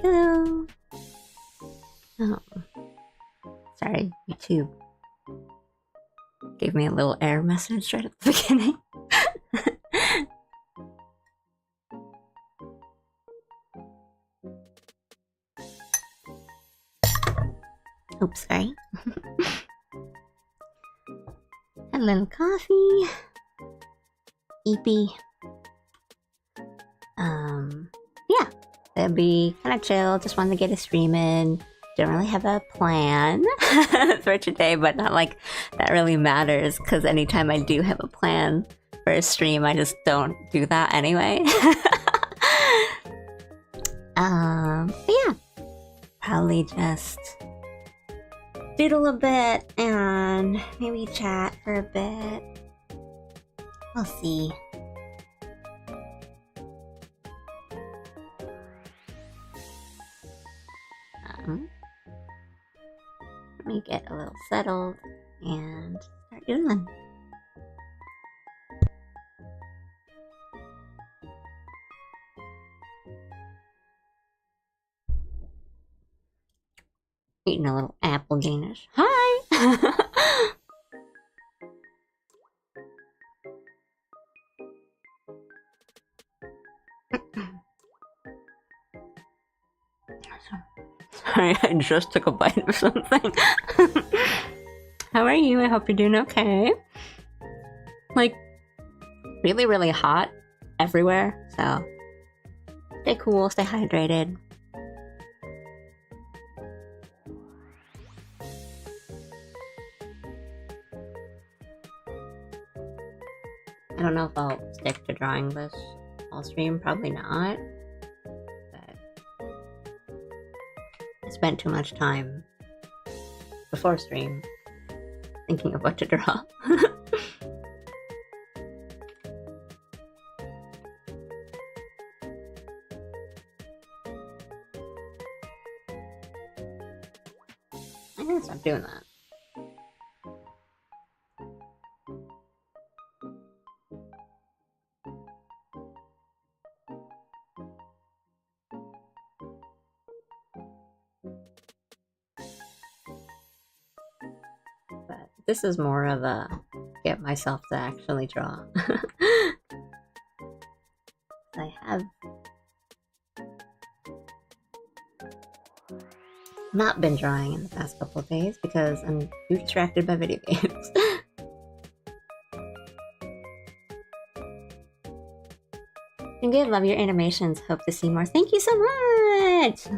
Hello. Oh, sorry, YouTube gave me a little error message right at the beginning. Oops, sorry. Had a little coffee. Eepy. Yeah, it'd be kind of chill. Just wanted to get a stream in. Don't really have a plan for today, but not like that really matters because anytime I do have a plan for a stream, I just don't do that anyway. But yeah, probably just doodle a bit and maybe chat for a bit. We'll see. Let me get a little settled and start doodling. Eating a little apple Danish. Hi! Sorry, I just took a bite of something. How are you? I hope you're doing okay. Like, really, really hot everywhere, so stay cool, stay hydrated. I don't know if I'll stick to drawing this all stream, probably not. But I spent too much time before stream thinking of what to draw. I'm gonna stop doing that. But this is more of a get myself to actually draw. I have not been drawing in the past couple of days because I'm too distracted by video games. I'm good, love your animations, hope to see more. Thank you so much!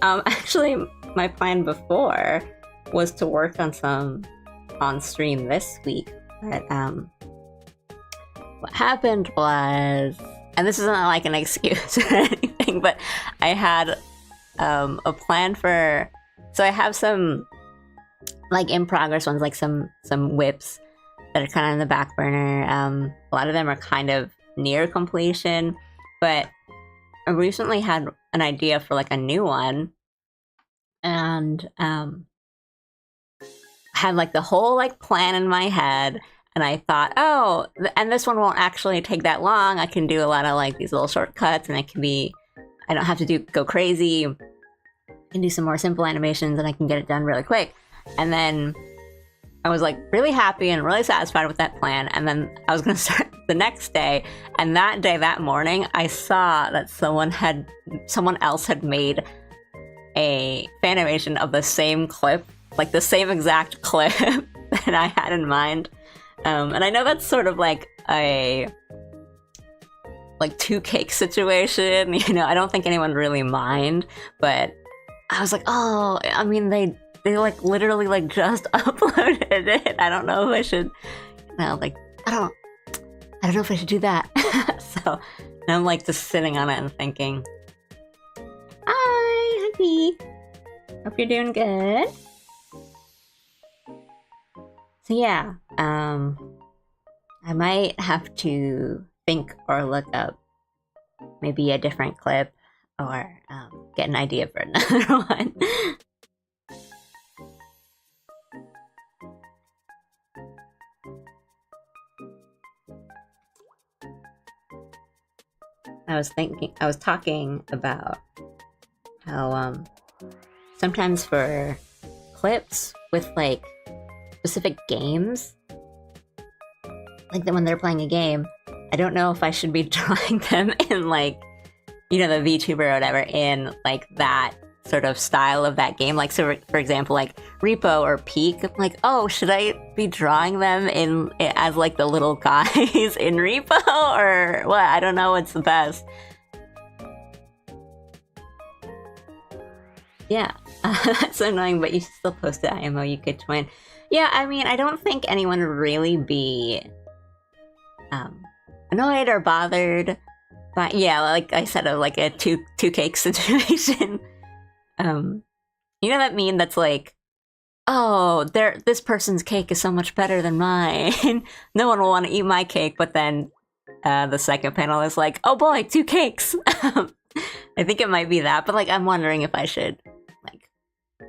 Actually, my plan before was to work on some on stream this week, but what happened was, and this isn't like an excuse or anything, but I had a plan for, so I have some like in progress ones, like some whips that are kind of in the back burner. A lot of them are kind of near completion, but I recently had an idea for like a new one, and had like the whole like plan in my head, and I thought, oh, and this one won't actually take that long. I can do a lot of like these little shortcuts, and I don't have to go crazy. I can do some more simple animations, and I can get it done really quick. And then I was like really happy and really satisfied with that plan, and then I was gonna start the next day, and that morning I saw that someone else had made a fan animation of the same clip, like the same exact clip that I had in mind. And I know that's sort of like a two cake situation, you know, I don't think anyone really mind, but I was like, oh, I mean, they like literally like just uploaded it. I don't know if I should, you know, like, I don't know if I should do that. So now I'm like just sitting on it and thinking, hi, Happy. Hope you're doing good. So yeah, I might have to think or look up maybe a different clip or get an idea for another one. I was talking about how sometimes for clips with like specific games, like when they're playing a game, I don't know if I should be drawing them in like, you know, the VTuber or whatever, in like that sort of style of that game. Like, so for example, like Repo or Peak, I'm like, oh, should I be drawing them in as like the little guys in Repo or what? I don't know what's the best. Yeah, that's annoying, but you should still post it, IMO, you could twin. Yeah, I mean, I don't think anyone would really be annoyed or bothered. But yeah, like I said, of like a two cake situation. You know that meme that's like, oh, this person's cake is so much better than mine. No one will want to eat my cake, but then the second panel is like, oh boy, 2 cakes. I think it might be that, but like I'm wondering if I should like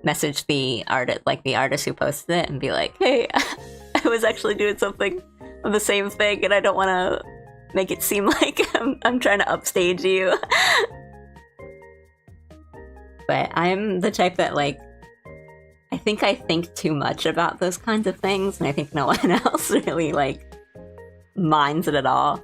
message the artist who posted it and be like, hey, I was actually doing something of the same thing, and I don't want to make it seem like I'm trying to upstage you. But I'm the type that like, I think too much about those kinds of things, and I think no one else really like minds it at all.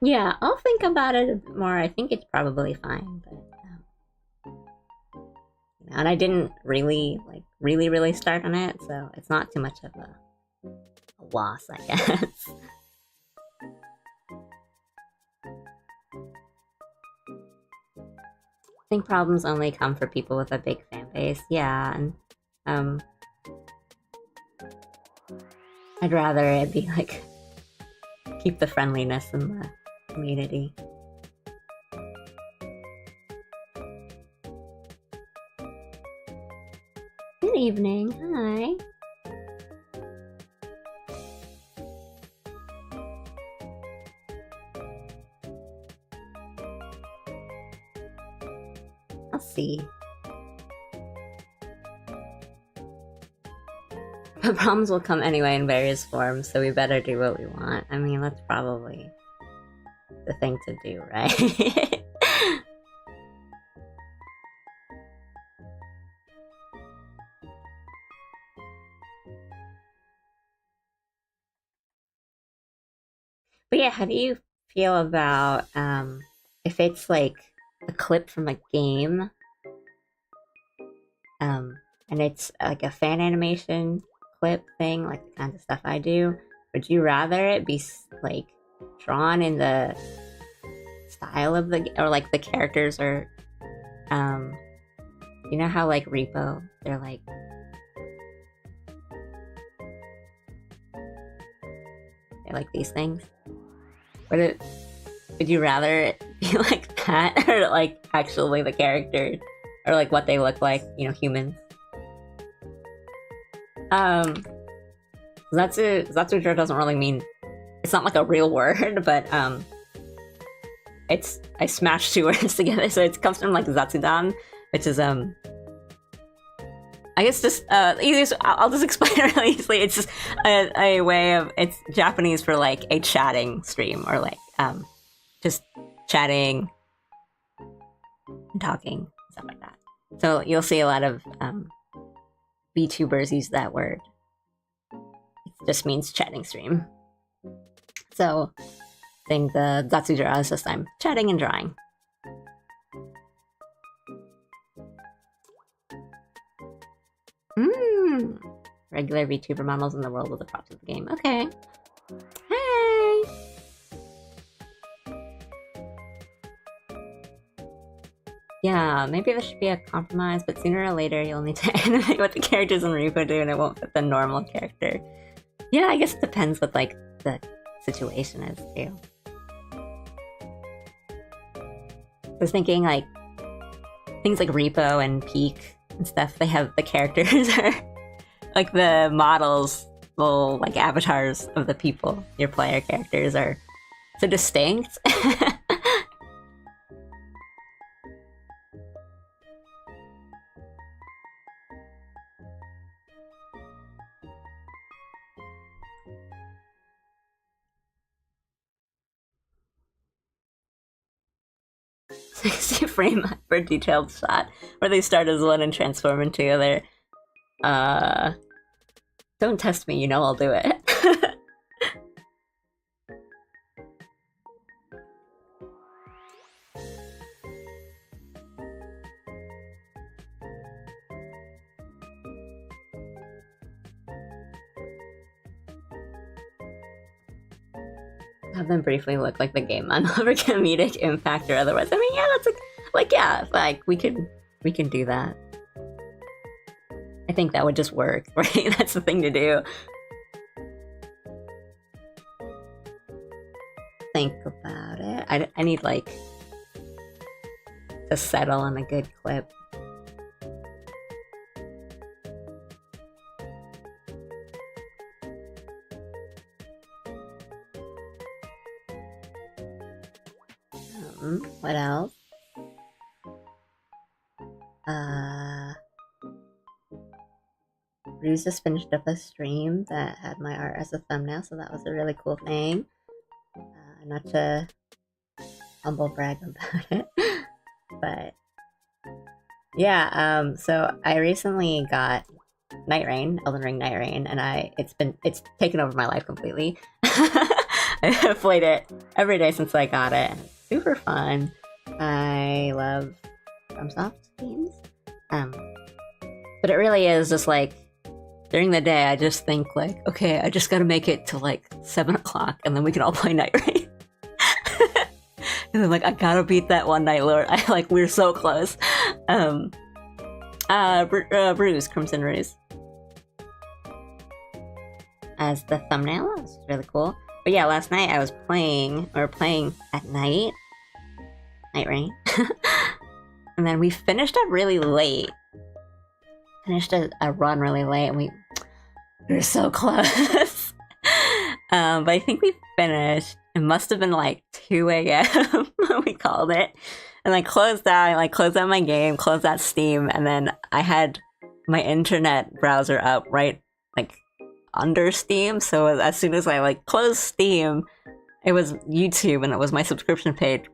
Yeah, I'll think about it a bit more. I think it's probably fine, but and I didn't really really start on it, so it's not too much of a loss, I guess. I think problems only come for people with a big fan base. Yeah, and I'd rather it be like keep the friendliness in the community. Good evening. Hi. I'll see. The problems will come anyway in various forms, so we better do what we want. I mean, that's probably the thing to do, right? But yeah, how do you feel about if it's like a clip from a game, and it's like a fan animation clip thing, like the kinds of stuff I do? Would you rather it be like drawn in the style of the, or like the characters are, you know how like Repo, they're like these things? Would you rather it be like that, or like actually the characters, or like what they look like, you know, humans? Zatsudraw doesn't really mean, it's not like a real word, but it's, I smashed 2 words together, so it comes from like zatsudan, which is I guess just I'll just explain it really easily. It's just a way of, it's Japanese for like a chatting stream, or like just chatting and talking, stuff like that. So you'll see a lot of VTubers use that word. It just means chatting stream. So I think the zatsudraw is just I'm chatting and drawing. Regular VTuber models in the world with the props of the game. Okay. Hey! Yeah, maybe there should be a compromise, but sooner or later you'll need to animate what the characters in Repo do and it won't fit the normal character. Yeah, I guess it depends what like the situation is too. I was thinking like, things like Repo and Peak and stuff, they have the characters are like the models, little like avatars of the people, your player characters are so distinct. Frame hyper detailed shot where they start as one and transform into the other. Don't test me, you know I'll do it. Have them briefly look like the game man over comedic impact or otherwise. I mean, yeah, that's like we can do that. I think that would just work, right? That's the thing to do. Think about it. I need like to settle on a good clip. What else? Ruse just finished up a stream that had my art as a thumbnail, so that was a really cool thing. Not to humble brag about it, but yeah. So I recently got Night Rain, Elden Ring Night Rain, and it's taken over my life completely. I've played it every day since I got it. Super fun. I love FromSoft games. But it really is just like during the day I just think like, okay, I just gotta make it to like 7 o'clock and then we can all play Night Rain. And then like I gotta beat that one Night Lord. We're so close. Ruse, Crimson Ruse. As the thumbnail, it was really cool. But yeah, last night we were playing at night. Night Rain. And then we finished up really late. Finished a run really late and we were so close. But I think we finished. It must have been like 2 a.m. We called it. And I closed out my game, closed out Steam, and then I had my internet browser up right like under Steam, so as soon as I like closed Steam, it was YouTube and it was my subscription page.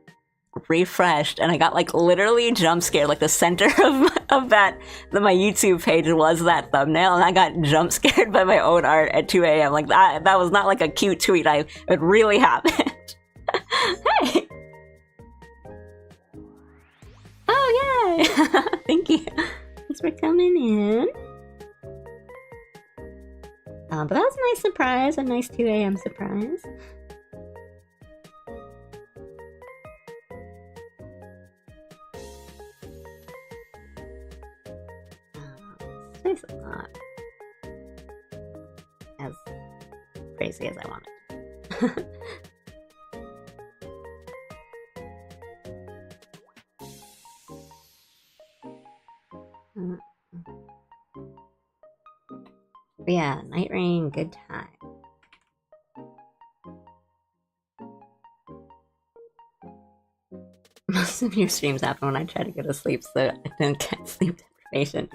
Refreshed and I got like literally jump scared. Like the center of my YouTube page was that thumbnail, and I got jump scared by my own art at 2 a.m. Like that was not like a cute tweet. It really happened. Hey. Oh yay! Thank you. Thanks for coming in. But that was a nice surprise, a nice 2 a.m. surprise. It's not as crazy as I wanted. But yeah, Night Rain, good time. Most of your streams happen when I try to go to sleep, so I don't get sleep deprivation.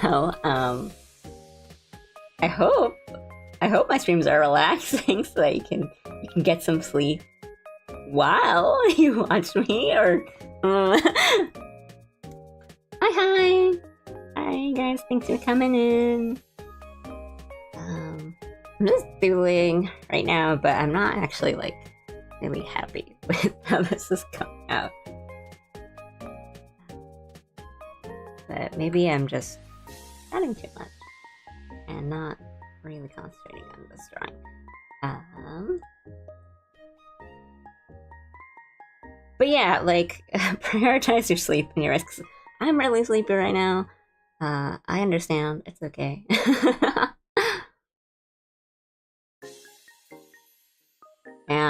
Well, I hope my streams are relaxing so that you can get some sleep while you watch me, or hi guys, thanks for coming in. I'm just doing right now, but I'm not actually like really happy with how this is coming out. But maybe I'm just adding too much and not really concentrating on this drawing. But yeah, like prioritize your sleep and your risks. I'm really sleepy right now. I understand. It's okay.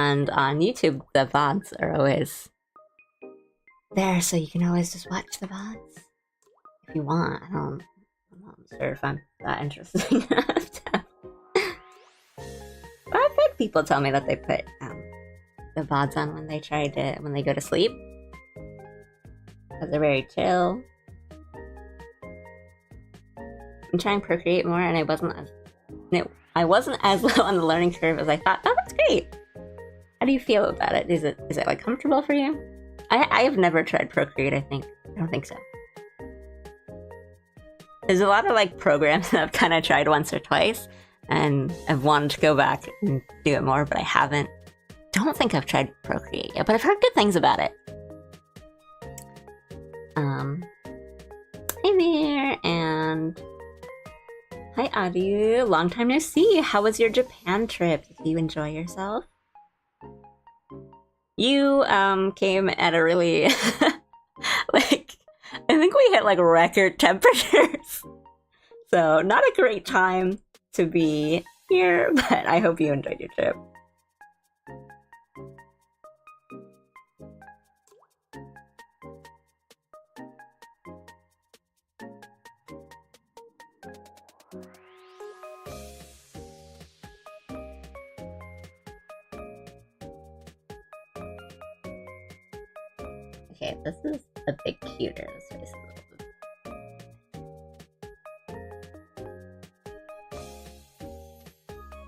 And on YouTube, the VODs are always there, so you can always just watch the VODs if you want. I'm not sure if I'm that interesting enough to... But I've had people tell me that they put the VODs on when they go to sleep. Because they're very chill. I'm trying to Procreate more, and I wasn't as low on the learning curve as I thought. Oh, that's great. How do you feel about it? Is it like comfortable for you? I have never tried Procreate. I don't think so. There's a lot of like programs that I've kind of tried once or twice, and I've wanted to go back and do it more, but I haven't. Don't think I've tried Procreate yet, but I've heard good things about it. Hey there, and hi Adu. Long time no see. How was your Japan trip? Did you enjoy yourself? You came at a really like, I think we hit like record temperatures. So not a great time to be here, but I hope you enjoyed your trip. Okay, this is a bit cuter. This face a little bit.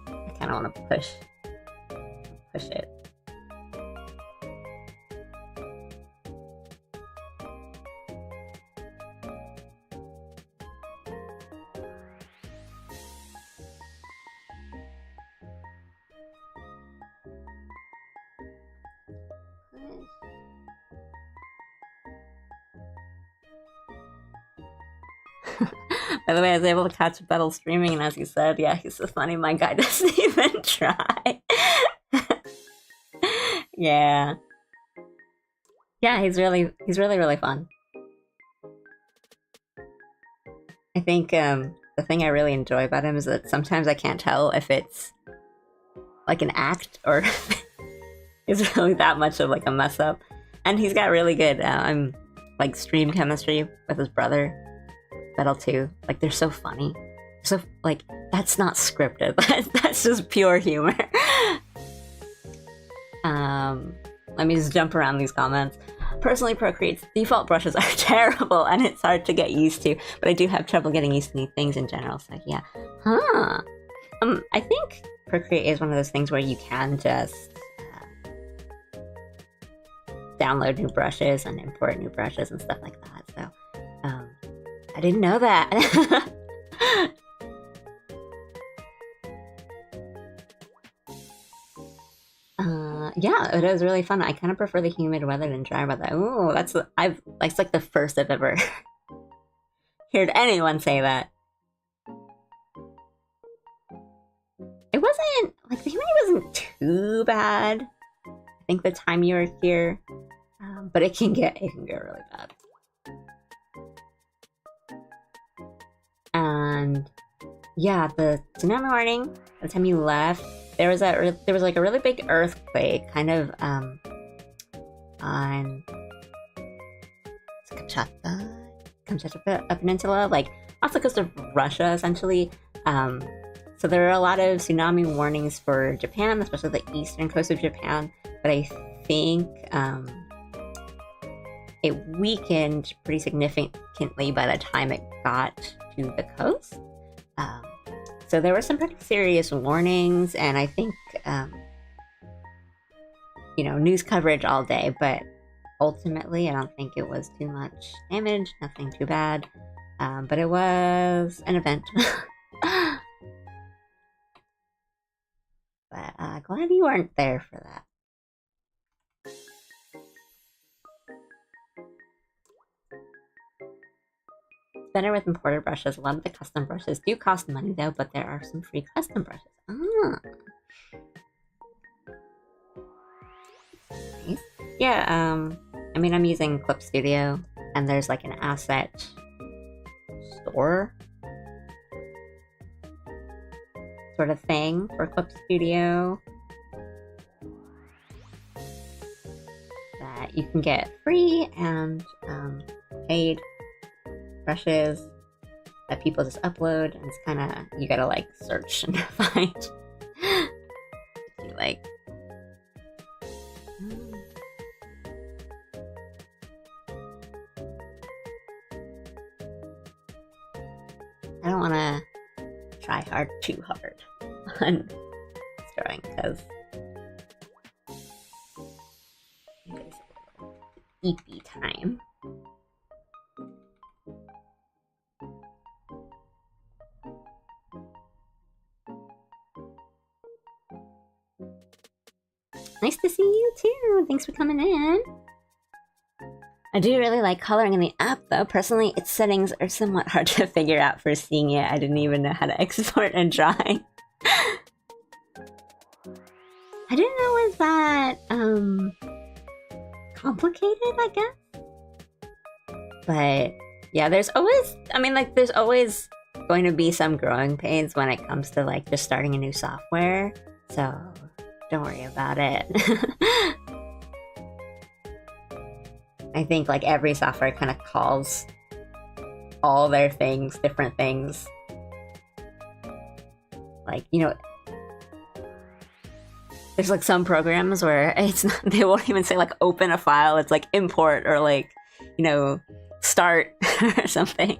I kind of want to push it. By the way, I was able to catch Battle streaming, and as you said, yeah, he's so funny. My guy doesn't even try. Yeah, he's really fun. I think the thing I really enjoy about him is that sometimes I can't tell if it's like an act or if it's really that much of like a mess up. And he's got really good like stream chemistry with his brother. Battle too. Like, they're so funny. So like, that's not scripted. That's just pure humor. Let me just jump around these comments. Personally, Procreate's default brushes are terrible, and it's hard to get used to. But I do have trouble getting used to new things in general. So yeah, I think Procreate is one of those things where you can just download new brushes and import new brushes and stuff like that. So. I didn't know that. Yeah, it was really fun. I kind of prefer the humid weather than dry weather. Ooh, it's like the first I've ever heard anyone say that. It wasn't like the humidity wasn't too bad. I think the time you were here, but it can get really bad. And yeah, the tsunami warning. By the time you left, there was like a really big earthquake, kind of on Kamchatka Peninsula, like off the coast of Russia, essentially. So there are a lot of tsunami warnings for Japan, especially the eastern coast of Japan. But I think it weakened pretty significantly by the time it got to the coast. So there were some pretty serious warnings, and I think, news coverage all day, but ultimately I don't think it was too much damage, nothing too bad. But it was an event. But glad you weren't there for that. Better with imported brushes. A lot of the custom brushes do cost money though, but there are some free custom brushes. Nice. Yeah, I mean, I'm using Clip Studio, and there's like an asset store sort of thing for Clip Studio. you can get free and paid brushes that people just upload, and it's kind of, you gotta like search and find you like. I don't want to try too hard on drawing because it's eepy time. Nice to see you too. Thanks for coming in. I do really like coloring in the app though. Personally, its settings are somewhat hard to figure out for seeing it. I didn't even know how to export and drawing. I didn't know it was that complicated, I guess. But yeah, there's always, I mean, like, there's always going to be some growing pains when it comes to like just starting a new software. So don't worry about it. I think like every software kind of calls all their things different things. Like, you know, there's like some programs where it's not, they won't even say like open a file. It's like import or like, you know, start or something.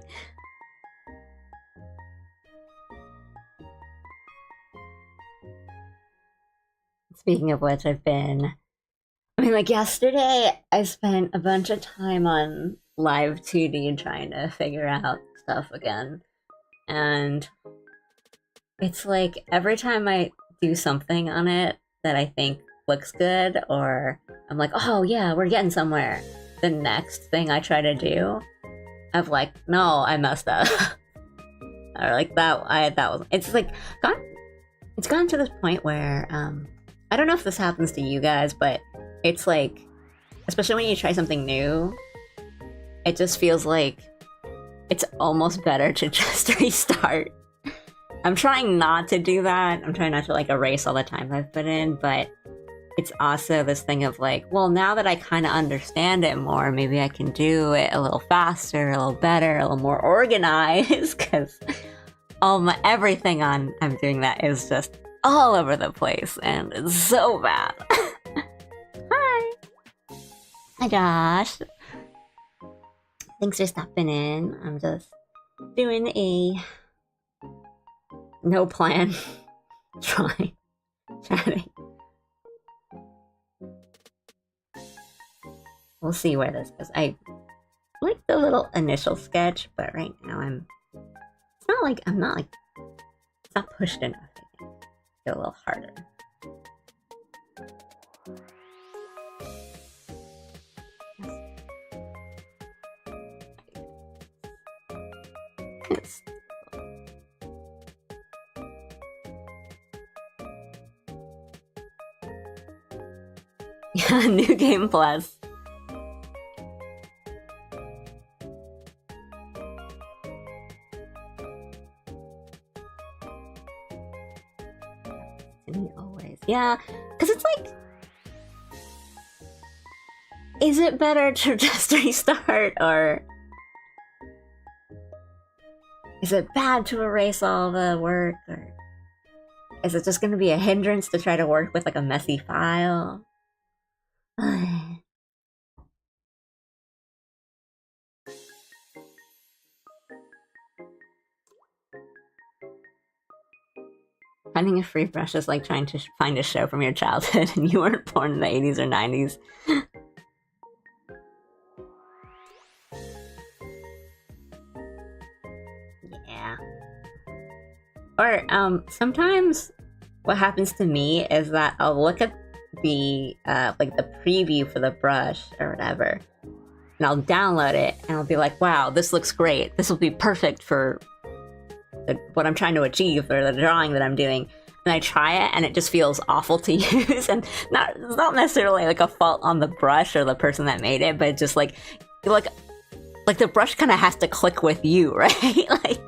Speaking of which, I mean, like yesterday, I spent a bunch of time on Live 2D trying to figure out stuff again. And it's like every time I do something on it that I think looks good, or I'm like, oh yeah, we're getting somewhere, the next thing I try to do, I'm like, no, I messed up. Or like that was, it's like, it's gotten to this point where, I don't know if this happens to you guys, but it's like, especially when you try something new, it just feels like it's almost better to just restart. I'm trying not to do that. I'm trying not to like erase all the time I've put in, but it's also this thing of like, well, now that I kind of understand it more, maybe I can do it a little faster, a little better, a little more organized, because everything I'm doing that is just all over the place, and it's so bad. Hi! Hi, Josh. Thanks for stopping in. I'm just doing a no plan chatting. We'll see where this goes. I like the little initial sketch, but right now it's not pushed enough. I think. A little harder. Yes. Yeah, New Game Plus. Always. Yeah, because it's like, is it better to just restart, or is it bad to erase all the work, or is it just going to be a hindrance to try to work with like a messy file? Finding a free brush is like trying to find a show from your childhood and you weren't born in the 80s or 90s. Yeah. Or sometimes what happens to me is that I'll look at the like the preview for the brush or whatever, and I'll download it and I'll be like, wow, this looks great. This will be perfect for what I'm trying to achieve, or the drawing that I'm doing. And I try it and it just feels awful to use, and it's not necessarily like a fault on the brush or the person that made it, but just like the brush kind of has to click with you, right? Like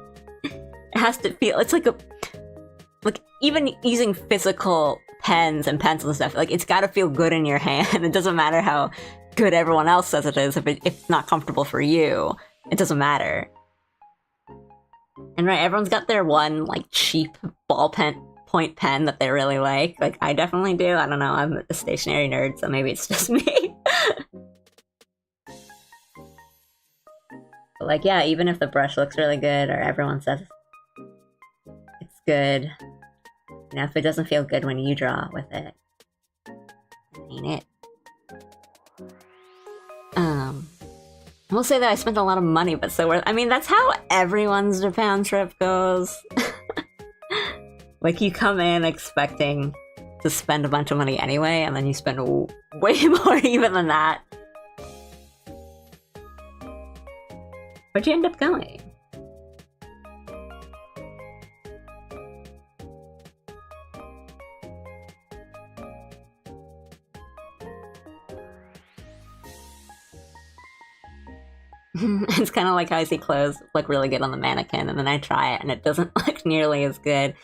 it has to feel, it's like even using physical pens and pencils and stuff, like it's got to feel good in your hand. It doesn't matter how good everyone else says it is. If it's not comfortable for you, it doesn't matter. And right, everyone's got their one, like, cheap point pen that they really like. Like, I definitely do. I don't know, I'm a stationary nerd, so maybe it's just me. But, like, yeah, even if the brush looks really good, or everyone says it's good, you know, if it doesn't feel good when you draw with it, ain't it? I will say that I spent a lot of money, but so worth. I mean, that's how everyone's Japan trip goes. Like, you come in expecting to spend a bunch of money anyway, and then you spend way more even than that. Where'd you end up going? It's kind of like how I see clothes look really good on the mannequin, and then I try it, and it doesn't look nearly as good.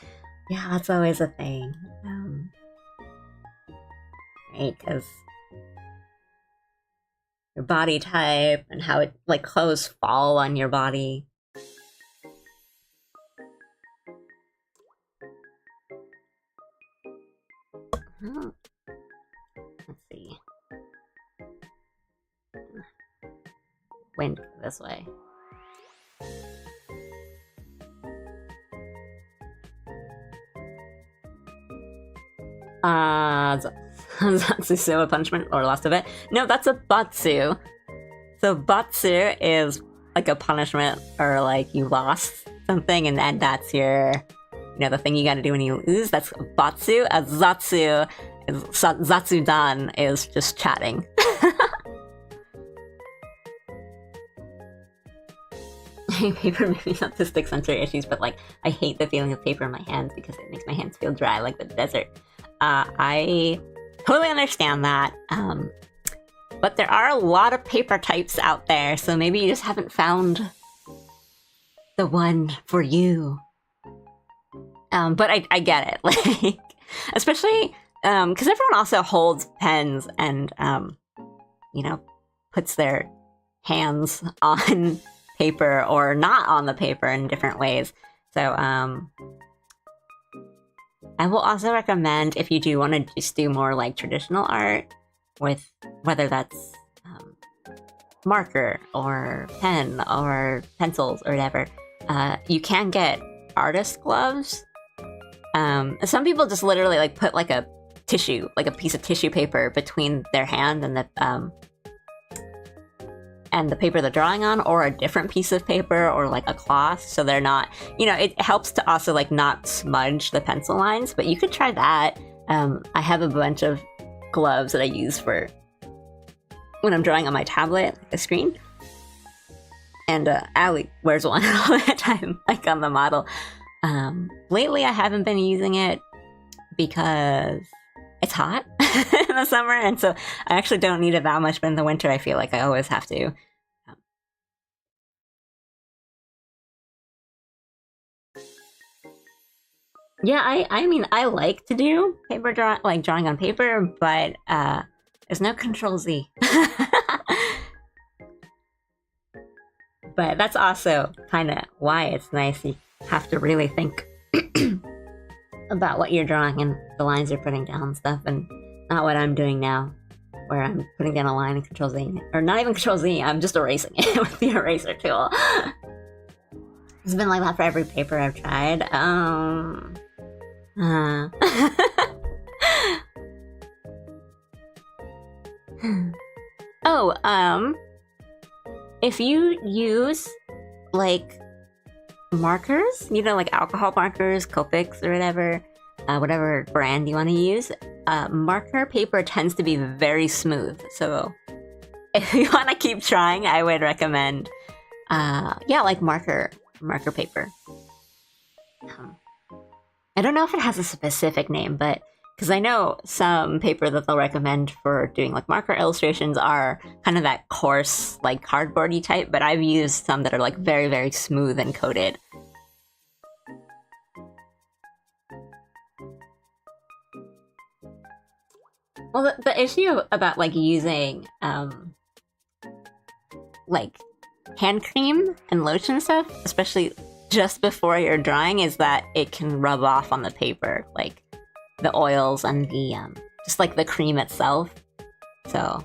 Yeah, that's always a thing. Right, because your body type and how it, like, clothes fall on your body. Oh. Let's see. Wind this way. Zatsudraw punishment or loss of it. No, that's a batsu. So batsu is like a punishment, or like you lost something, and then that's your, you know, the thing you gotta do when you lose. That's batsu. A zatsu is zatsudan is just chatting. Paper maybe not to stick sensory issues, but like I hate the feeling of paper in my hands because it makes my hands feel dry like the desert. I totally understand that, but there are a lot of paper types out there, so maybe you just haven't found the one for you. But I get it, like, especially because everyone also holds pens and you know, puts their hands on paper or not on the paper in different ways. So I will also recommend, if you do want to just do more like traditional art, with whether that's marker or pen or pencils or whatever, you can get artist gloves. Some people just literally like put like a tissue, like a piece of tissue paper between their hand and the paper they're drawing on, or a different piece of paper, or like a cloth, so they're not, you know, it helps to also like not smudge the pencil lines, but you could try that. I have a bunch of gloves that I use for when I'm drawing on my tablet, like a screen, and Allie wears one all the time, like on the model. Lately I haven't been using it because it's hot in the summer, and so I actually don't need it that much, but in the winter I feel like I always have to. Yeah, I mean, I like to do paper drawing on paper, but there's no Control-Z. But that's also kind of why it's nice. You have to really think about what you're drawing and the lines you're putting down and stuff, and not what I'm doing now, where I'm putting down a line and Control-Z, or not even Control-Z, I'm just erasing it with the eraser tool. It's been like that for every paper I've tried. Oh, if you use like markers, you know, like alcohol markers, Copics or whatever brand you want to use, marker paper tends to be very smooth. So if you want to keep trying, I would recommend, yeah, like marker paper. I don't know if it has a specific name, but because I know some paper that they'll recommend for doing like marker illustrations are kind of that coarse, like cardboardy type, but I've used some that are like very, very smooth and coated. Well, the issue about like using like hand cream and lotion and stuff, especially just before you're drawing, is that it can rub off on the paper, like the oils and the just like the cream itself. So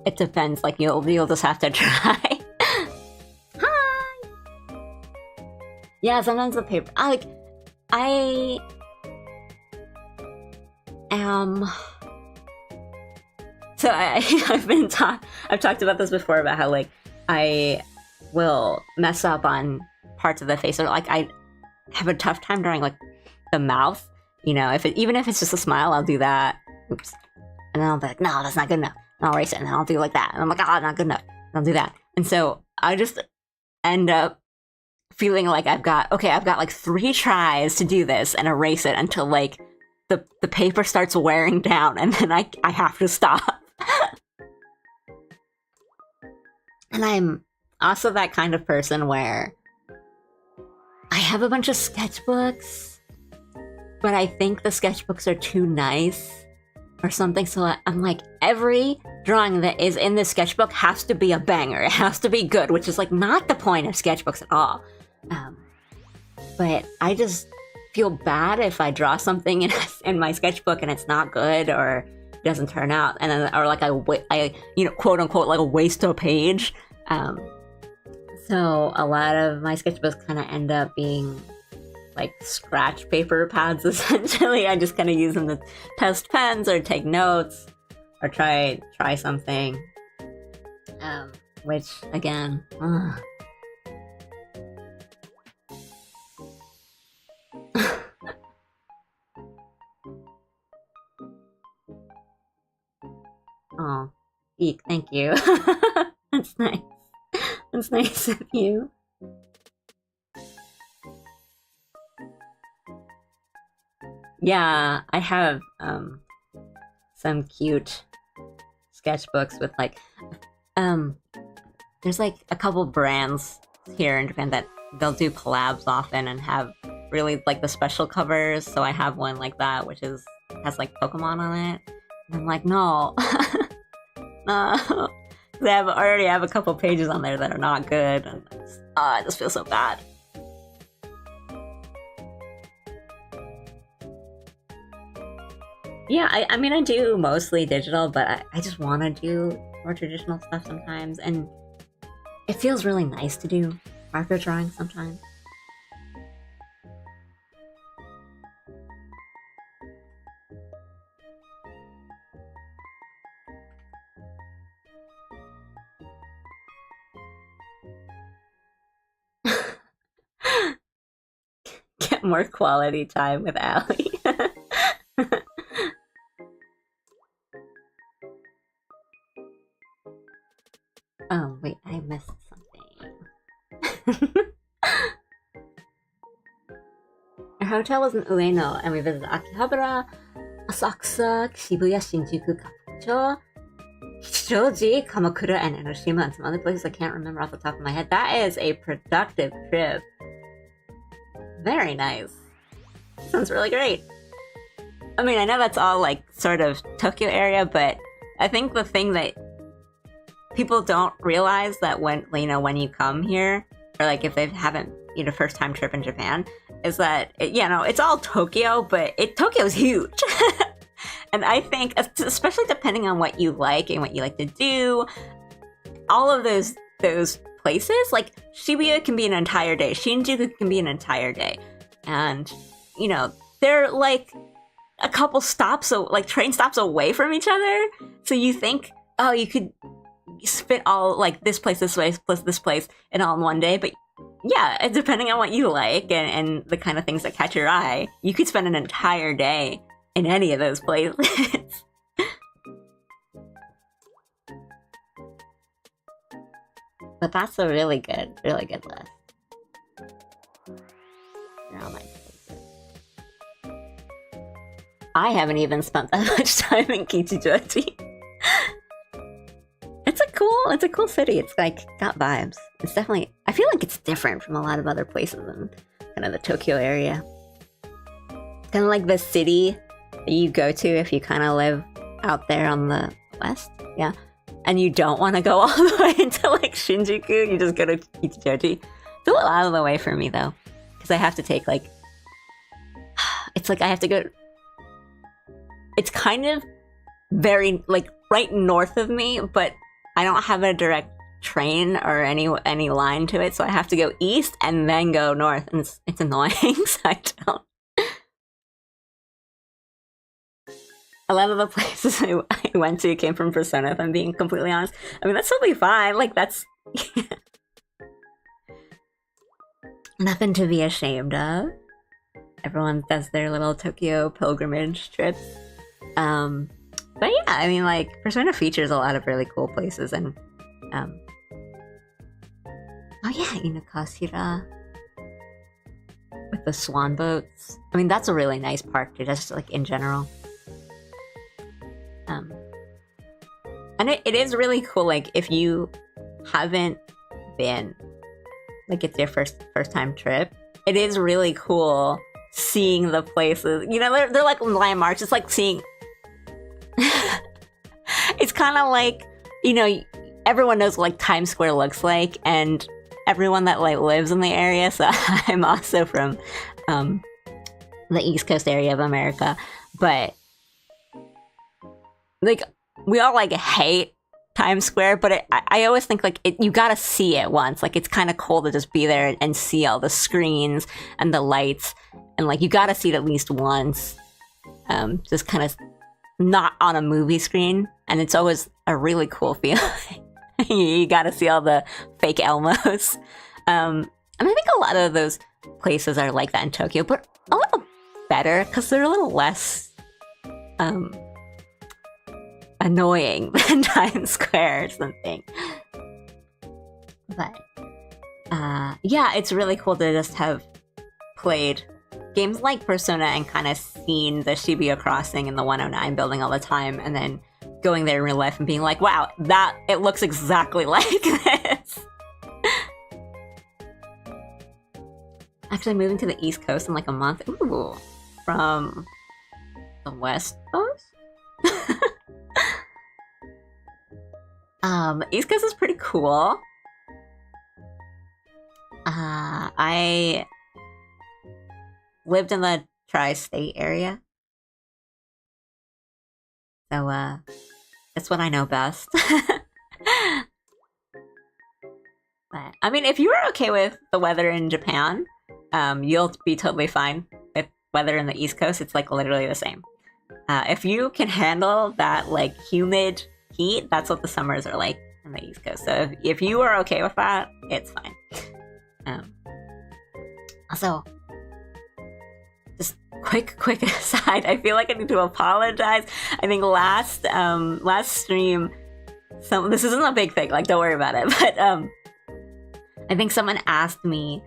it depends. Like you'll just have to try. Hi. Yeah, sometimes the paper. I am. So I've talked about this before about how like I will mess up on parts of the face, or like I have a tough time drawing like the mouth. You know, even if it's just a smile, I'll do that. Oops. And then I'll be like, no, that's not good enough. And I'll erase it, and then I'll do like that. And I'm like, oh, not good enough. And I'll do that. And so I just end up feeling like I've got like 3 tries to do this and erase it until like the paper starts wearing down, and then I have to stop. And I'm also that kind of person where I have a bunch of sketchbooks, but I think the sketchbooks are too nice or something, so I'm like, every drawing that is in this sketchbook has to be a banger. It has to be good, which is like not the point of sketchbooks at all. But I just feel bad if I draw something in my sketchbook and it's not good or doesn't turn out, and then or like I you know, quote unquote, like a waste a page. So a lot of my sketchbooks kind of end up being like scratch paper pads, essentially. I just kind of use them to test pens or take notes or try something. Which again, oh, eek, thank you. That's nice. That's nice of you. Yeah, I have some cute sketchbooks with like there's like a couple brands here in Japan that they'll do collabs often and have really like the special covers. So I have one like that, which has like Pokemon on it. And I'm like, no. No. I already have a couple pages on there that are not good, and I just feel so bad. Yeah, I mean, I do mostly digital, but I just want to do more traditional stuff sometimes, and it feels really nice to do marker drawing sometimes. Get more quality time with Allie. Oh, wait, I missed something. Our hotel was in Ueno, and we visited Akihabara, Asakusa, Shibuya, Shinjuku, Kabukicho, Kichijoji, Kamakura, and Enoshima, and some other places I can't remember off the top of my head. That is a productive trip. Very nice. Sounds really great. I mean, I know that's all like sort of Tokyo area, but I think the thing that people don't realize that when you come here, or like if they haven't, first time trip in Japan, is that it's all Tokyo, but Tokyo's huge. And I think, especially depending on what you like and what you like to do, all of those places, like Shibuya can be an entire day, Shinjuku can be an entire day, and they're like a couple stops, so like train stops away from each other. So you think, oh, you could fit all like this place plus this place and all in one day, but yeah, depending on what you like and the kind of things that catch your eye, you could spend an entire day in any of those places. But that's a really good list. They're all nice places. I haven't even spent that much time in Kichijoji. It's a cool city. It's like got vibes. It's definitely, I feel like it's different from a lot of other places in kind of the Tokyo area. Kind of like the city you go to if you kind of live out there on the west, yeah, and you don't want to go all the way into like Shinjuku, you just go to Kichijoji. It's a little out of the way for me though, because I have to take like, it's like I have to go, it's kind of very like right north of me, but I don't have a direct train or any line to it, so I have to go east and then go north, and it's annoying. So I don't. A lot of the places I went to came from Persona, if I'm being completely honest. I mean, that's totally fine. Like, that's nothing to be ashamed of. Everyone does their little Tokyo pilgrimage trips. But yeah, I mean, like, Persona features a lot of really cool places, and oh yeah, Inukashira with the swan boats. I mean, that's a really nice park too, just like in general. And it is really cool, like, if you haven't been, like, it's your first time trip, it is really cool seeing the places. You know, they're like landmarks. It's like seeing... It's kind of like, you know, everyone knows what, like, Times Square looks like, and everyone that, like, lives in the area, so I'm also from the East Coast area of America, but, like, we all, like, hate Times Square, but I always think, like, you gotta see it once. Like, it's kind of cool to just be there and see all the screens and the lights, and, like, you gotta see it at least once. Just kind of not on a movie screen, and it's always a really cool feeling. You gotta see all the fake Elmos. And I think a lot of those places are like that in Tokyo, but a little better, because they're a little less... annoying than Times Square or something. But yeah, it's really cool to just have played games like Persona and kind of seen the Shibuya Crossing and the 109 building all the time, and then going there in real life and being like, wow, that it looks exactly like this. Actually moving to the East Coast in like a month. Ooh, from the West Coast? East Coast is pretty cool. I lived in the tri-state area, so that's what I know best. But I mean, if you were okay with the weather in Japan, you'll be totally fine with weather in the East Coast. It's like literally the same. If you can handle that like humid heat, that's what the summers are like in the East Coast. So if you are okay with that, it's fine. Also, just quick aside, I feel like I need to apologize. I think last stream, this isn't a big thing, like, don't worry about it, but I think someone asked me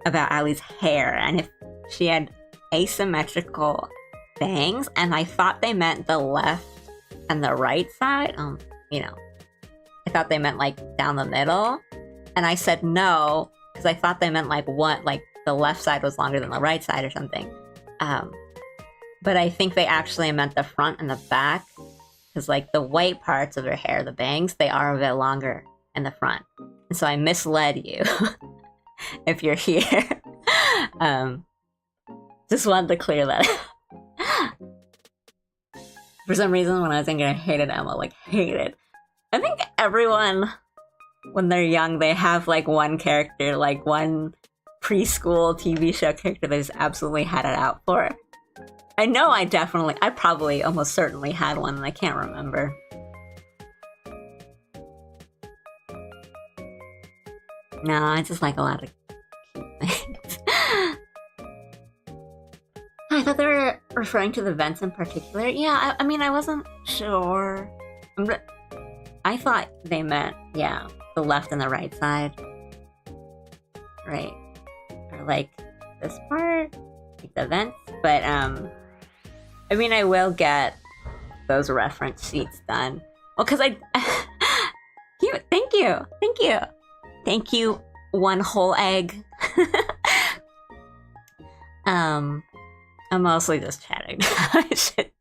about Ali's hair and if she had asymmetrical bangs, and I thought they meant the left and the right side. You know, I thought they meant like down the middle, and I said no because I thought they meant like one, like the left side was longer than the right side or something. But I think they actually meant the front and the back, because like the white parts of her hair, the bangs, they are a bit longer in the front, and so I misled you. If you're here, just wanted to clear that up. For some reason, when I was thinking, I hated Emma, like, hated. I think everyone, when they're young, they have, like, one character, like, one preschool TV show character they just absolutely had it out for. I know I probably almost certainly had one, and I can't remember. No, I just like a lot of cute things. I thought they were referring to the vents in particular. Yeah, I mean, I wasn't sure. I thought they meant, yeah, the left and the right side. Right. Or like this part, like the vents. But, I mean, I will get those reference sheets done. Well, because thank you. Thank you, one whole egg. I'm mostly just chatting. I should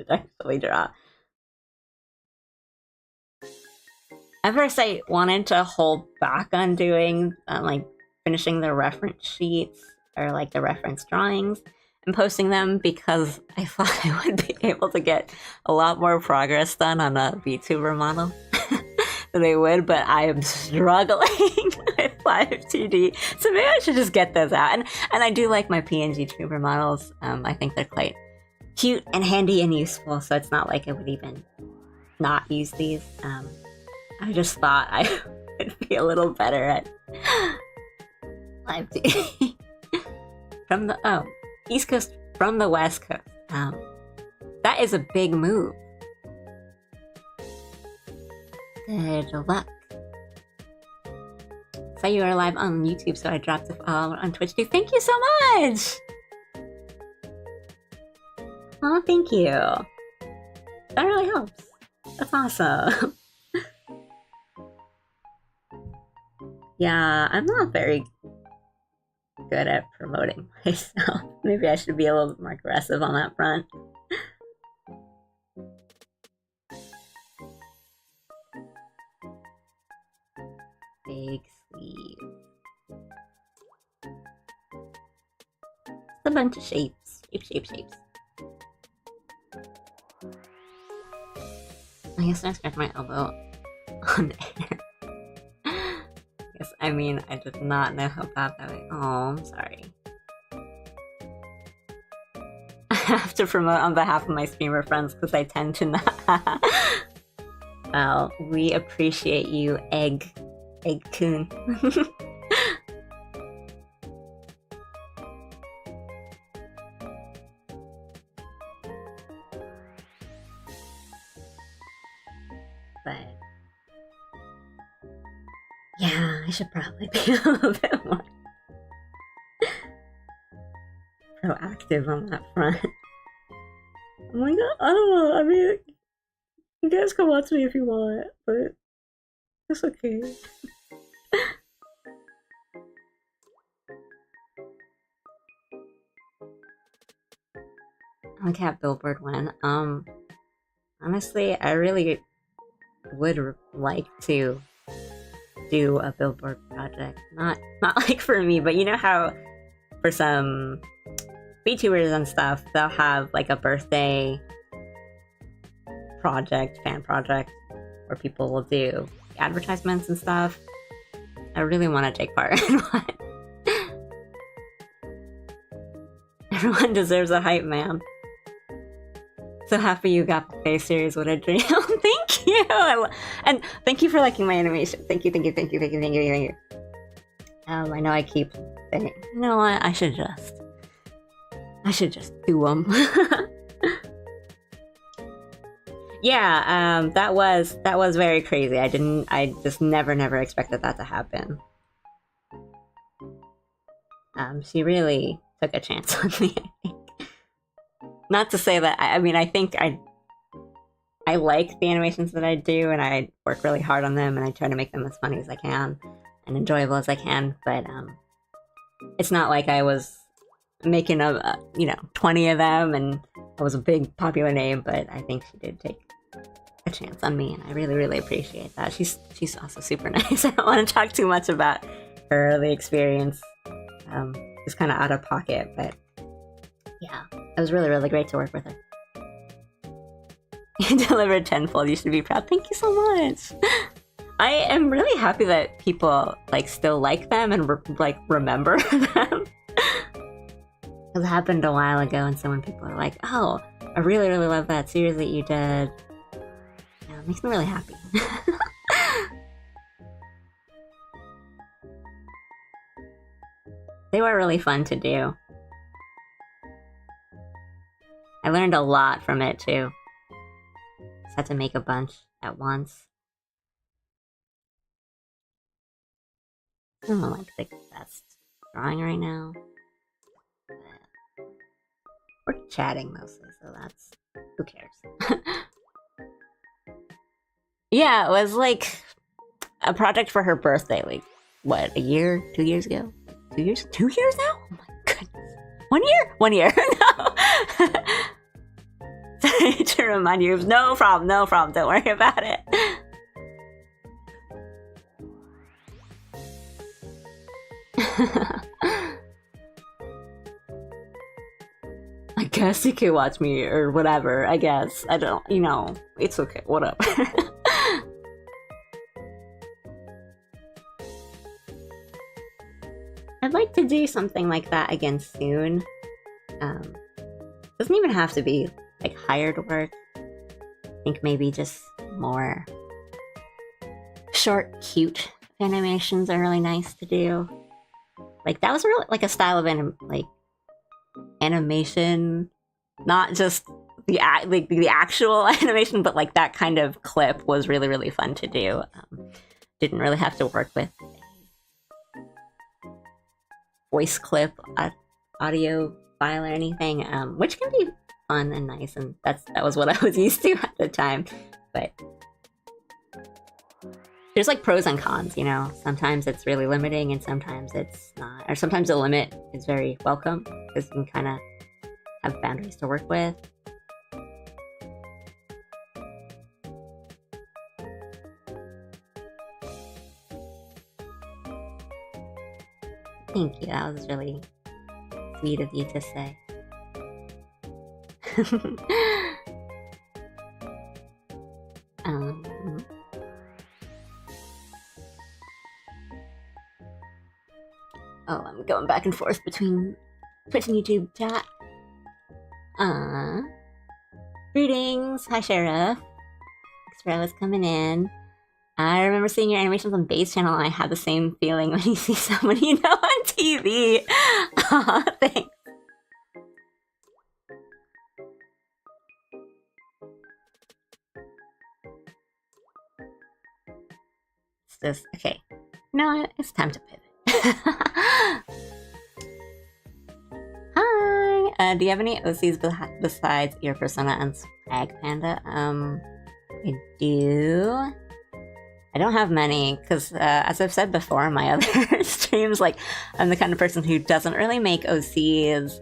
should actually draw. At first, I wanted to hold back on doing, like, finishing the reference sheets or, like, the reference drawings and posting them because I thought I would be able to get a lot more progress done on a VTuber model than I would, but I am struggling with 5TD. So maybe I should just get those out. And I do like my PNG tuber models. I think they're quite cute and handy and useful, so it's not like I would even not use these. I just thought I would be a little better at 5D. From the East Coast from the West Coast. That is a big move. Good luck. Saw you were live on YouTube, so I dropped it on Twitch too. Thank you so much! Oh, thank you. That really helps. That's awesome. Yeah, I'm not very good at promoting myself. Maybe I should be a little bit more aggressive on that front. Big sleeve. A bunch of shapes. Shapes. I guess I scratched my elbow on air. I mean, I did not know how bad that was. Oh, I'm sorry. I have to promote on behalf of my streamer friends because I tend to not. Well, we appreciate you, Egg-kun. But yeah, I should probably be a little bit more proactive on that front. Oh my god, I don't know. I mean, you guys can watch me if you want, but it's okay. Okay, Billboard win. Honestly, I really would like to do a Billboard project. Not like for me, but you know how for some VTubers and stuff, they'll have like a birthday project, fan project, where people will do advertisements and stuff. I really want to take part in one. Everyone deserves a hype man. So happy you got the face series. What a dream. Thank you. And thank you for liking my animation. Thank you. I know I keep saying, you know what, I should just do them. Yeah, that was very crazy. I just never expected that to happen. She really took a chance on me, I think. Not to say that, I mean, I think I like the animations that I do, and I work really hard on them, and I try to make them as funny as I can, and enjoyable as I can, but, it's not like I was making 20 of them, and I was a big, popular name, but I think she did take a chance on me, and I really appreciate that. She's also super nice. I don't want to talk too much about her early experience. It's kind of out of pocket, but yeah, it was really great to work with her. You delivered tenfold. You should be proud. Thank you so much. I am really happy that people still like them and remember them. It happened a while ago, and so when people are like, "Oh, I really love that series that you did," yeah, it makes me really happy. They were really fun to do. I learned a lot from it too. Just had to make a bunch at once. I don't know, the best drawing right now. But we're chatting mostly, so that's... who cares? Yeah, it was a project for her birthday, what, a year? 2 years ago? 2 years? 2 years now? Oh my goodness. 1 year? 1 year. No. to remind you. No problem, don't worry about it. I guess you can watch me or whatever, I guess. I don't, you know, it's okay, whatever. I'd like to do something like that again soon. Doesn't even have to be like hired work. I think maybe just more short, cute animations are really nice to do. Like that was really like a style of animation, not just the actual animation, but like that kind of clip was really fun to do. Didn't really have to work with a voice clip, audio file or anything, which can be fun and nice, and that was what I was used to at the time. But there's like pros and cons, you know. Sometimes it's really limiting and sometimes it's not. Or sometimes the limit is very welcome because you can kind of have boundaries to work with. Thank you, that was really sweet of you to say. Oh, I'm going back and forth between Twitch and YouTube chat. Greetings, hi Sheriff. Thanks for always coming in. I remember seeing your animations on Base Channel, and I had the same feeling when you see someone you know on TV. Aw, thanks. It's just, okay. No, it's time to pivot. Hi! Do you have any OCs besides your Persona and Swag Panda? I do. I don't have many, because as I've said before in my other streams, like, I'm the kind of person who doesn't really make OCs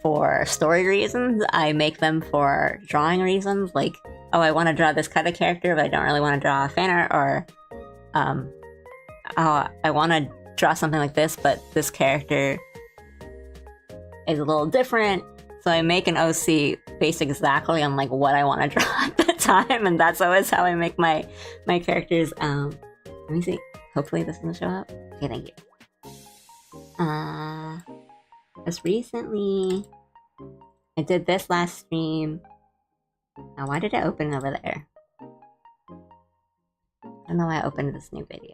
for story reasons. I make them for drawing reasons, like, oh, I want to draw this kind of character, but I don't really want to draw a fan art, or, oh, I want to draw something like this, but this character is a little different, so I make an OC based exactly on, like, what I want to draw at the time, and that's always how I make my characters. Let me see. Hopefully this will show up. Okay, thank you. Just recently, I did this last stream. Now, why did it open over there? I don't know why I opened this new video.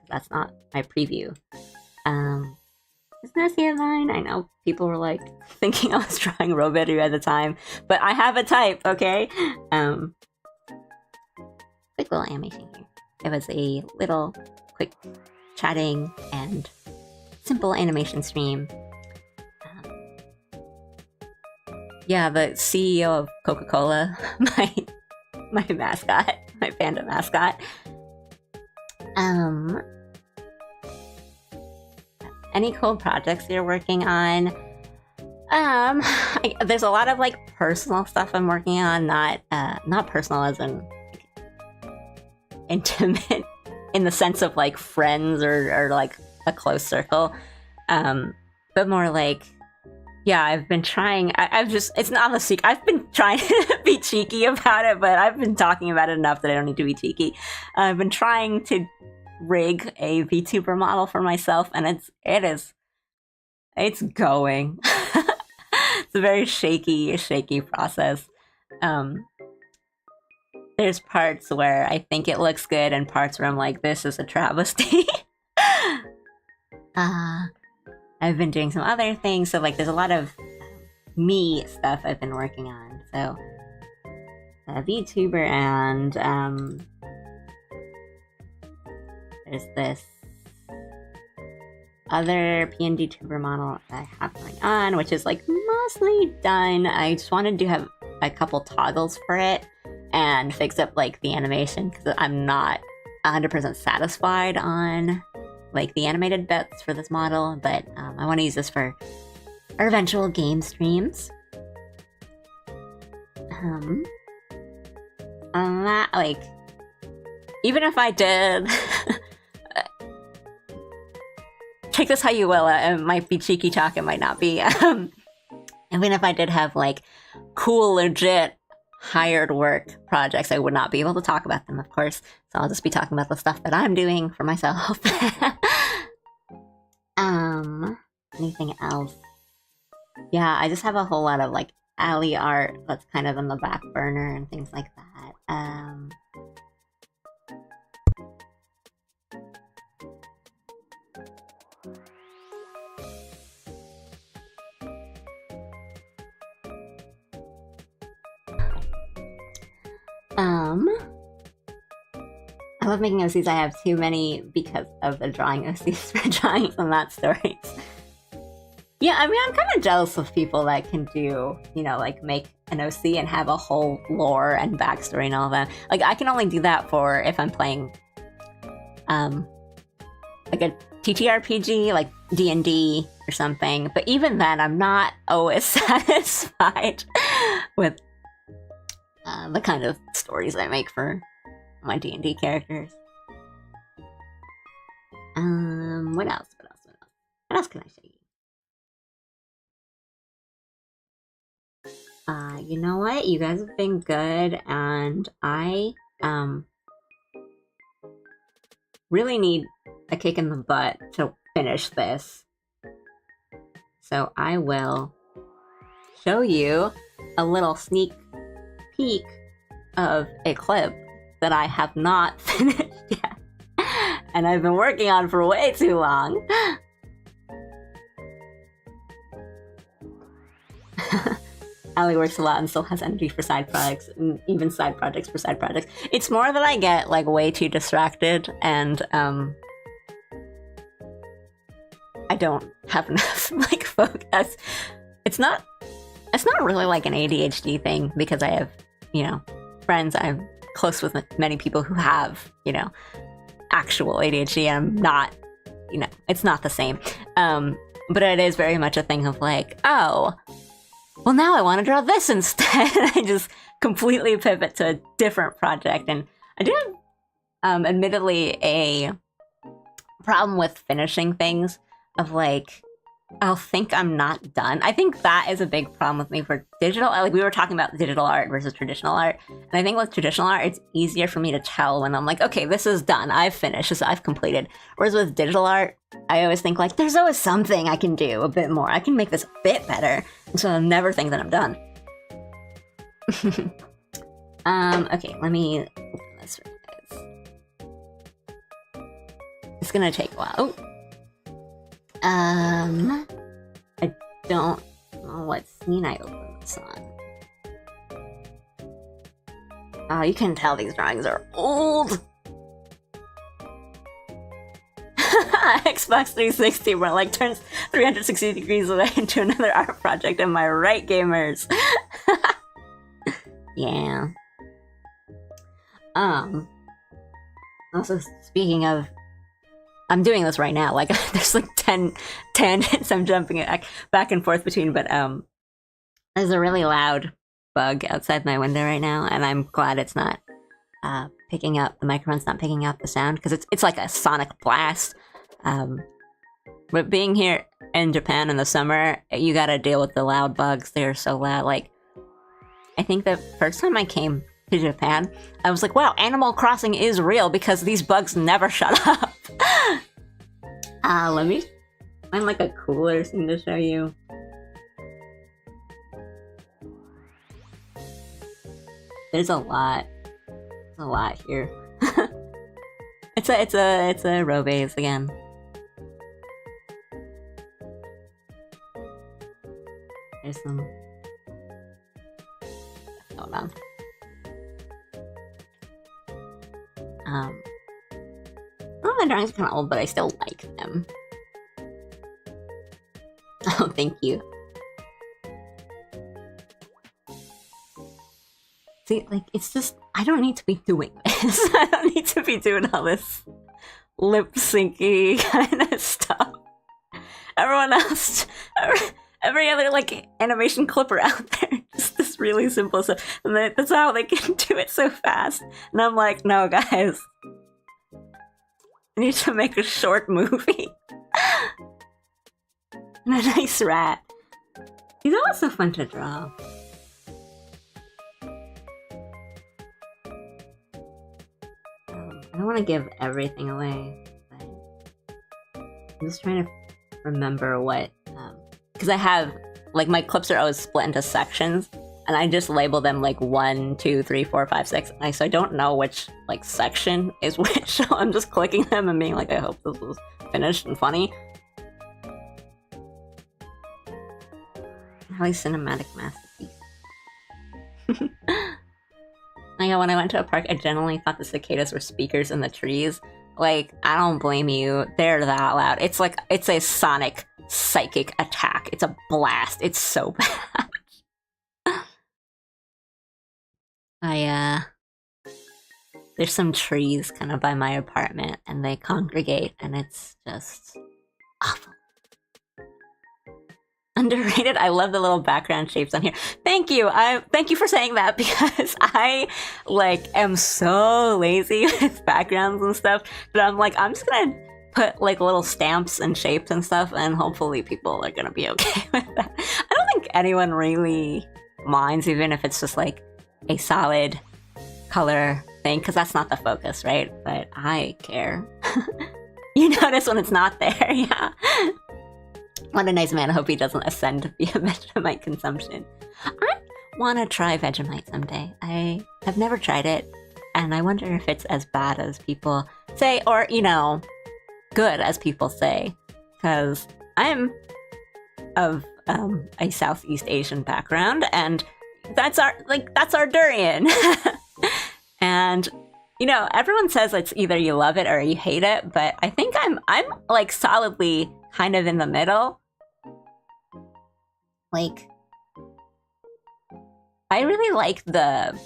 That's not my preview. Isn't that the line? I know people were like thinking I was drawing Roberu at the time, but I have a type, okay? Quick little animation here. It was a little quick chatting and simple animation stream. Yeah, the CEO of Coca-Cola, my mascot, my panda mascot. Any cool projects you're working on? There's a lot of like personal stuff I'm working on, not personal as in intimate in the sense of like friends or like a close circle, but more like, yeah, I've been trying. It's not a secret. I've been trying to be cheeky about it, but I've been talking about it enough that I don't need to be cheeky. I've been trying to rig a VTuber model for myself, and it's going. It's a very shaky process. There's parts where I think it looks good and parts where I'm like, this is a travesty. I've been doing some other things, so like there's a lot of me stuff I've been working on. So a VTuber, and there's this other PNG tuber model that I have going on, which is like mostly done. I just wanted to have a couple toggles for it and fix up like the animation, because I'm not 100% satisfied on like the animated bits for this model, but I want to use this for our eventual game streams. Like, even if I did, take this how you will. It might be cheeky talk, it might not be. Even if I did have like cool, legit hired work projects, I would not be able to talk about them, of course. So I'll just be talking about the stuff that I'm doing for myself. Anything else? Yeah, I just have a whole lot of like alley art that's kind of in the back burner and things like that. I love making OCs. I have too many because of the drawing OCs for drawings and not stories. Yeah, I mean, I'm kind of jealous of people that can do, you know, like make an OC and have a whole lore and backstory and all that. Like, I can only do that for if I'm playing, like a TTRPG, like D&D or something. But even then, I'm not always satisfied with the kind of stories I make for my D&D characters. What else? What else can I show you? You know what? You guys have been good, and I, really need a kick in the butt to finish this. So I will show you a little sneak peek of a clip that I have not finished yet. And I've been working on for way too long. Allie works a lot and still has energy for side projects, and even side projects for side projects. It's more that I get like way too distracted, and I don't have enough like focus. It's not really like an ADHD thing, because I have, you know, friends. I'm close with many people who have, you know, actual ADHD, and I'm not, you know, it's not the same. But it is very much a thing of like, oh, well, now I want to draw this instead. I just completely pivot to a different project. And I do have, admittedly, a problem with finishing things of like, I'll think I'm not done. I think that is a big problem with me for digital. Like, we were talking about digital art versus traditional art. And I think with traditional art, it's easier for me to tell when I'm like, okay, this is done. I've finished this. I've completed. Whereas with digital art, I always think like, there's always something I can do a bit more. I can make this a bit better. And so I'll never think that I'm done. Okay, let me open this for you guys. It's gonna take a while. Oh. I don't know what scene I opened this on. Oh, you can tell these drawings are old! Xbox 360 where like turns 360 degrees away into another art project. Am I right, gamers? Yeah. Also, speaking of, I'm doing this right now. Like, there's like 10 tangents I'm jumping back and forth between, but there's a really loud bug outside my window right now, and I'm glad it's not picking up, the microphone's not picking up the sound, because it's like a sonic blast. But being here in Japan in the summer, you gotta deal with the loud bugs. They're so loud. Like, I think the first time I came to Japan, I was like, wow, Animal Crossing is real, because these bugs never shut up. Let me find like a cooler scene to show you. There's a lot here. It's a row base again. There's some stuff going on. Oh, my drawings are kind of old, but I still like them. Oh, thank you. See, like, it's just, I don't need to be doing this. I don't need to be doing all this lip-syncy kind of stuff. Everyone else, every other, like, animation clipper out there, just this just really simple stuff. And that's how they can do it so fast. And I'm like, no, guys. I need to make a short movie. And a nice rat. He's also fun to draw. I don't want to give everything away, but I'm just trying to remember what, because I have, like, my clips are always split into sections, and I just label them like 1, 2, 3, 4, 5, 6. So I don't know which, like, section is which, so I'm just clicking them and being like, I hope this was finished and funny. Highly cinematic masterpiece. I know when I went to a park, I genuinely thought the cicadas were speakers in the trees. Like, I don't blame you. They're that loud. It's like, it's a sonic psychic attack. It's a blast. It's so bad. There's some trees kind of by my apartment, and they congregate, and it's just awful. Underrated. I love the little background shapes on here. Thank you. Thank you for saying that, because I, like, am so lazy with backgrounds and stuff that I'm like, I'm just gonna put, like, little stamps and shapes and stuff, and hopefully people are gonna be okay with that. I don't think anyone really minds, even if it's just, like, a solid color thing, because that's not the focus, right? But I care. You notice when it's not there, yeah. What a nice man. I hope he doesn't ascend to be a Vegemite consumption. I want to try Vegemite someday. I have never tried it, and I wonder if it's as bad as people say, or, you know, good as people say. Because I'm of a Southeast Asian background, and that's our durian. And, you know, everyone says it's either you love it or you hate it, but I think I'm like solidly kind of in the middle. Like, I really like the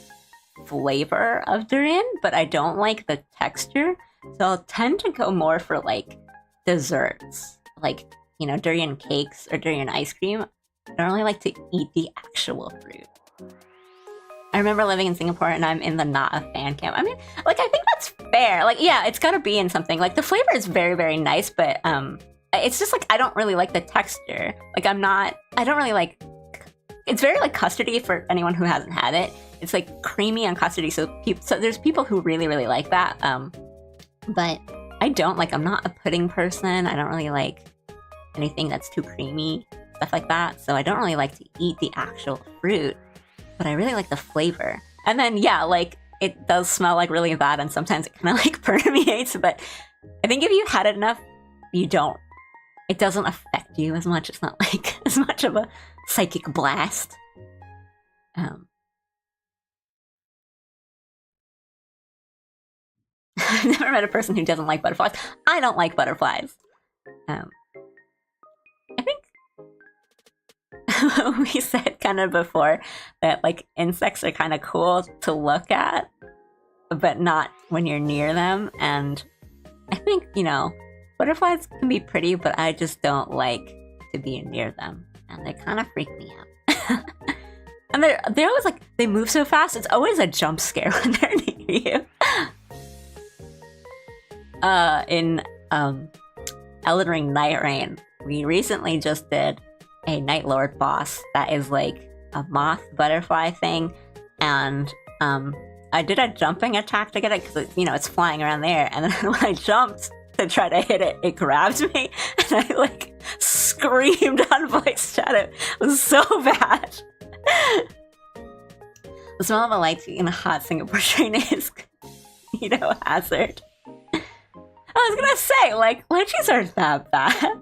flavor of durian, but I don't like the texture. So I'll tend to go more for, like, desserts, like, you know, durian cakes or durian ice cream. I don't really like to eat the actual fruit. I remember living in Singapore, and I'm in the not a fan camp. I mean, like, I think that's fair. Like, yeah, it's gotta be in something. Like, the flavor is very, very nice, but it's just, like, I don't really like the texture. Like, I don't really like, it's very, like, custardy for anyone who hasn't had it. It's, like, creamy and custardy, so there's people who really, really like that. But I don't, like, I'm not a pudding person. I don't really like anything that's too creamy, stuff like that. So I don't really like to eat the actual fruit, but I really like the flavor. And then, yeah, like, it does smell, like, really bad, and sometimes it kind of, like, permeates, but I think if you had it enough, it doesn't affect you as much. It's not, like, as much of a psychic blast. I've never met a person who doesn't like butterflies. I don't like butterflies. I think we said kind of before that, like, insects are kind of cool to look at, but not when you're near them. And I think, you know, butterflies can be pretty, but I just don't like to be near them, and they kind of freak me out. And they're always, like, they move so fast. It's always a jump scare when they're near you. In Elden Ring Night Rain, we recently just did a Night Lord boss that is, like, a moth butterfly thing, and I did a jumping attack to get it, because, you know, it's flying around there, and then when I jumped to try to hit it, it grabbed me, and I, like, screamed on voice chat. It was so bad. The smell of the lights in a hot Singapore train is, you know, a hazard. I was gonna say, like, lychees aren't that bad.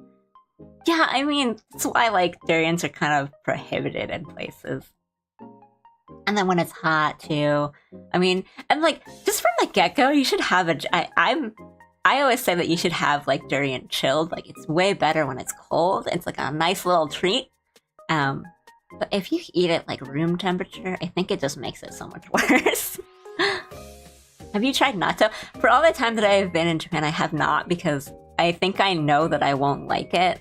Yeah, I mean, that's why, like, durians are kind of prohibited in places. And then when it's hot, too. I mean, and, like, just from the get-go, you should have I always say that you should have, like, durian chilled. Like, it's way better when it's cold. It's, like, a nice little treat. But if you eat it, like, room temperature, I think it just makes it so much worse. Have you tried natto? For all the time that I have been in Japan, I have not, because I think I know that I won't like it.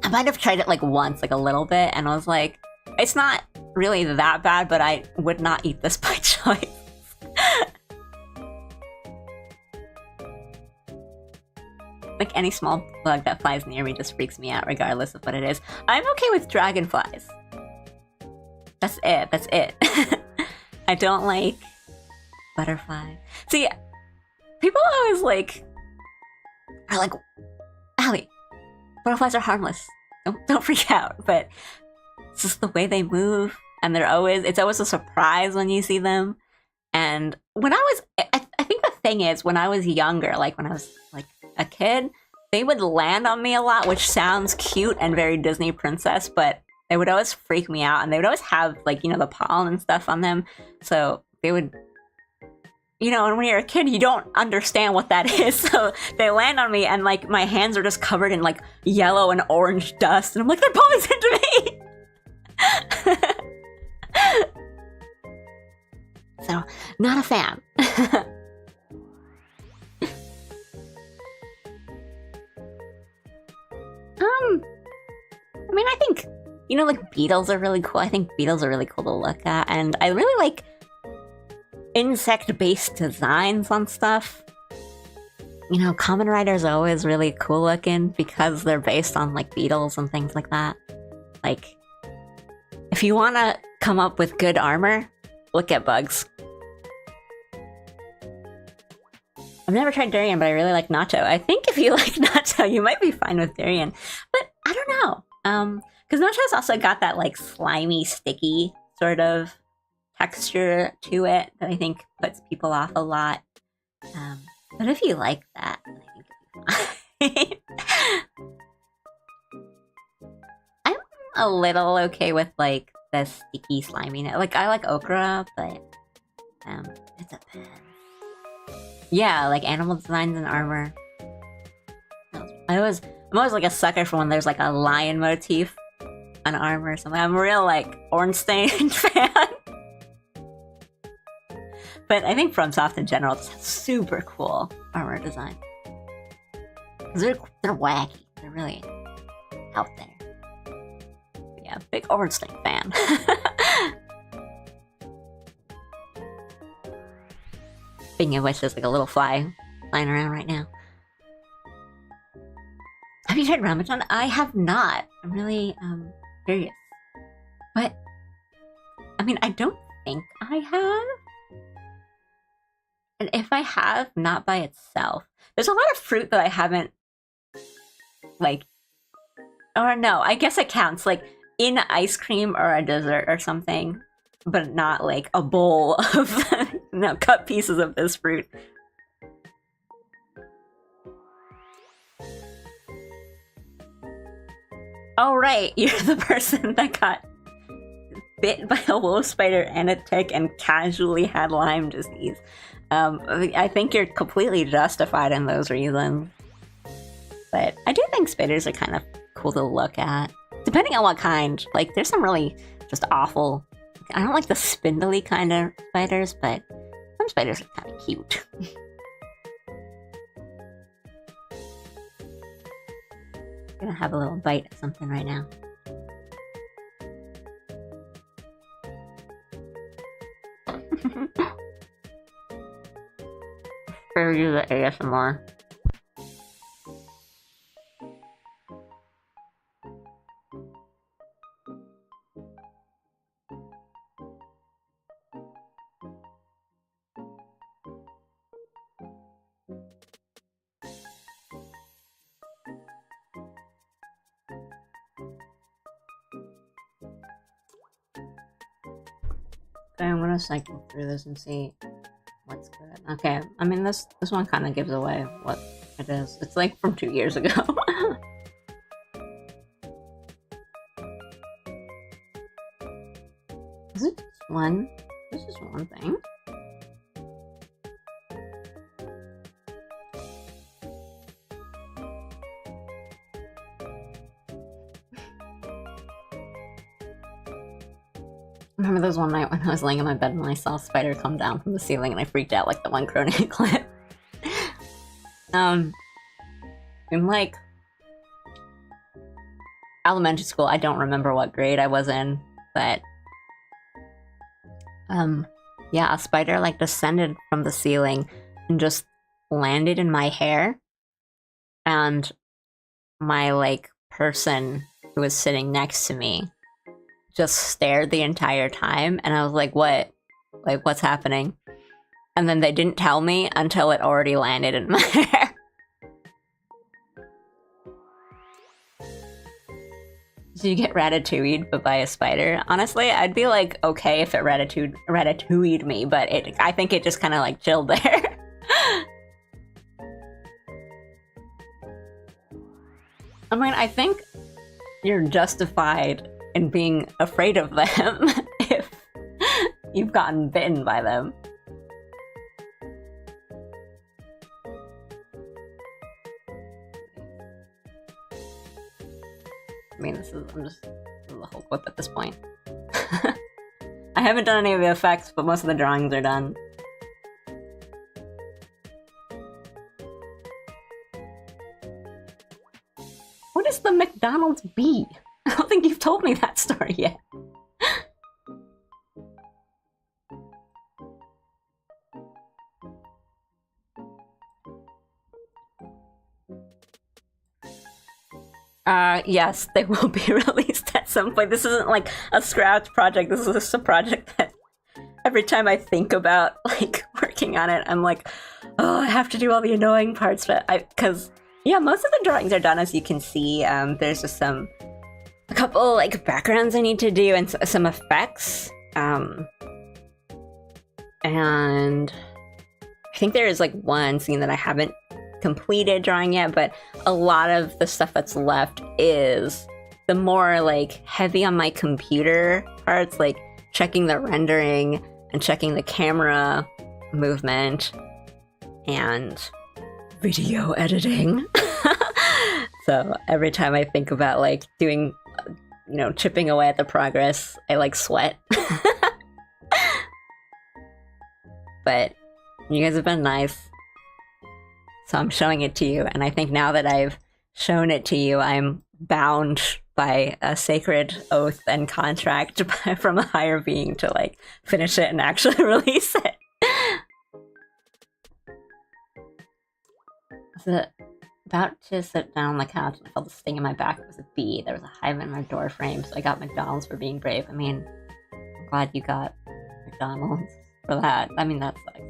I might have tried it, like, once, like, a little bit, and I was like, it's not really that bad, but I would not eat this by choice. Like any small bug that flies near me just freaks me out regardless of what it is. I'm okay with dragonflies. That's it, that's it. I don't like butterflies. See, people always are like, Allie, butterflies are harmless. Don't freak out, but it's just the way they move, and it's always a surprise when you see them. And when I think the thing is, when I was younger, like when I was like a kid, they would land on me a lot, which sounds cute and very Disney princess, but they would always freak me out, and they would always have like, you know, the pollen and stuff on them. So they would, you know, and when you're a kid, you don't understand what that is. So they land on me, and like my hands are just covered in like yellow and orange dust, and I'm like, they're poisoned me. So, not a fan. I mean, I think, you know, like beetles are really cool. I think beetles are really cool to look at, and I really like insect-based designs on stuff. You know, Kamen Riders are always really cool looking because they're based on like beetles and things like that. Like, if you want to come up with good armor, look at bugs. I've never tried durian, but I really like natto. I think if you like natto, you might be fine with durian. But I don't know. Because natto's also got that like slimy, sticky sort of texture to it that I think puts people off a lot. But if you like that, then I think it'll be fine. I'm a little okay with like the sticky sliminess. Like I like okra, but it depends. Yeah, like animal designs and armor. I'm always like a sucker for when there's like a lion motif on armor or something. I'm a real like Ornstein fan. But I think FromSoft in general just has super cool armor design. Because they're wacky. They're really out there. But yeah, big Ornstein fan. Speaking of which, there's like a little fly flying around right now. Have you tried Ramachan? I have not. I'm really curious. But I mean, I don't think I have. And if I have, not by itself. There's a lot of fruit that I haven't, like, or no, I guess it counts, like, in ice cream or a dessert or something, but not, like, a bowl of, no, cut pieces of this fruit. Oh, right, you're the person that got bit by a wolf spider and a tick and casually had Lyme disease. I think you're completely justified in those reasons. But I do think spiders are kind of cool to look at. Depending on what kind. Like, there's some really just awful... I don't like the spindly kind of spiders, but some spiders are kind of cute. I'm gonna have a little bite of something right now. For you, the ASMR. Okay, I'm gonna cycle through this and see what's good. Okay, I mean this one kind of gives away what it is. It's like from 2 years ago. Is it just one? This is one thing. I remember there was one night when I was laying in my bed and I saw a spider come down from the ceiling and I freaked out like the one Cronin clip. In like elementary school, I don't remember what grade I was in, but Yeah, a spider like descended from the ceiling and just landed in my hair. And my like person who was sitting next to me just stared the entire time, and I was like, what? Like, what's happening? And then they didn't tell me until it already landed in my hair. So you get ratatouille'd but by a spider? Honestly, I'd be like, okay if it ratatouille'd me, but I think it just kind of like chilled there. I mean, I think you're justified in being afraid of them if you've gotten bitten by them. I mean, I'm just the whole clip at this point. I haven't done any of the effects, but most of the drawings are done. What is the McDonald's bee? I don't think you've told me that story yet. Yes, they will be released at some point. This isn't like a scratch project, this is just a project that every time I think about like working on it, I'm like, oh, I have to do all the annoying parts, but because yeah, most of the drawings are done, as you can see. There's just a couple like backgrounds I need to do and some effects. And I think there is like one scene that I haven't completed drawing yet, but a lot of the stuff that's left is the more like heavy on my computer parts, like checking the rendering and checking the camera movement and video editing. So every time I think about like doing, you know, chipping away at the progress, I like sweat. But you guys have been nice. So I'm showing it to you, and I think now that I've shown it to you, I'm bound by a sacred oath and contract from a higher being to like finish it and actually release it. I was about to sit down on the couch and I felt a sting in my back. It was a bee. There was a hive in my door frame, so I got McDonald's for being brave. I mean, I'm glad you got McDonald's for that. I mean, that sucks.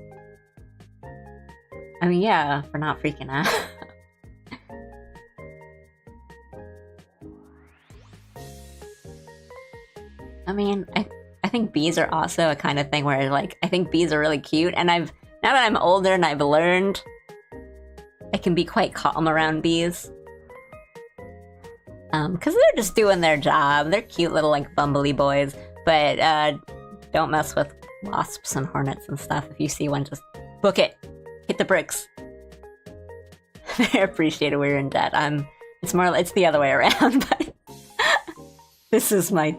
I mean, yeah, for not freaking out. I mean, I think bees are also a kind of thing where, like, I think bees are really cute, and now that I'm older and I've learned, I can be quite calm around bees. Because they're just doing their job. They're cute little, like, bumbly boys, but don't mess with wasps and hornets and stuff. If you see one, just book it. Hit the bricks. I appreciate it. We're in debt. It's the other way around. But this is my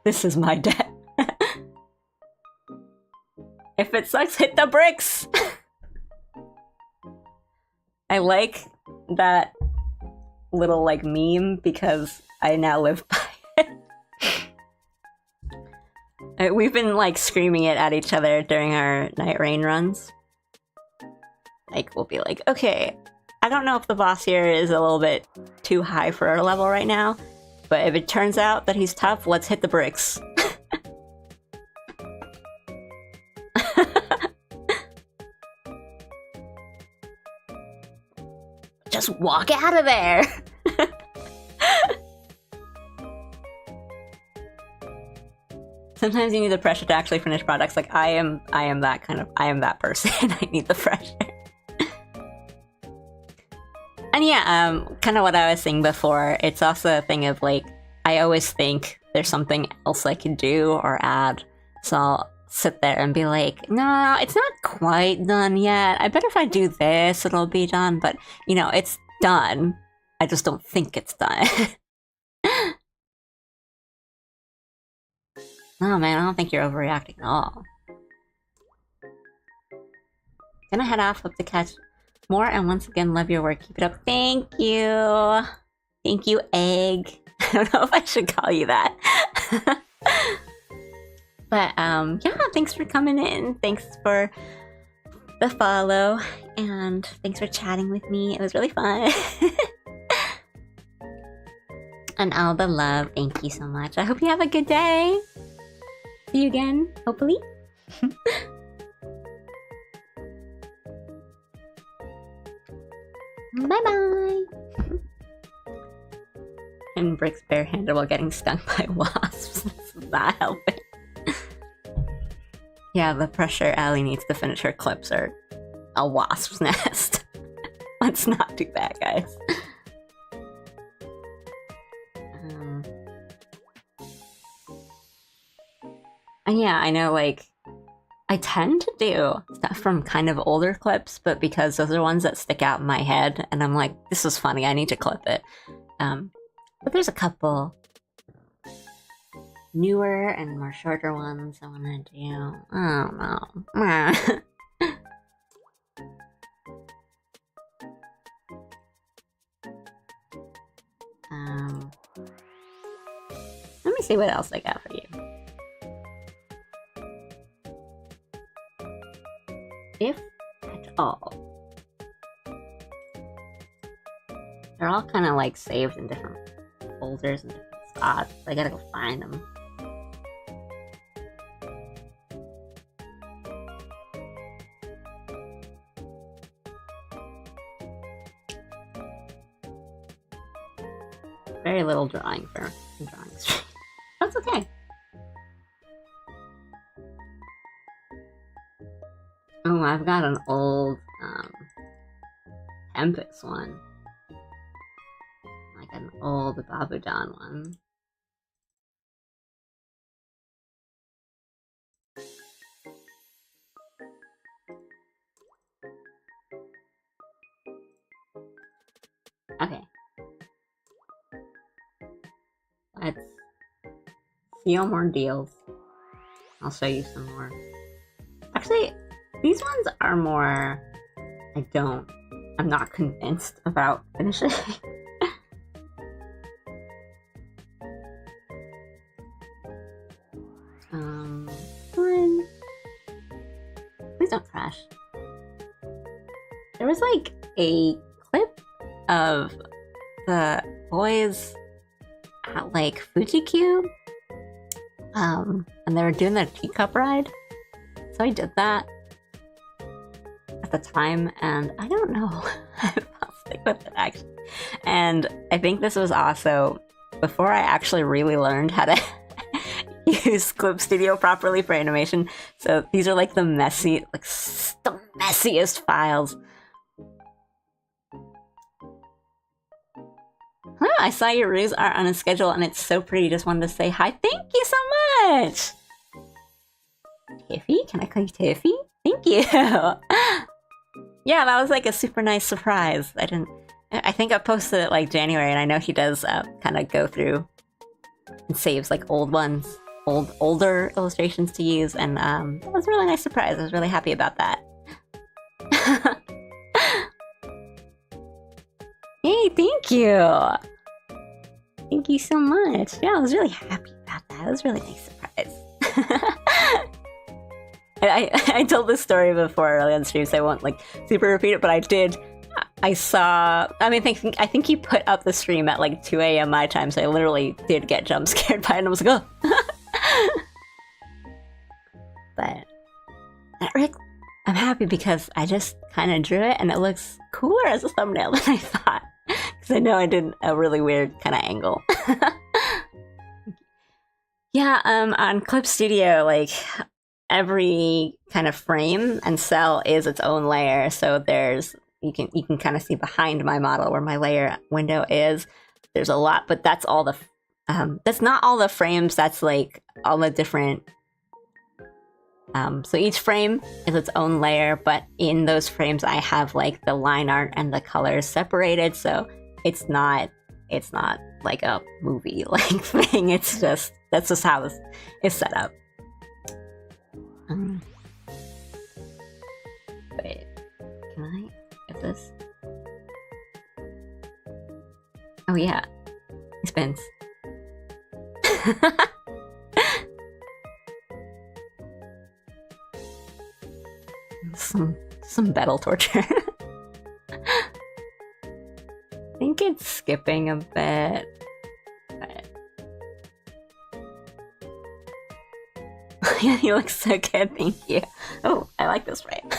debt. If it sucks, hit the bricks. I like that little like meme because I now live by it. We've been like screaming it at each other during our night rain runs. Like, we'll be like, okay, I don't know if the boss here is a little bit too high for our level right now, but if it turns out that he's tough, let's hit the bricks. Just walk out of there! Sometimes you need the pressure to actually finish products. Like, I am that person. I need the pressure. And yeah, kind of what I was saying before, it's also a thing of like, I always think there's something else I could do or add. So I'll sit there and be like, no, it's not quite done yet. I bet if I do this, it'll be done. But, you know, it's done. I just don't think it's done. No, man, I don't think you're overreacting at all. Gonna head off, hope to catch more, and once again, love your work. Keep it up. Thank you. Thank you, Egg. I don't know if I should call you that. But yeah, thanks for coming in. Thanks for the follow, and thanks for chatting with me. It was really fun. And all the love. Thank you so much. I hope you have a good day. See you again, hopefully. Bye-bye. And Brick's barehanded while getting stung by wasps. This is not helping. Yeah, the pressure Allie needs to finish her clips are a wasp's nest. Let's not do that, guys. And yeah, I know, like, I tend to do stuff from kind of older clips, but because those are ones that stick out in my head, and I'm like, this is funny, I need to clip it. But there's a couple newer and more shorter ones I want to do. I don't know. Let me see what else I got for you. If at all. They're all kind of like saved in different folders and different spots. I gotta go find them. Very little drawing for a drawing stream. That's okay. Oh, I've got an old Tempest one. Like an old Babudan one. Okay. Let's see more deals. I'll show you some more. Actually, these ones are more... I'm not convinced about finishing. One. Please don't crash. There was like a clip of the boys at like Fuji Cube, and they were doing their teacup ride. So I did that at the time, and I don't know if I'll stick with it actually. And I think this was also before I actually really learned how to use Clip Studio properly for animation. So these are like the messiest files. Huh, I saw your Ruse art on a schedule and it's so pretty. Just wanted to say hi. Thank you so much! Tiffy? Can I call you Tiffy? Thank you! Yeah, that was like a super nice surprise. I think I posted it like January, and I know he does kind of go through and saves like old ones, older illustrations to use, and it was a really nice surprise. I was really happy about that. Hey, thank you! Thank you so much. Yeah, I was really happy about that. It was a really nice surprise. I told this story before early on stream, so I won't like super repeat it, but I did. I think he put up the stream at like 2 a.m. my time, so I literally did get jump scared by it, and I was like, oh. But Rick, I'm happy because I just kind of drew it, and it looks cooler as a thumbnail than I thought. Because I know I did a really weird kind of angle. Yeah, on Clip Studio, like, every kind of frame and cell is its own layer. So you can kind of see behind my model where my layer window is. There's a lot, but that's all the that's not all the frames. That's like all the different. So each frame is its own layer, but in those frames I have like the line art and the colors separated. So it's not like a movie like thing. That's just how it's set up. Wait, can I get this? Oh yeah, it spins. some battle torture. I think it's skipping a bit. But... yeah, he looks so good, thank you. Oh, I like this frame.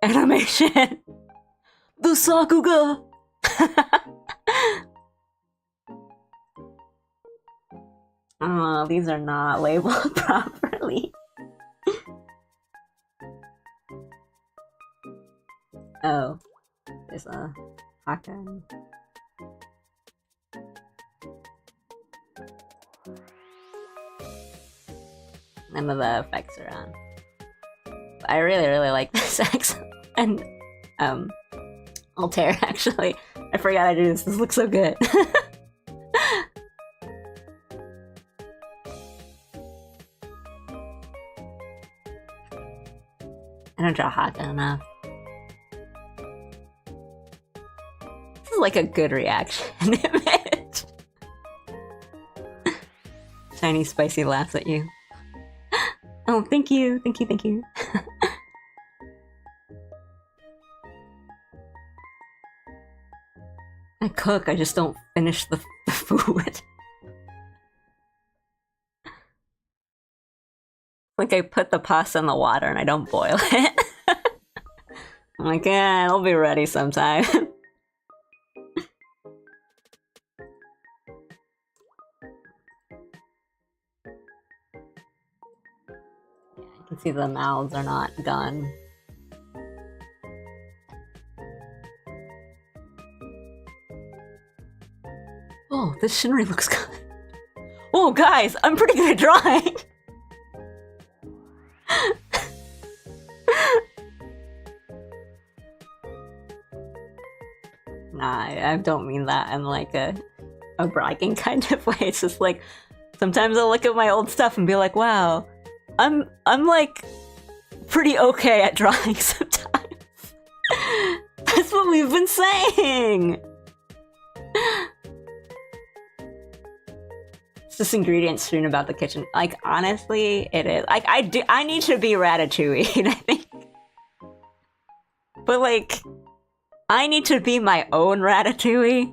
Animation! The Sakuga! Oh, these are not labeled properly. Oh, there's a shotgun. None of the effects are on. But I really like this accent. And, Altair, actually. I forgot I do this. This looks so good. I don't draw hot enough. This is like a good reaction image. Shiny Spicy laughs at you. Oh, thank you, thank you, thank you. I cook, I just don't finish the food. Like I put the pasta in the water and I don't boil it. I'm like, yeah, it'll be ready sometime. Yeah, you can see the mouths are not done. Oh, this Shinri looks good. Oh, guys, I'm pretty good at drawing. Nah, I don't mean that in like a bragging kind of way. It's just like sometimes I'll look at my old stuff and be like, wow, I'm like pretty okay at drawing sometimes. That's what we've been saying. It's just ingredients strewn about the kitchen. Like honestly, it is. Like I need to be Ratatouille, I think. But like I need to be my own Ratatouille.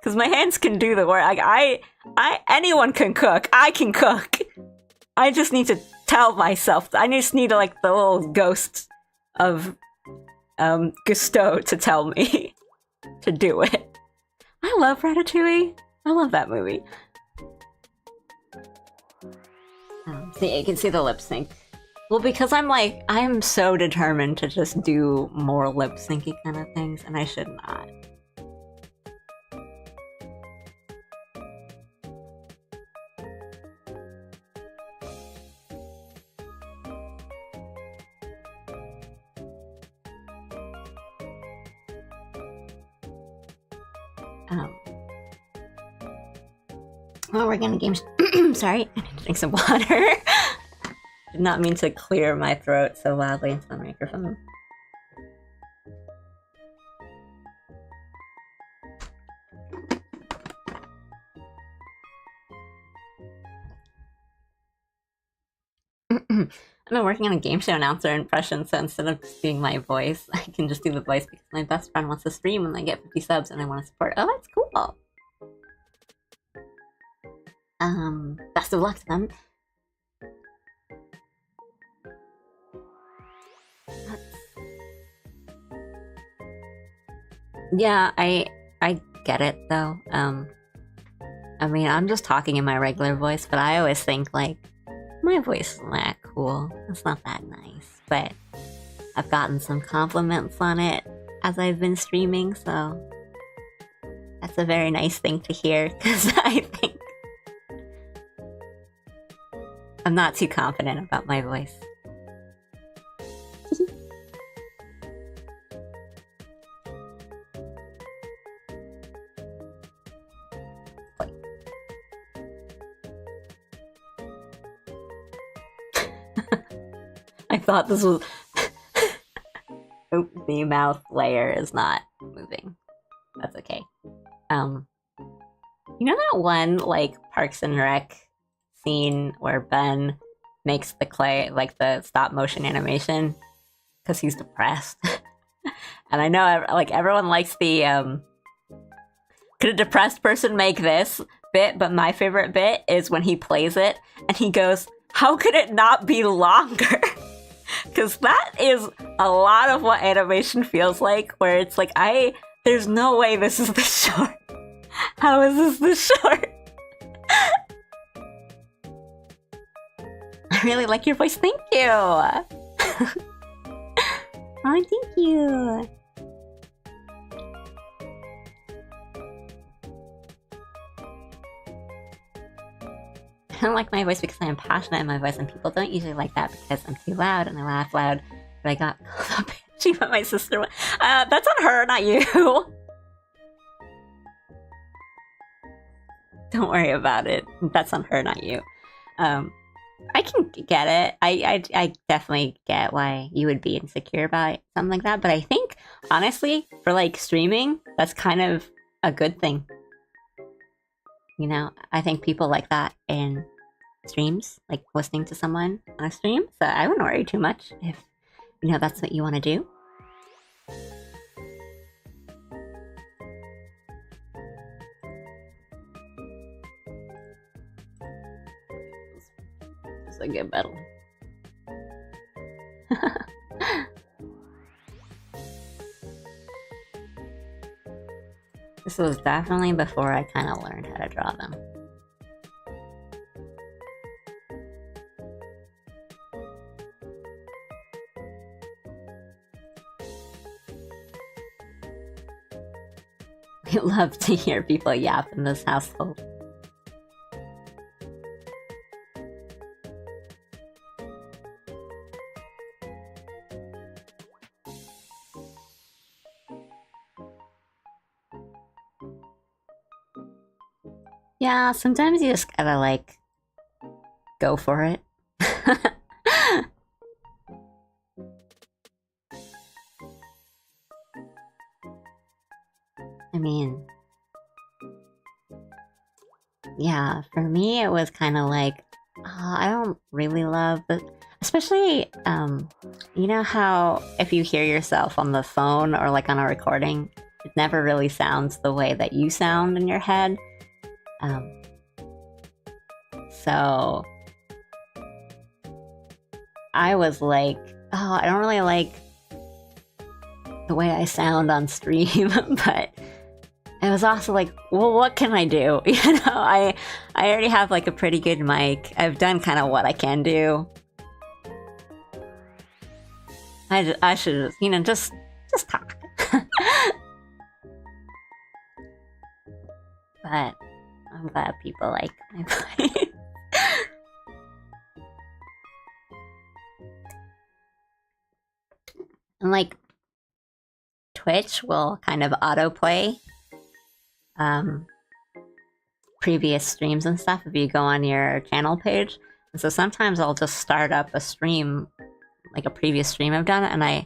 Cause my hands can do the work. Like anyone can cook. I can cook. I just need to tell myself. I just need like the little ghost of Gusteau to tell me to do it. I love Ratatouille. I love that movie. See, you can see the lip sync. Well, because I am so determined to just do more lip syncing kind of things, and I should not. Oh, we're gonna game. Sorry, I need to drink some water. Did not mean to clear my throat so loudly into the microphone. I've been working on a game show announcer impression, so instead of just doing my voice, I can just do the voice because my best friend wants to stream and I get 50 subs and I want to support. Oh, that's cool. Best of luck to them. Yeah, I get it though. I mean, I'm just talking in my regular voice, but I always think like my voice isn't that cool. It's not that nice, but I've gotten some compliments on it as I've been streaming, so that's a very nice thing to hear because I think I'm not too confident about my voice. I thought this was... Oop, the mouth layer is not moving. That's okay. You know that one, like, Parks and Rec scene where Ben makes the clay, like the stop motion animation, because he's depressed. And I know like everyone likes the could a depressed person make this bit, but my favorite bit is when he plays it and he goes, how could it not be longer? Because that is a lot of what animation feels like, where it's like, there's no way this is this short. How is this short? I really like your voice, thank you! Oh, thank you! I don't like my voice because I am passionate in my voice, and people don't usually like that because I'm too loud and I laugh loud. But I got called up she met my sister. That's on her, not you. Don't worry about it. That's on her, not you. I can get it. I definitely get why you would be insecure about something like that. But I think, honestly, for like streaming, that's kind of a good thing. You know, I think people like that in streams, like listening to someone on a stream. So I wouldn't worry too much if, you know, that's what you want to do. It's a good battle. This was definitely before I kind of learned how to draw them. We love to hear people yap in this household. Yeah, sometimes you just gotta, like, go for it. I mean, yeah, for me it was kind of like, I don't really love the... Especially, you know how if you hear yourself on the phone or like on a recording, it never really sounds the way that you sound in your head. So I was like, oh, I don't really like the way I sound on stream, but it was also like, well, what can I do? You know, I already have like a pretty good mic. I've done kind of what I can do. I should, you know, just talk. But I'm glad people like my voice. And like Twitch will kind of autoplay previous streams and stuff if you go on your channel page. And so sometimes I'll just start up a stream, like a previous stream I've done, and I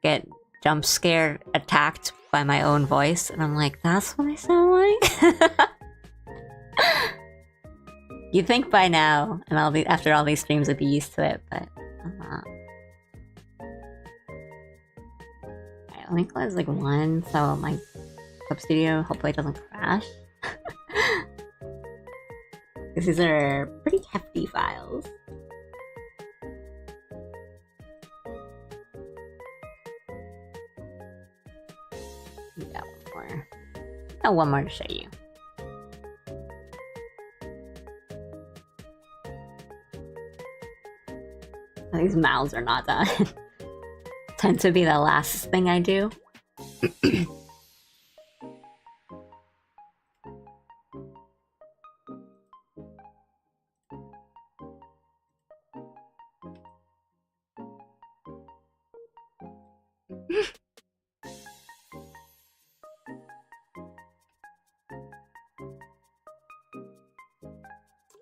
get jump scared, attacked by my own voice, and I'm like, that's what I sound like? You'd think by now, and after all these streams I'd be used to it, but I'm not. I think it was like 1, so my Clip Studio hopefully doesn't crash. Because these are pretty hefty files. We got one more. Oh, one more to show you. These mouths are not done. Tend to be the last thing I do.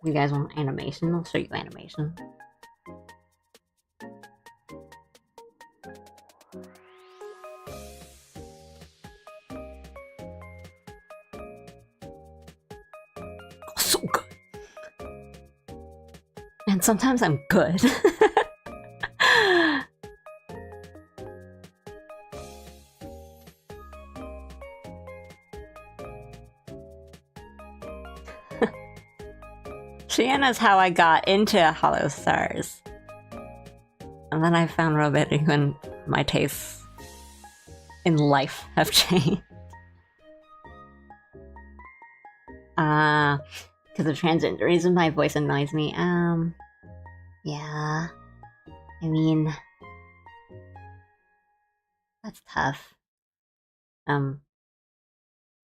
You guys want animation? I'll show you animation. And sometimes I'm good. Sienna's how I got into Hollow Stars. And then I found Roberu and my tastes in life have changed. Because of transient reason my voice annoys me. Yeah. I mean... That's tough. I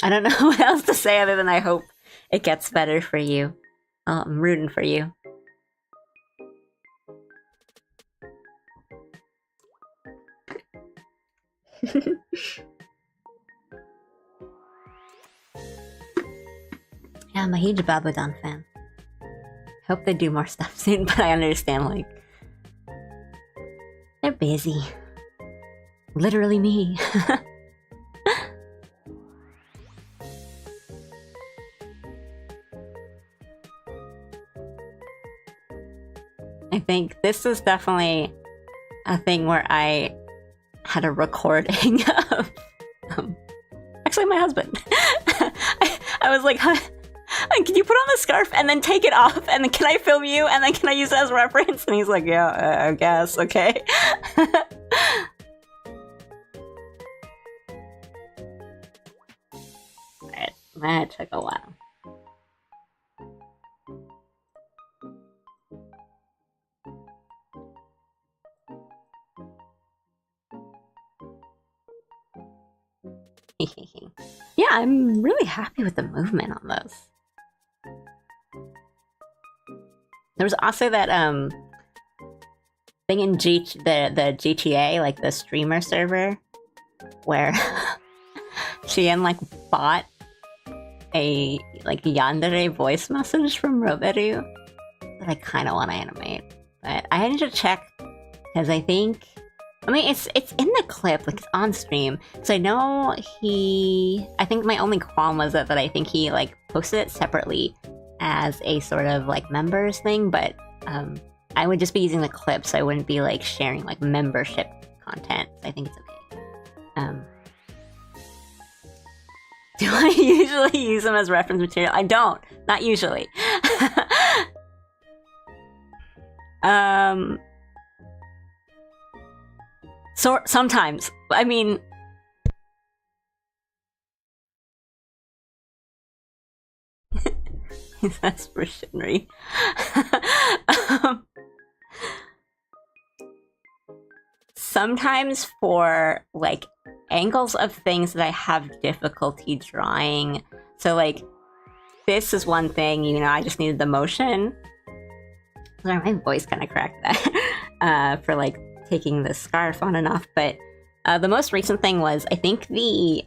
don't know what else to say other than I hope it gets better for you. I'm rooting for you. Yeah, I'm a huge Babadan fan. Hope they do more stuff soon, but I understand, like... They're busy. Literally me. I think this is definitely a thing where I had a recording of... actually, my husband. I was like, huh, can you put on the scarf and then take it off? And then can I film you? And then can I use it as reference? And he's like, yeah, I guess, okay. Alright, that took a while. Yeah, I'm really happy with the movement on those. There was also that thing in the GTA, like the streamer server, where Chien like bought a like yandere voice message from Roberu that I kind of want to animate, but I need to check because I think. I mean, it's in the clip, like, it's on stream. So I know I think my only qualm was that I think he, like, posted it separately as a sort of, like, members thing, but I would just be using the clip, so I wouldn't be, like, sharing, like, membership content. So I think it's okay. Do I usually use them as reference material? I don't. Not usually. So sometimes, I mean, that's for Shinri. Sometimes for like angles of things that I have difficulty drawing. So like, this is one thing, you know, I just needed the motion. Sorry, my voice kind of cracked that. For like taking the scarf on and off, but the most recent thing was, I think the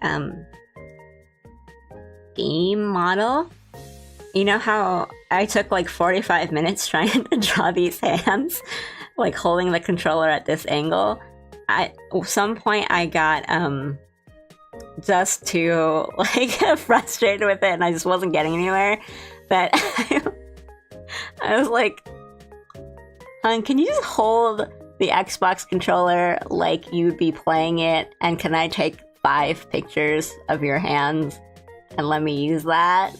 game model. You know how I took like 45 minutes trying to draw these hands, like holding the controller at this angle? At some point I got just too like frustrated with it, and I just wasn't getting anywhere, that I was like, hon, can you just hold the Xbox controller like you'd be playing it, and can I take 5 pictures of your hands and let me use that?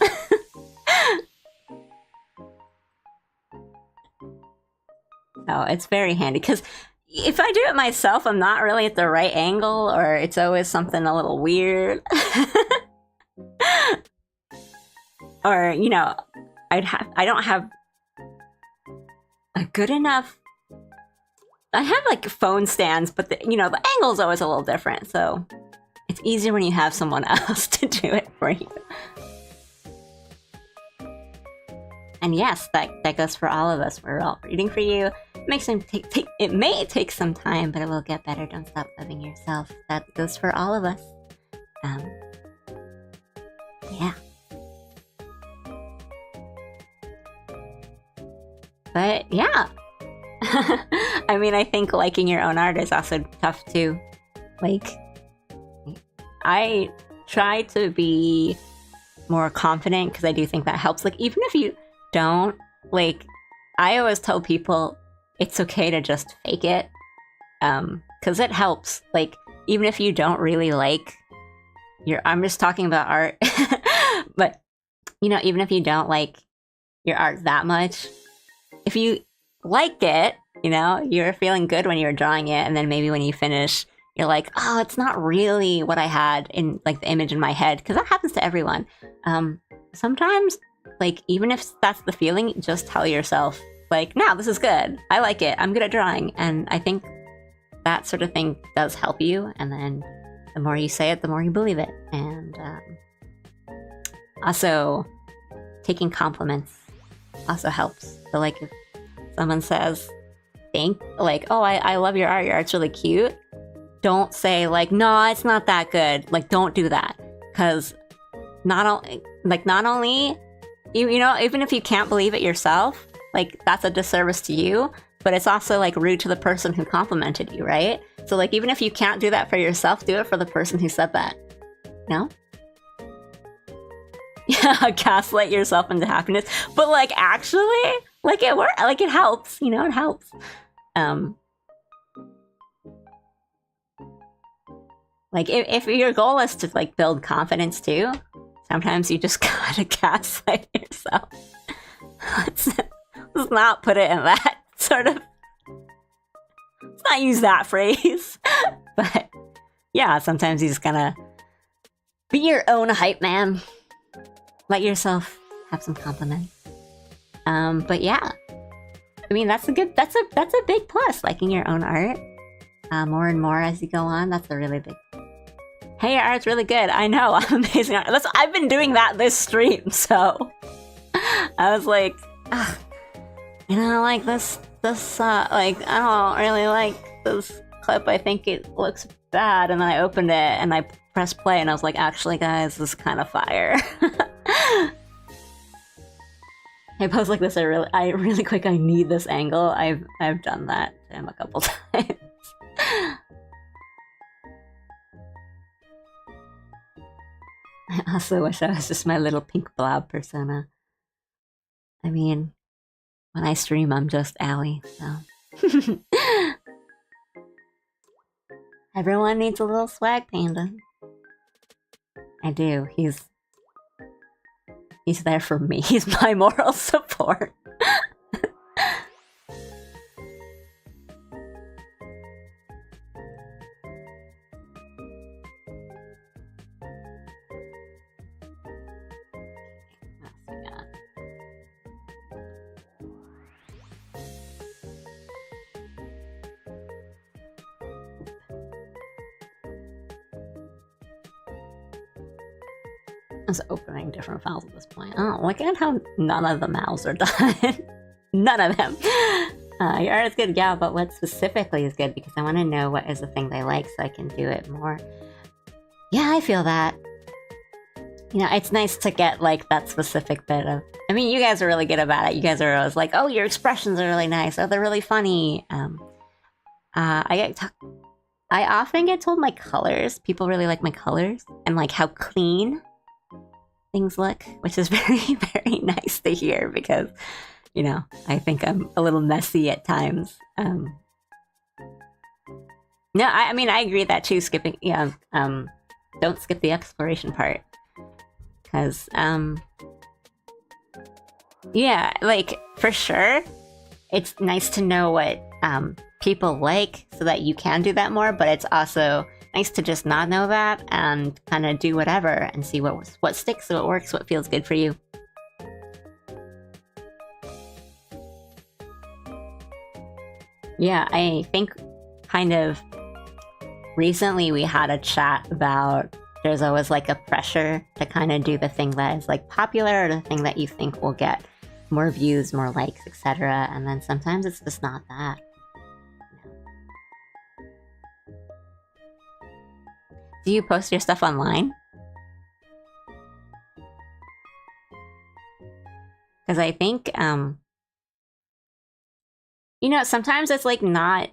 No, it's very handy, because if I do it myself, I'm not really at the right angle, or it's always something a little weird. Or, you know, I don't have a good enough... I have like phone stands, but the angle's always a little different, so it's easier when you have someone else to do it for you. And yes, that goes for all of us. We're all rooting for you. It may take some time, but it will get better. Don't stop loving yourself. That goes for all of us. Yeah. But yeah. I mean, I think liking your own art is also tough too. Like, I try to be more confident because I do think that helps. Like, even if you don't, like, I always tell people it's okay to just fake it, because it helps. Like, even if you don't really like I'm just talking about art, but you know, even if you don't like your art that much, if you like it, you know, you're feeling good when you're drawing it, and then maybe when you finish, you're like, oh, it's not really what I had in like the image in my head, because that happens to everyone. Sometimes, like, even if that's the feeling, just tell yourself, like, no, this is good. I like it. I'm good at drawing. And I think that sort of thing does help you. And then the more you say it, the more you believe it. And also, taking compliments also helps. So, like, if someone says, oh, I love your art. Your art's really cute. Don't say, like, no, it's not that good. Like, don't do that. Because not only, you know, even if you can't believe it yourself, like, that's a disservice to you, but it's also, like, rude to the person who complimented you, right? So, like, even if you can't do that for yourself, do it for the person who said that. No? Yeah, gaslight yourself into happiness. But, like, actually, like, it works. Like, it helps. You know, it helps. Like, if your goal is to, like, build confidence too, sometimes you just gotta gaslight yourself. Let's not put it in that sort of... Let's not use that phrase. But, yeah, sometimes you just gotta be your own hype man. Let yourself have some compliments. But yeah. I mean, that's a big plus, liking your own art. More and more as you go on, that's a really big... Hey, your art's really good. I know, I'm amazing art. I've been doing that this stream, so... I was like, you know, like this, like, I don't really like this clip. I think it looks bad. And then I opened it and I pressed play and I was like, actually, guys, this is kind of fire. I pose like this. I really quick. I need this angle. I've done that to him a couple times. I also wish I was just my little pink blob persona. I mean, when I stream, I'm just Allie, so... Everyone needs a little swag panda. I do. He's there for me. He's my moral support. I was opening different files at this point. Oh, look at how none of the mouths are done. None of them. Your art is good, yeah, but what specifically is good? Because I want to know what is the thing they like so I can do it more. Yeah, I feel that. You know, it's nice to get, like, that specific bit of... I mean, you guys are really good about it. You guys are always like, oh, your expressions are really nice. Oh, they're really funny. I often get told my colors. People really like my colors. And, like, how clean things look, which is very, very nice to hear because, you know, I think I'm a little messy at times. No, I mean, I agree that too, skipping, yeah, don't skip the exploration part. Because, yeah, like, for sure, it's nice to know what people like so that you can do that more, but it's also nice to just not know that and kind of do whatever and see what sticks, what works, what feels good for you. Yeah, I think kind of recently we had a chat about there's always like a pressure to kind of do the thing that is like popular or the thing that you think will get more views, more likes, etc. And then sometimes it's just not that. Do you post your stuff online? Because I think, you know, sometimes it's like not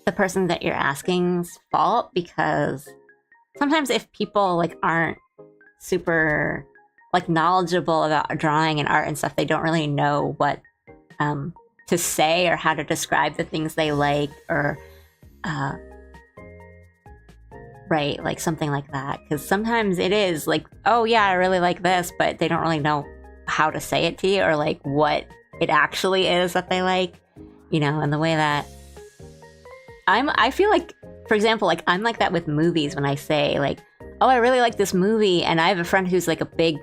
the person that you're asking's fault, because sometimes if people like aren't super like knowledgeable about drawing and art and stuff, they don't really know what to say or how to describe the things they like, or right, like something like that. Because sometimes it is like, oh yeah, I really like this, but they don't really know how to say it to you, or like what it actually is that they like, you know. And the way that I feel like, for example, like I'm like that with movies. When I say like, oh, I really like this movie, and I have a friend who's like a big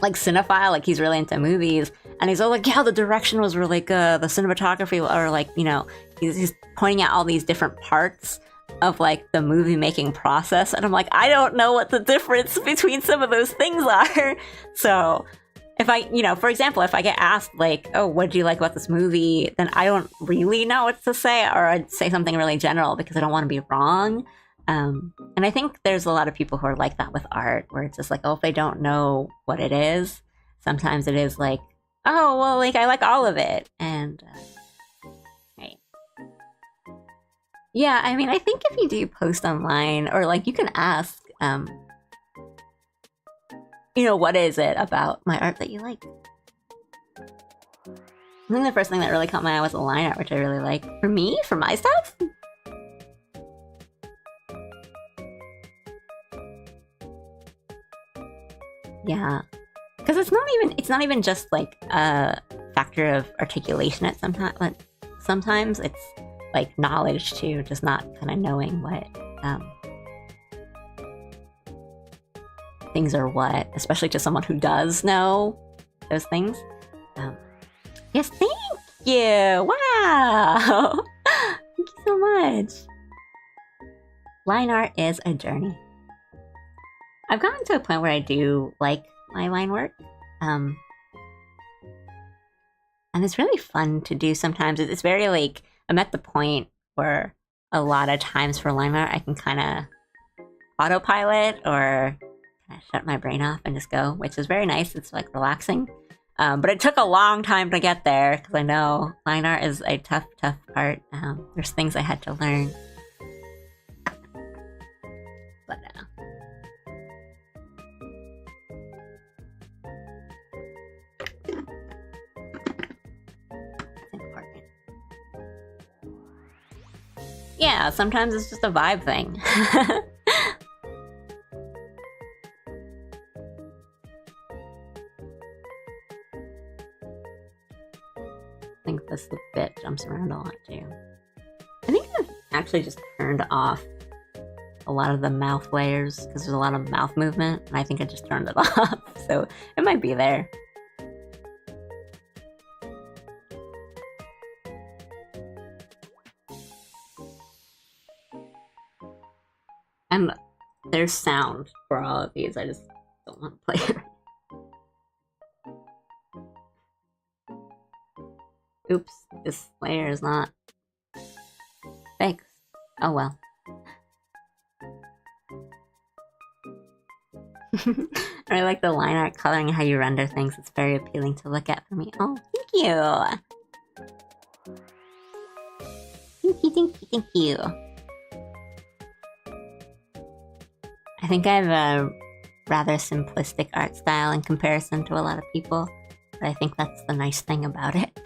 like cinephile, like he's really into movies, and he's all like, yeah, the direction was really good, the cinematography, or like, you know, he's pointing out all these different parts of like the movie making process, and I'm like, I don't know what the difference between some of those things are. So if I, you know, for example, if I get asked like, oh, what do you like about this movie, then I don't really know what to say, or I'd say something really general because I don't want to be wrong. And I think there's a lot of people who are like that with art, where it's just like, oh, if they don't know what it is, sometimes it is like, oh, well, like I like all of it. And right. Yeah, I mean, I think if you do post online, or like you can ask, you know, what is it about my art that you like? I think the first thing that really caught my eye was the line art, which I really like. For me, for my stuff? Yeah, because it's not even just like a factor of articulation. At sometimes it's like knowledge too, just not kind of knowing what things are what, especially to someone who does know those things. Yes, thank you. Wow, thank you so much. Line art is a journey. I've gotten to a point where I do like my line work. And it's really fun to do sometimes. It's very like, I'm at the point where a lot of times for line art, I can kind of autopilot or kind of shut my brain off and just go, which is very nice. It's like relaxing. But it took a long time to get there, because I know line art is a tough part. There's things I had to learn. But yeah, sometimes it's just a vibe thing. I think this bit jumps around a lot too. I think I've actually just turned off a lot of the mouth layers, because there's a lot of mouth movement, and I think I just turned it off, so it might be there. And there's sound for all of these, I just don't want to play it. Oops, this layer is not fixed. Oh well. I really like the line art coloring, how you render things. It's very appealing to look at for me. Oh, thank you! Thank you. I think I have a rather simplistic art style in comparison to a lot of people, but I think that's the nice thing about it.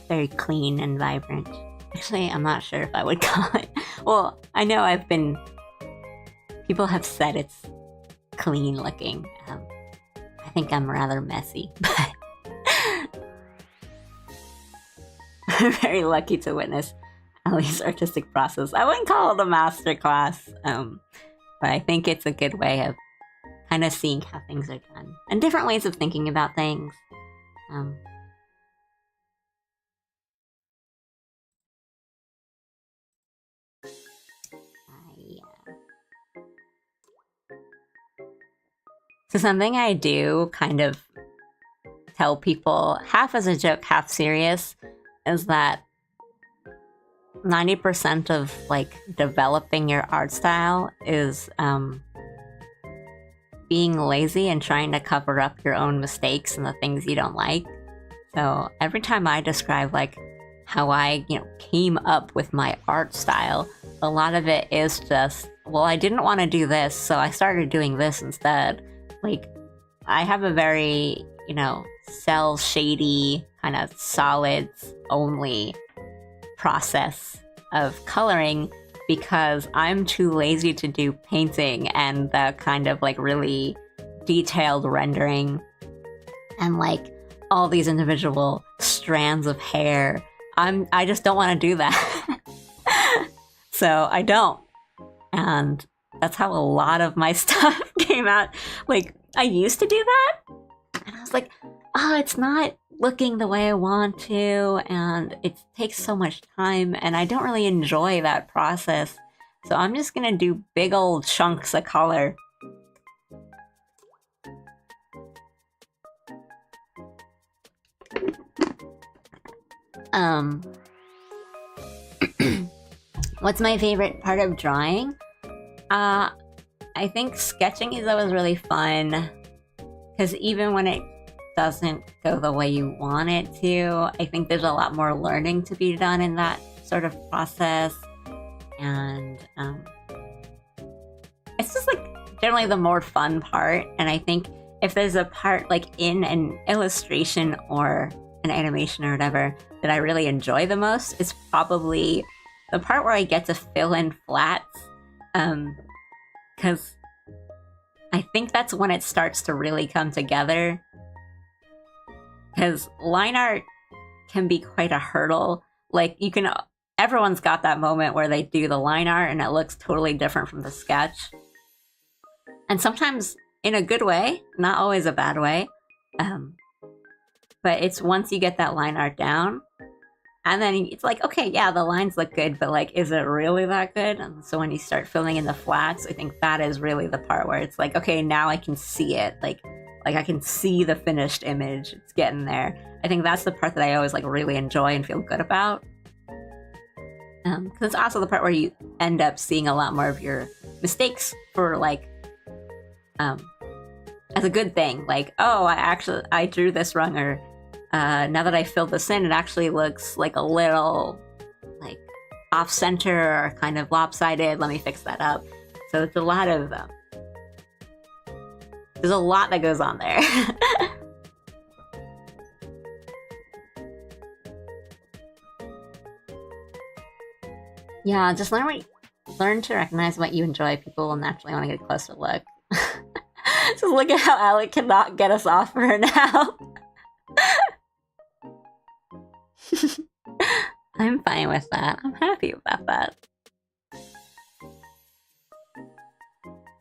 Very clean and vibrant. Actually, I'm not sure if I would call it... Well, I know people have said it's clean looking. I think I'm rather messy, but... I'm very lucky to witness Ellie's artistic process. I wouldn't call it a masterclass, but I think it's a good way of kind of seeing how things are done and different ways of thinking about things. So something I do kind of tell people, half as a joke, half serious, is that 90% of like developing your art style is being lazy and trying to cover up your own mistakes and the things you don't like. So every time I describe like how I, came up with my art style, a lot of it is just, well, I didn't want to do this, so I started doing this instead. Like, I have a very, cell shady, kind of solids only process of coloring because I'm too lazy to do painting and the kind of like really detailed rendering and like all these individual strands of hair. I just don't want to do that. So I don't. And that's how a lot of my stuff came out. Like, I used to do that, and I was like, oh, it's not looking the way I want to, and it takes so much time, and I don't really enjoy that process. So I'm just gonna do big old chunks of color. What's my favorite part of drawing? I think sketching is always really fun, because even when it doesn't go the way you want it to, I think there's a lot more learning to be done in that sort of process, and it's just like generally the more fun part. And I think if there's a part like in an illustration or an animation or whatever that I really enjoy the most, it's probably the part where I get to fill in flats. Because I think that's when it starts to really come together. Because line art can be quite a hurdle. Like, everyone's got that moment where they do the line art and it looks totally different from the sketch. And sometimes in a good way, not always a bad way. But it's once you get that line art down, and then it's like, okay, yeah, the lines look good, but like, is it really that good? And so when you start filling in the flats, I think that is really the part where it's like, okay, now I can see it. Like I can see the finished image. It's getting there. I think that's the part that I always like really enjoy and feel good about. Because it's also the part where you end up seeing a lot more of your mistakes for like, as a good thing. Like, oh, I drew this wrong, or now that I filled this in, it actually looks like a little like off center or kind of lopsided. Let me fix that up. So it's a lot of there's a lot that goes on there. Yeah, just learn to recognize what you enjoy. People will naturally want to get a closer look. Just look at how Alec cannot get us off for now. I'm fine with that. I'm happy about that.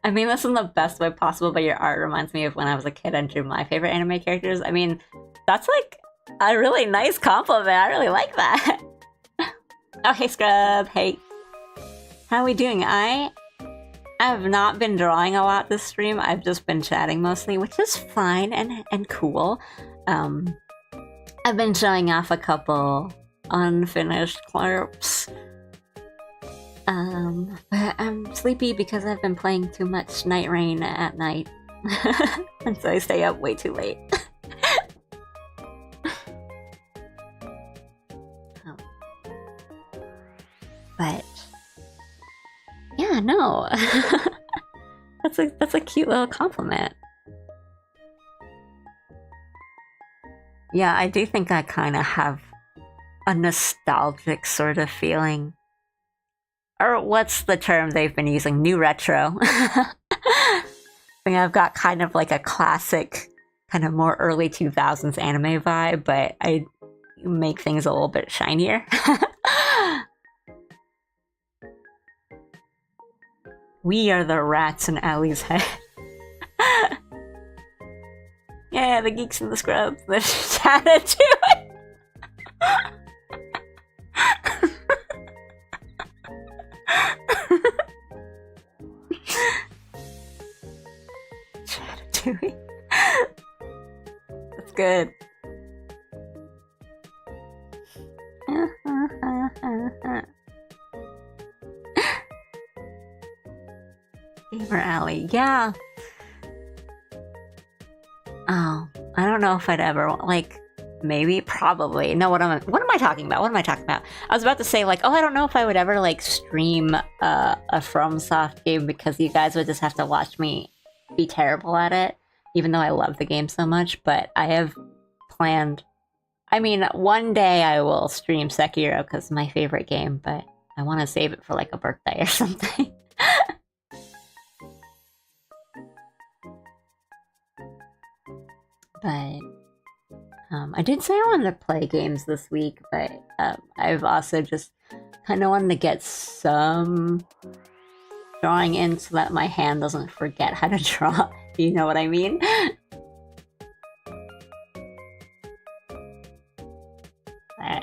I mean, this is the best way possible, but your art reminds me of when I was a kid and drew my favorite anime characters. I mean, that's like a really nice compliment. I really like that. Oh, hey, Scrub. Hey. How are we doing? I have not been drawing a lot this stream. I've just been chatting mostly, which is fine and cool. I've been showing off a couple unfinished clips. But I'm sleepy because I've been playing too much Night Rain at night. And so I stay up way too late. But yeah, no. That's a cute little compliment. Yeah, I do think I kind of have a nostalgic sort of feeling. Or what's the term they've been using? New retro. I think I've got kind of like a classic, kind of more early 2000s anime vibe, but I make things a little bit shinier. We are the rats in Allie's head. Yeah, the geeks and the scrubs. They're chatted to it. Chatatouille. That's good. Gamer Alley, yeah. Oh, I don't know if I'd ever like. Maybe, probably. No, what am I talking about? What am I talking about? I was about to say like, oh, I don't know if I would ever like stream a FromSoft game because you guys would just have to watch me be terrible at it, even though I love the game so much. But I have planned. I mean, one day I will stream Sekiro because it's my favorite game, but I want to save it for like a birthday or something. But I did say I wanted to play games this week, but I've also just kind of wanted to get some drawing in so that my hand doesn't forget how to draw. You know what I mean? I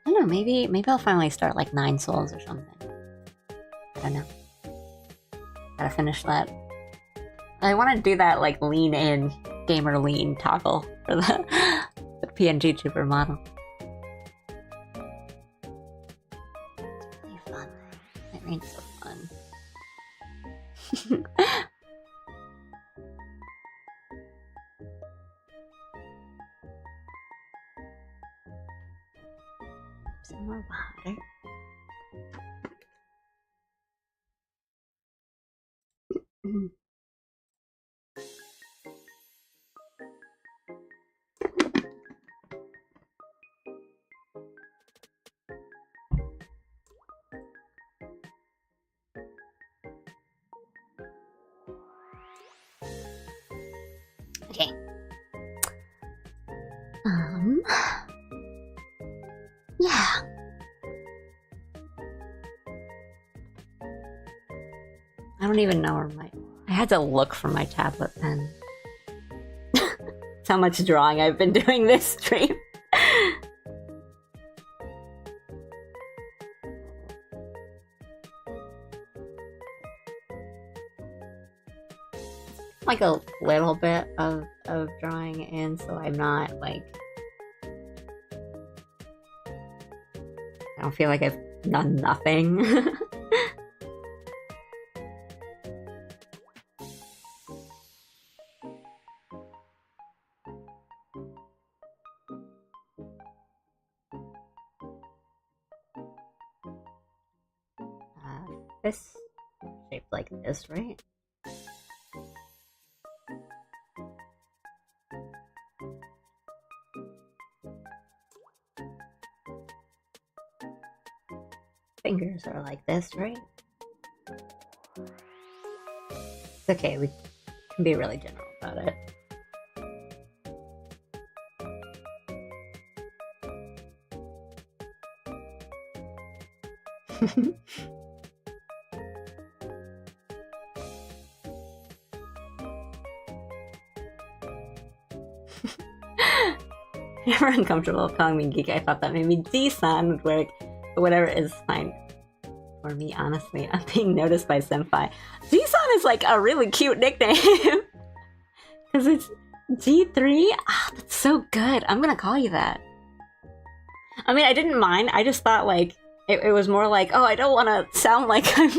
don't know, maybe I'll finally start like 9 Souls or something. I don't know. Gotta finish that. I want to do that like lean in, gamer lean toggle for the PNG tuber model. It's really fun. That rain's so fun. Some more water. Okay. Yeah. I don't even know where I had to look for my tablet pen. That's how much drawing I've been doing this stream. Like a little bit of drawing in, so I'm not like... I don't feel like I've done nothing. This shaped like this, right? Fingers are like this, right? It's okay, we can be really general about it. Never uncomfortable calling me geek. I thought that maybe D-san would work, but whatever is fine for me, honestly. I'm being noticed by Senpai. D-san is like a really cute nickname. Because it's G3? Ah, that's so good. I'm gonna call you that. I mean, I didn't mind. I just thought like, it was more like, oh, I don't want to sound like I'm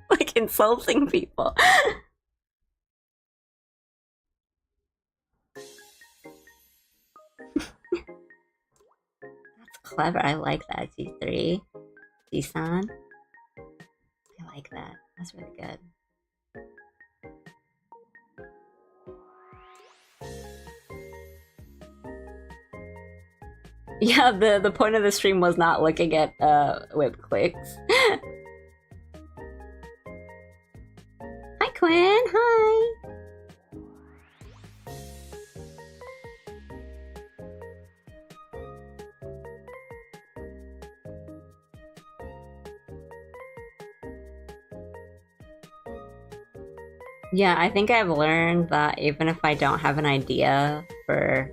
like insulting people. Clever, I like that, G3. D-san. I like that. That's really good. Yeah, the point of the stream was not looking at whip clicks. Hi Quinn, hi! Yeah, I think I've learned that even if I don't have an idea for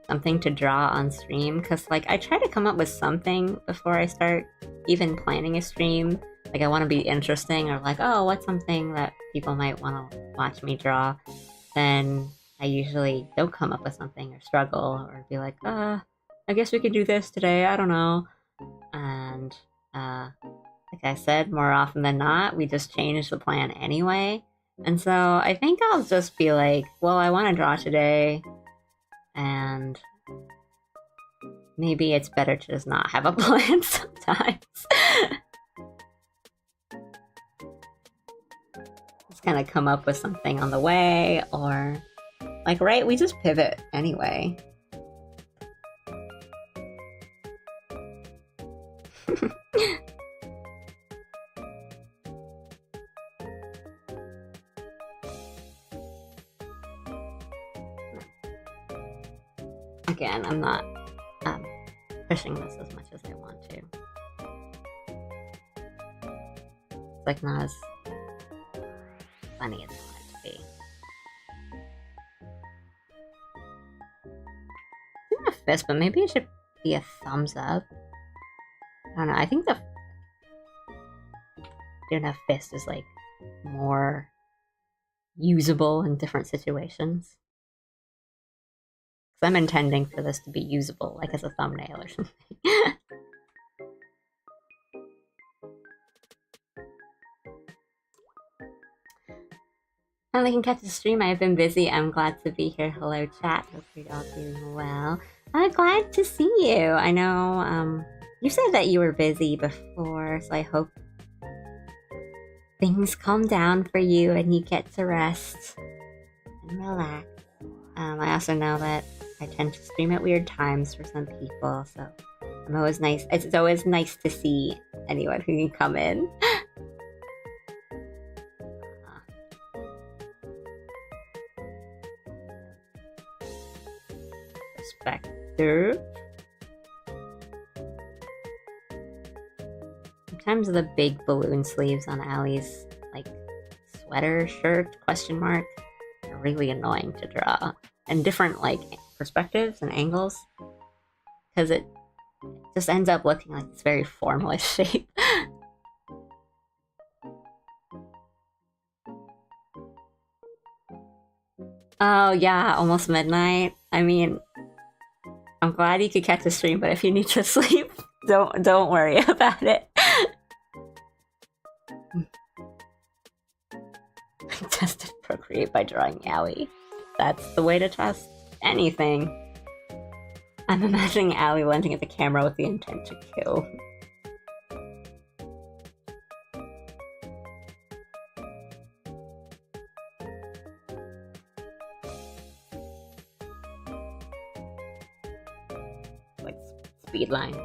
something to draw on stream, because like I try to come up with something before I start even planning a stream. Like I want to be interesting, or like, oh, what's something that people might want to watch me draw? Then I usually don't come up with something or struggle or be like, I guess we could do this today, I don't know. And like I said, more often than not, we just change the plan anyway. And so I think I'll just be like, well, I want to draw today, and maybe it's better to just not have a plan sometimes. Just kind of come up with something on the way, or Like, right? We just pivot anyway. Again, I'm not pushing this as much as I want to. It's like not as funny as I want it to be. A fist, but maybe it should be a thumbs up. I don't know. I think doing a fist is like more usable in different situations. Because I'm intending for this to be usable, like as a thumbnail or something. Finally can catch the stream. I have been busy. I'm glad to be here. Hello, chat. Hope you're all doing well. I'm glad to see you. I know you said that you were busy before, so I hope things calm down for you and you get to rest and relax. I also know that I tend to stream at weird times for some people, so I'm always nice. It's always nice to see anyone who can come in. Perspective. Sometimes the big balloon sleeves on Allie's like sweater, shirt, question mark, are really annoying to draw. And different like perspectives and angles. Because it just ends up looking like this very formless shape. Oh yeah, almost midnight. I mean, I'm glad you could catch the stream, but if you need to sleep, don't worry about it. Tested Procreate by drawing Allie. That's the way to test anything. I'm imagining Allie lunging at the camera with the intent to kill. Like speed lines.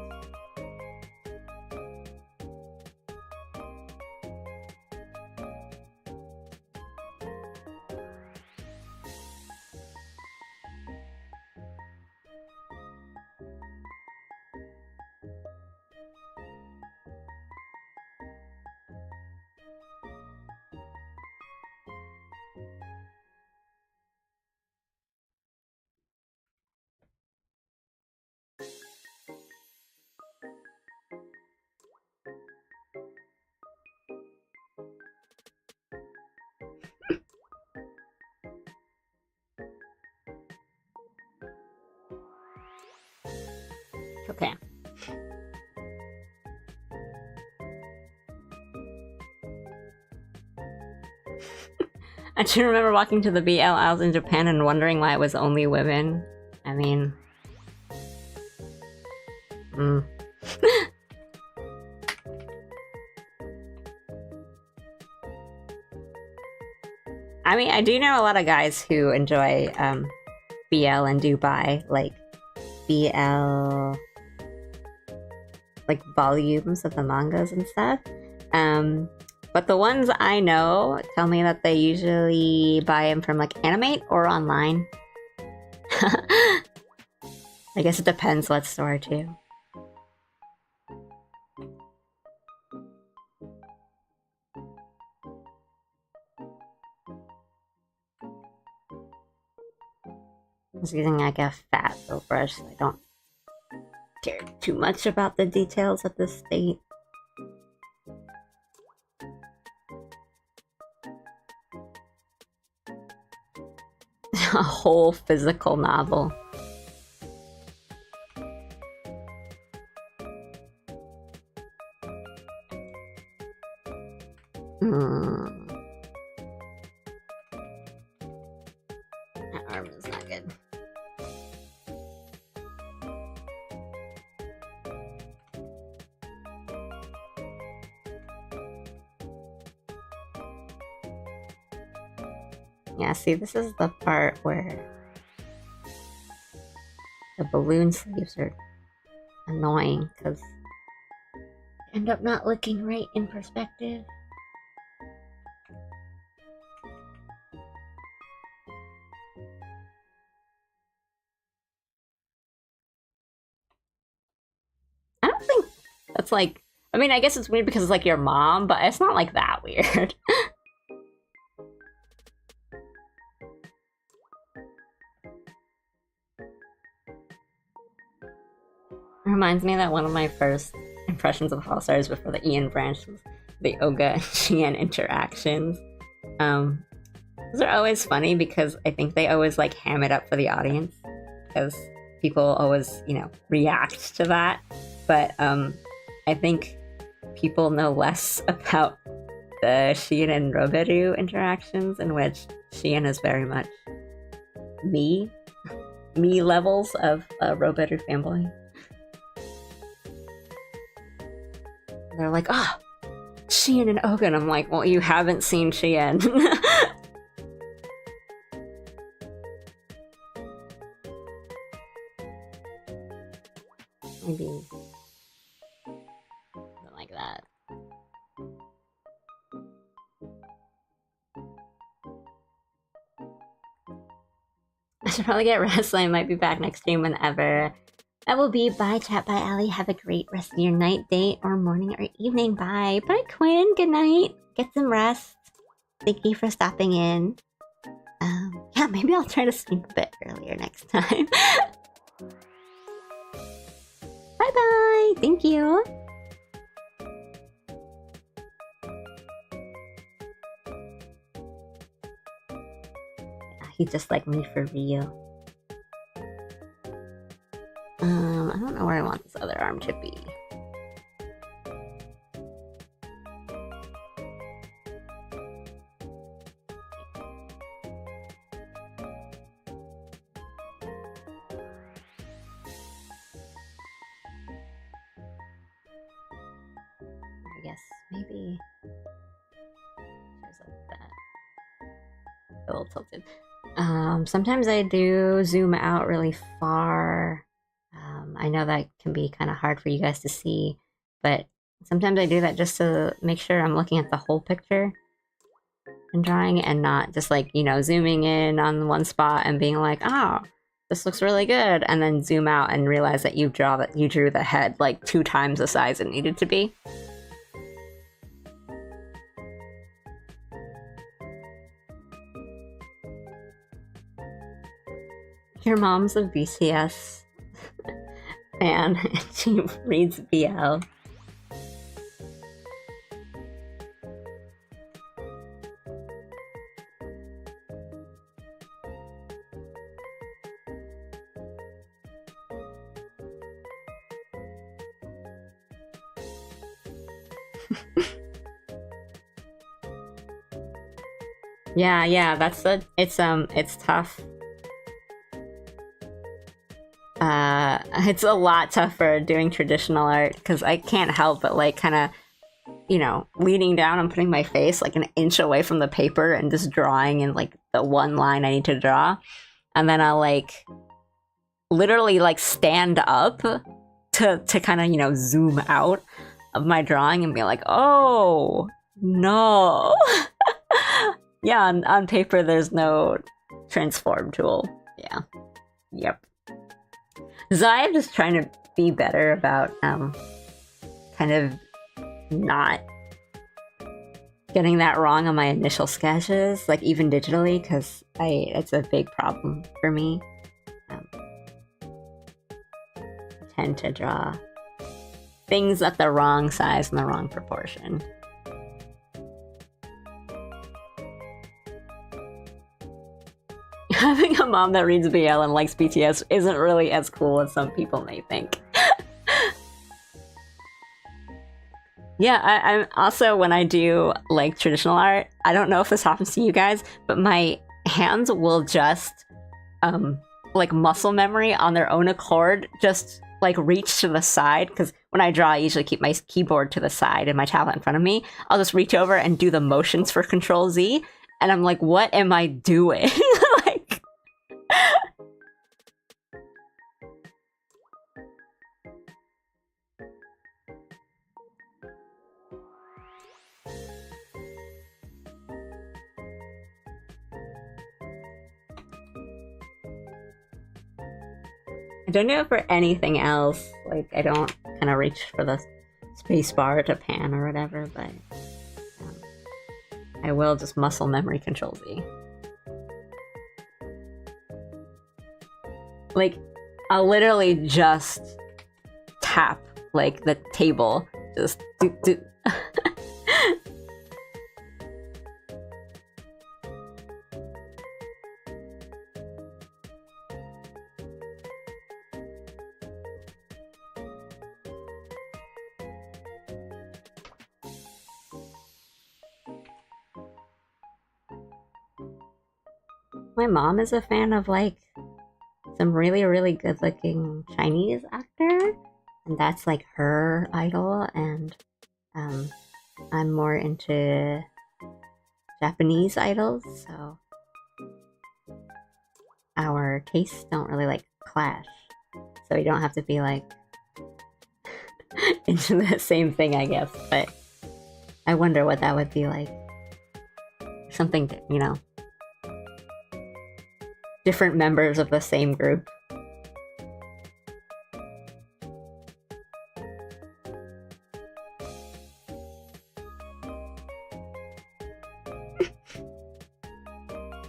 Okay. I do remember walking to the BL aisles in Japan and wondering why it was only women. I mean... I mean, I do know a lot of guys who enjoy BL and do buy, like, BL... like, volumes of the mangas and stuff. But the ones I know tell me that they usually buy them from, like, Animate or online. I guess it depends what store, too. I was using like a fat fill brush, so I don't care too much about the details at this state. A whole physical novel. That arm is not good. Yeah, see, this is the part where the balloon sleeves are annoying because end up not looking right in perspective. I don't think that's like, I mean, I guess it's weird because it's like your mom, but it's not like that weird. Reminds me that one of my first impressions of All Stars before the Ian branch was the Oga and Chien interactions. Those are always funny because I think they always like ham it up for the audience because people always, you know, react to that. But I think people know less about the Chien and Roberu interactions, in which Chien is very much me levels of Roberu fanboy. They're like, oh, Chien and Oga, and I'm like, well, you haven't seen Chien. Maybe something like that. I should probably get rest, so I might be back next stream whenever that will be. Bye, chat. Bye, Allie. Have a great rest of your night, day, or morning, or evening. Bye. Bye, Quinn. Good night. Get some rest. Thank you for stopping in. Yeah, maybe I'll try to sleep a bit earlier next time. Bye-bye. Thank you. He's just like me for real. I don't know where I want this other arm to be. I guess maybe just like that. A little tilted. Sometimes I do zoom out really far. I know that can be kind of hard for you guys to see, but sometimes I do that just to make sure I'm looking at the whole picture and drawing, and not just like, you know, zooming in on one spot and being like, oh, this looks really good, and then zoom out and realize that you drew the head like 2 times the size it needed to be. Your mom's a BTS fan and she reads BL. Yeah, that's it's tough. It's a lot tougher doing traditional art because I can't help but like kind of, you know, leaning down and putting my face like an inch away from the paper and just drawing in like the one line I need to draw, and then I'll like literally like stand up to kind of, you know, zoom out of my drawing and be like, oh no. Yeah, on paper there's no transform tool. Yeah. Yep. So I'm just trying to be better about kind of not getting that wrong on my initial sketches, like even digitally, because it's a big problem for me. I tend to draw things at the wrong size and the wrong proportion. Having a mom that reads BL and likes BTS isn't really as cool as some people may think. Yeah, I'm also, when I do like traditional art, I don't know if this happens to you guys, but my hands will just like muscle memory on their own accord just like reach to the side, because when I draw I usually keep my keyboard to the side and my tablet in front of me. I'll just reach over and do the motions for Control Z, And I'm like, what am I doing? Like, I don't know for anything else. Like, I don't kind of reach for the space bar to pan or whatever, but I will just muscle memory control Z. Like, I'll literally just tap, like, the table. Just do. My mom is a fan of, like, some really, really good-looking Chinese actor, and that's, like, her idol, and I'm more into Japanese idols, so our tastes don't really, like, clash. So you don't have to be, like, into the same thing, I guess, but I wonder what that would be like. Something, you know, different members of the same group.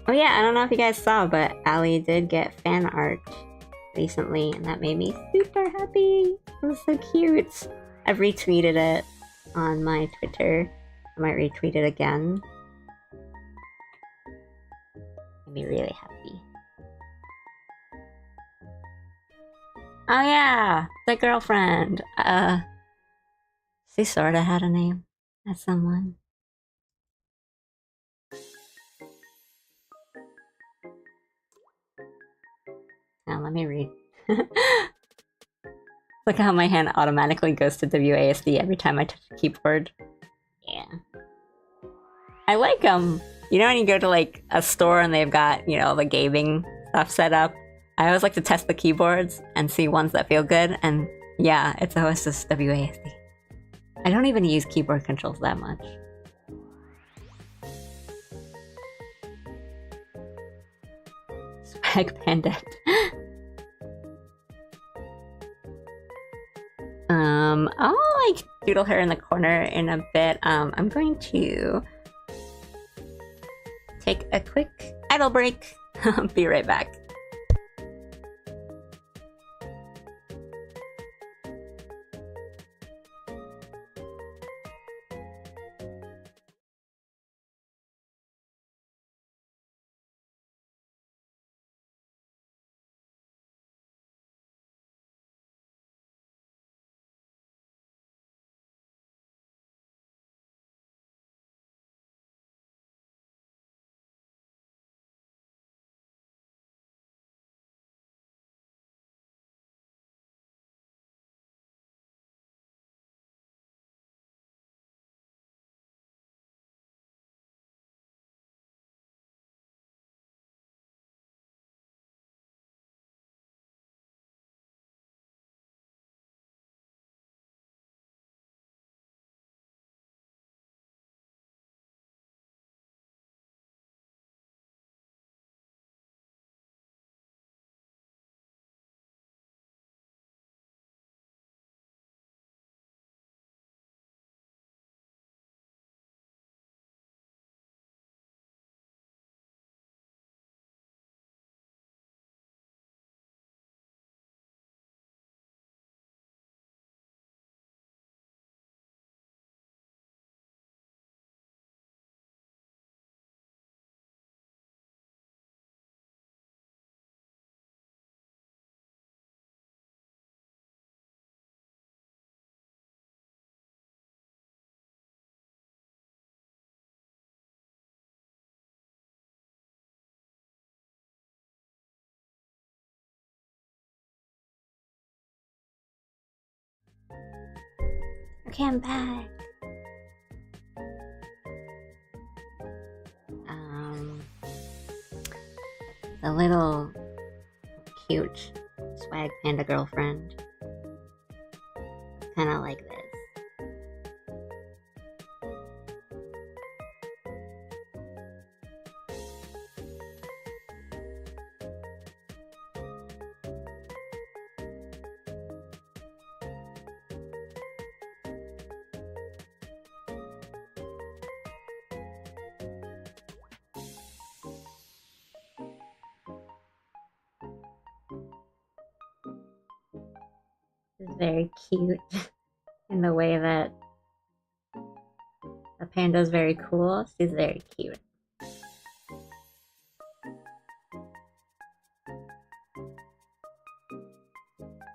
Oh yeah, I don't know if you guys saw, but Ali did get fan art recently, and that made me super happy. It was so cute. I've retweeted it on my Twitter. I might retweet it again. Made me really happy. Oh yeah, the girlfriend. She sorta had a name. That's someone. Now let me read. Look how my hand automatically goes to WASD every time I touch the keyboard. Yeah. I like them. You know when you go to like a store and they've got, you know, the gaming stuff set up? I always like to test the keyboards and see ones that feel good, and yeah, it's always just WASD. I don't even use keyboard controls that much. Swag Pandit. I'll like doodle her in the corner in a bit. I'm going to take a quick idle break. Be right back. Okay, I'm back. The little cute swag panda girlfriend. Kind of like this. It's very cute in the way that the panda is very cool. She's very cute.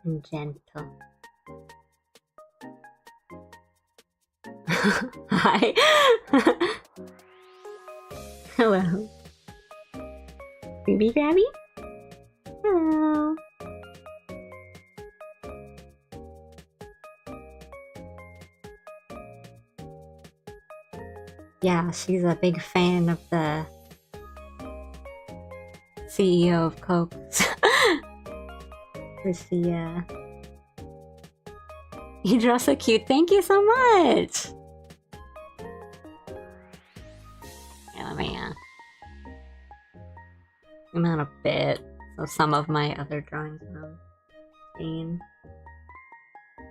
And gentle. Hi. Hello. Baby Grabby? Hello. Yeah, she's a big fan of the CEO of Coke. You draw so cute. Thank you so much. Yeah, let me zoom out a bit so some of my other drawings are seen. I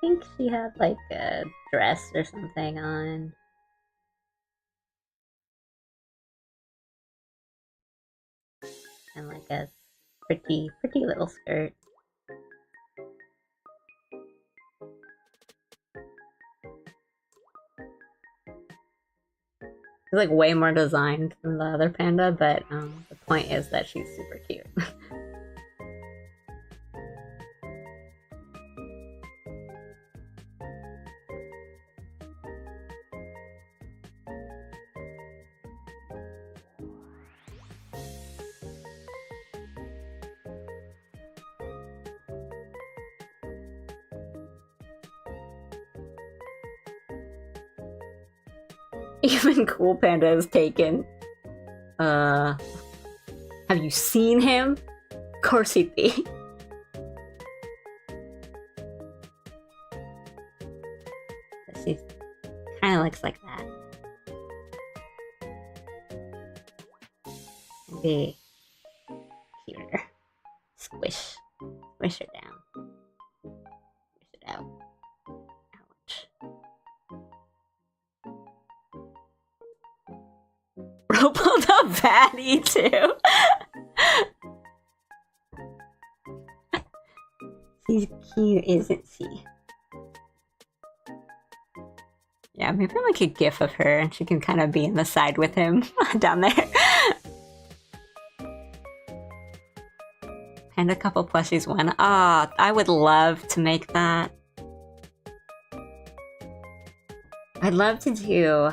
think she had like a dress or something on. And like a pretty little skirt. She's like way more designed than the other panda, but the point is that she's super cute. Even Cool Panda is taken. Have you seen him? Of course he'd be. She kind of looks like that. Maybe cuter. Squish her down. Squish it out. Ouch. Robo the baddie too. She's cute, isn't she? Yeah, maybe I'll make a gif of her and she can kind of be in the side with him down there. And a couple plushies one. Ah, oh, I would love to make that. I'd love to do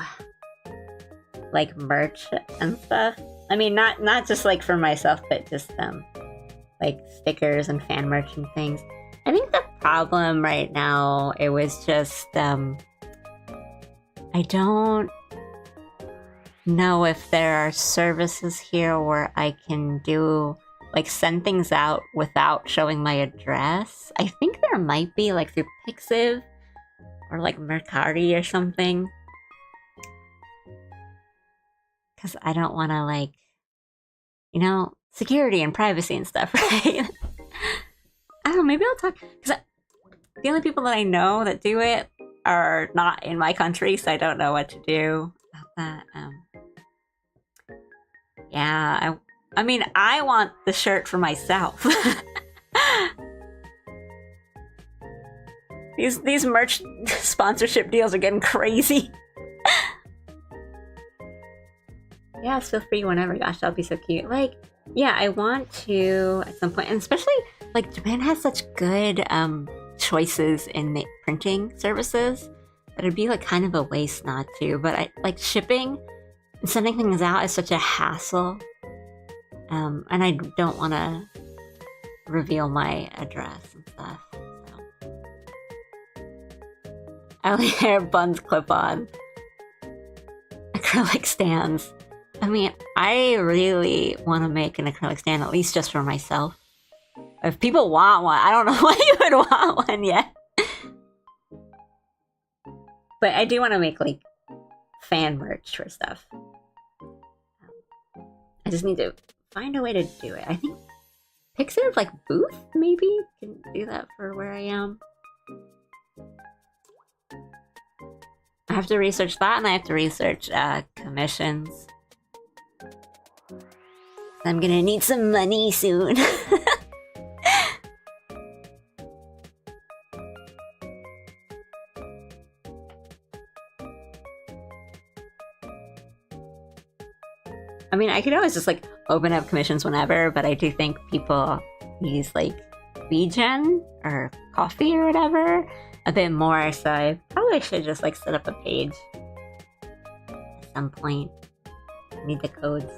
like merch and stuff. I mean, not just like for myself, but just like stickers and fan merch and things. I think the problem right now, it was just I don't know if there are services here where I can do like send things out without showing my address. I think there might be like through Pixiv or like Mercari or something. Because I don't want to, like, you know, security and privacy and stuff, right? I don't know, maybe I'll talk. Because the only people that I know that do it are not in my country, so I don't know what to do about that. Yeah, I mean, I want the shirt for myself. These merch sponsorship deals are getting crazy. Yeah, feel free whenever. Gosh, that'll be so cute. Like, yeah, I want to at some point, and especially like Japan has such good choices in the printing services that it'd be like kind of a waste not to. But I like shipping and sending things out is such a hassle, and I don't want to reveal my address and stuff. So I only hair buns clip on acrylic stands. I mean, I really want to make an acrylic stand, at least just for myself. If people want one, I don't know why you would want one yet. But I do want to make, like, fan merch for stuff. I just need to find a way to do it. I think Pixar, like, booth, maybe? Can do that for where I am. I have to research that, and I have to research commissions. I'm gonna need some money soon. I mean, I could always just, like, open up commissions whenever, but I do think people use, like, VGen or coffee or whatever a bit more, so I probably should just, like, set up a page at some point. I need the codes.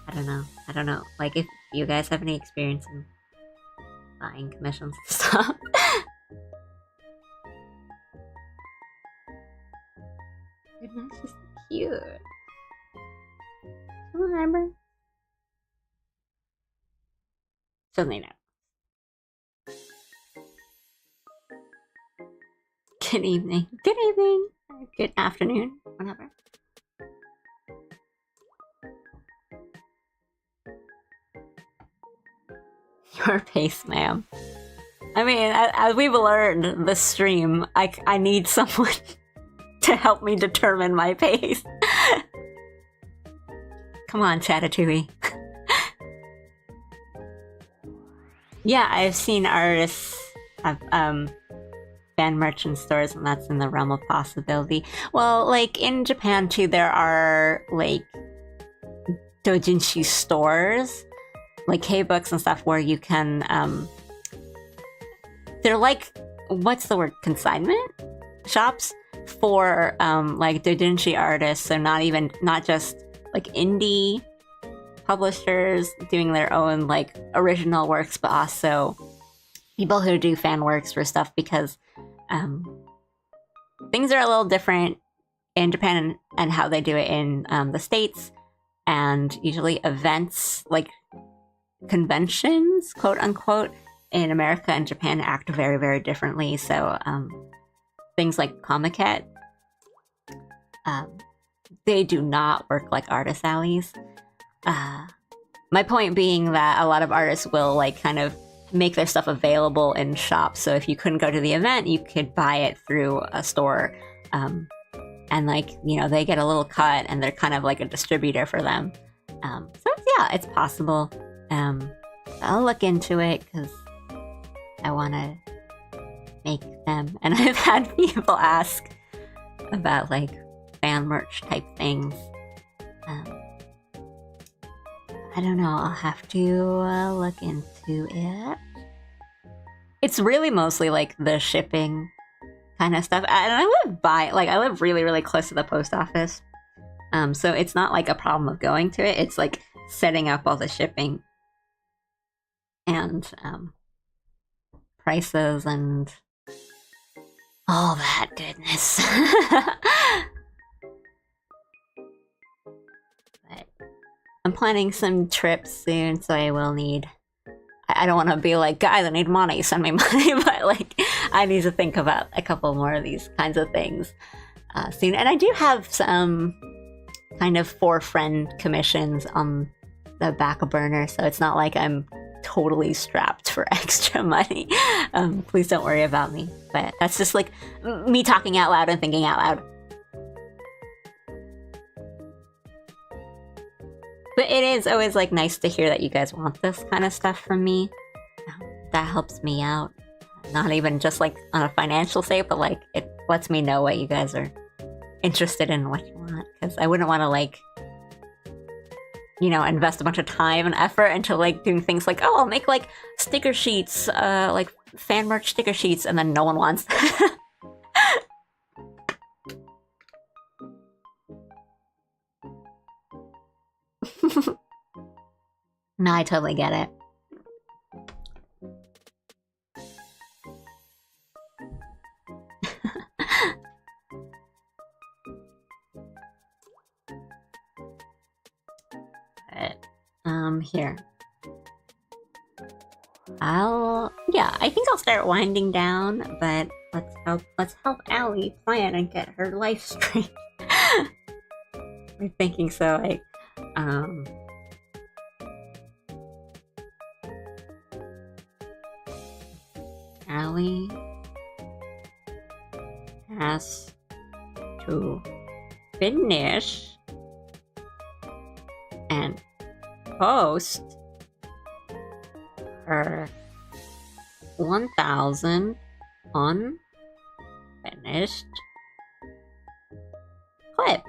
I don't know. Like, if you guys have any experience in buying commissions and stuff. Goodness, she's cute. Remember? Suddenly no. Good evening. Good evening. Or good afternoon. Whatever. Your pace, ma'am. I mean, as we've learned this stream, I need someone to help me determine my pace. Come on, Chatatouille. Yeah, I've seen artists have fan merchant stores, and that's in the realm of possibility. Well, like, in Japan too, there are, like, doujinshi stores, like K-books and stuff, where you can, they're like, what's the word, consignment shops for, like, doujinshi artists, so not just, like, indie publishers doing their own, like, original works, but also people who do fan works for stuff, because things are a little different in Japan and how they do it in the States, and usually events, like conventions, quote unquote, in America and Japan act very, very differently. So things like Comiket, they do not work like artist alleys. My point being that a lot of artists will, like, kind of make their stuff available in shops. So if you couldn't go to the event, you could buy it through a store. And, like, you know, they get a little cut, and they're kind of like a distributor for them. So yeah, it's possible. I'll look into it because I want to make them. And I've had people ask about, like, fan merch type things. I don't know, I'll have to look into it. It's really mostly, like, the shipping kind of stuff. And I live really, really close to the post office. So it's not, like, a problem of going to it. It's, like, setting up all the shipping and prices and all that goodness. But I'm planning some trips soon, so I will need... I don't want to be like, guys, I need money, send me money, but, like, I need to think about a couple more of these kinds of things soon. And I do have some kind of for-friend commissions on the back burner, so it's not like I'm totally strapped for extra money. Please don't worry about me. But that's just, like, me talking out loud and thinking out loud. But it is always, like, nice to hear that you guys want this kind of stuff from me. That helps me out. Not even just, like, on a financial sake, but, like, it lets me know what you guys are interested in, what you want. Because I wouldn't want to, like, you know, invest a bunch of time and effort into, like, doing things like, oh, I'll make, like, sticker sheets, like, fan merch sticker sheets, and then no one wants that. No, I totally get it. Here. I think I'll start winding down, but let's help Allie plan and get her life straight. I'm thinking so, like, Allie has to finish and post her 1,000 unfinished clips.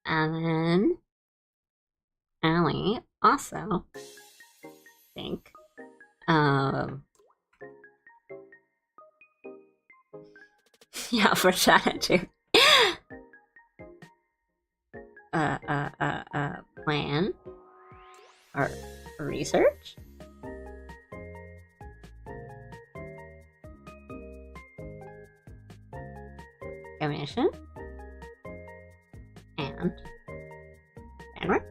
And then Allie also think yeah, for Shanna too. Plan or research. Commission. And Sandwich.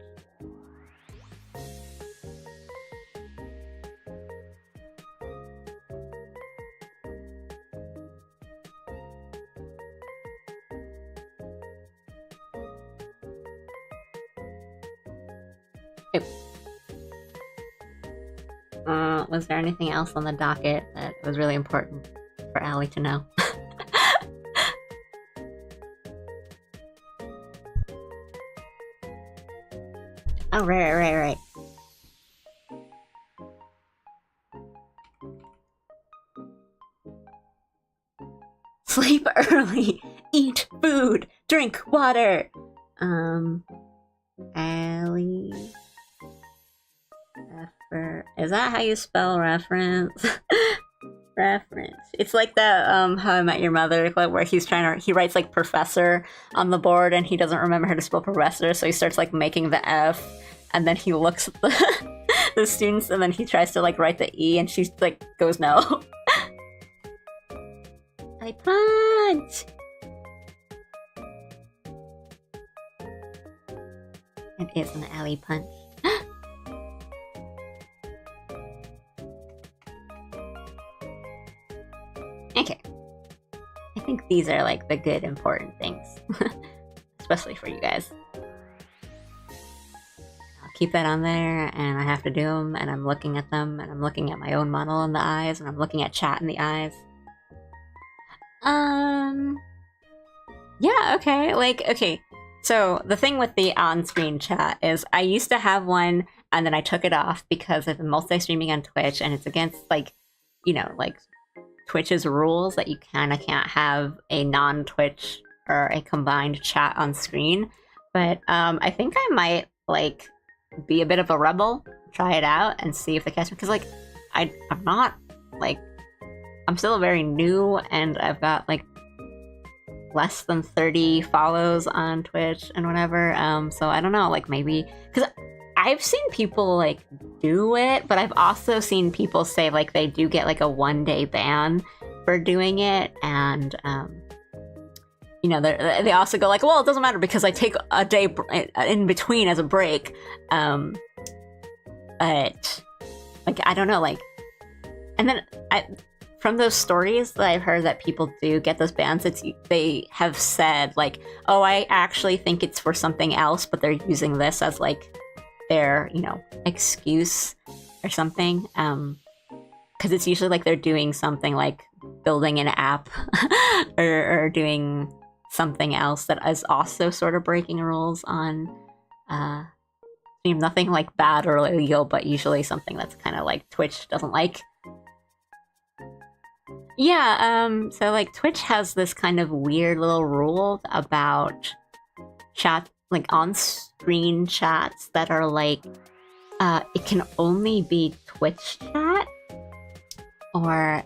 Was there anything else on the docket that was really important for Allie to know? Oh, right. Sleep early, eat food, drink water. Allie. Is that how you spell reference? Reference. It's like that How I Met Your Mother clip where he writes like professor on the board and he doesn't remember how to spell professor, so he starts like making the F and then he looks at the students and then he tries to like write the E and she like goes no. I punch! It is an Allie punch. Okay. I think these are like the good important things. Especially for you guys. I'll keep that on there and I have to do them and I'm looking at them and I'm looking at my own model in the eyes and I'm looking at chat in the eyes. Yeah, okay. Like, okay. So the thing with the on-screen chat is I used to have one and then I took it off because of the multi-streaming on Twitch and it's against like, you know, like Twitch's rules that you kind of can't have a non-Twitch or a combined chat on screen. But I think I might like be a bit of a rebel, try it out and see if the cast, because like I'm not like, I'm still very new and I've got like less than 30 follows on Twitch and whatever. So I don't know, like maybe, because I've seen people like do it, but I've also seen people say like they do get like a 1-day ban for doing it, and you know, they also go like, well, it doesn't matter because I take a day in between as a break. But like I don't know, like, and then from those stories that I've heard that people do get those bans, they have said like, oh, I actually think it's for something else, but they're using this as like their, you know, excuse or something. Because it's usually like they're doing something like building an app or doing something else that is also sort of breaking rules on nothing like bad or illegal, but usually something that's kind of like Twitch doesn't like. Yeah, so like Twitch has this kind of weird little rule about chat, like on-screen chats that are like, it can only be Twitch chat, or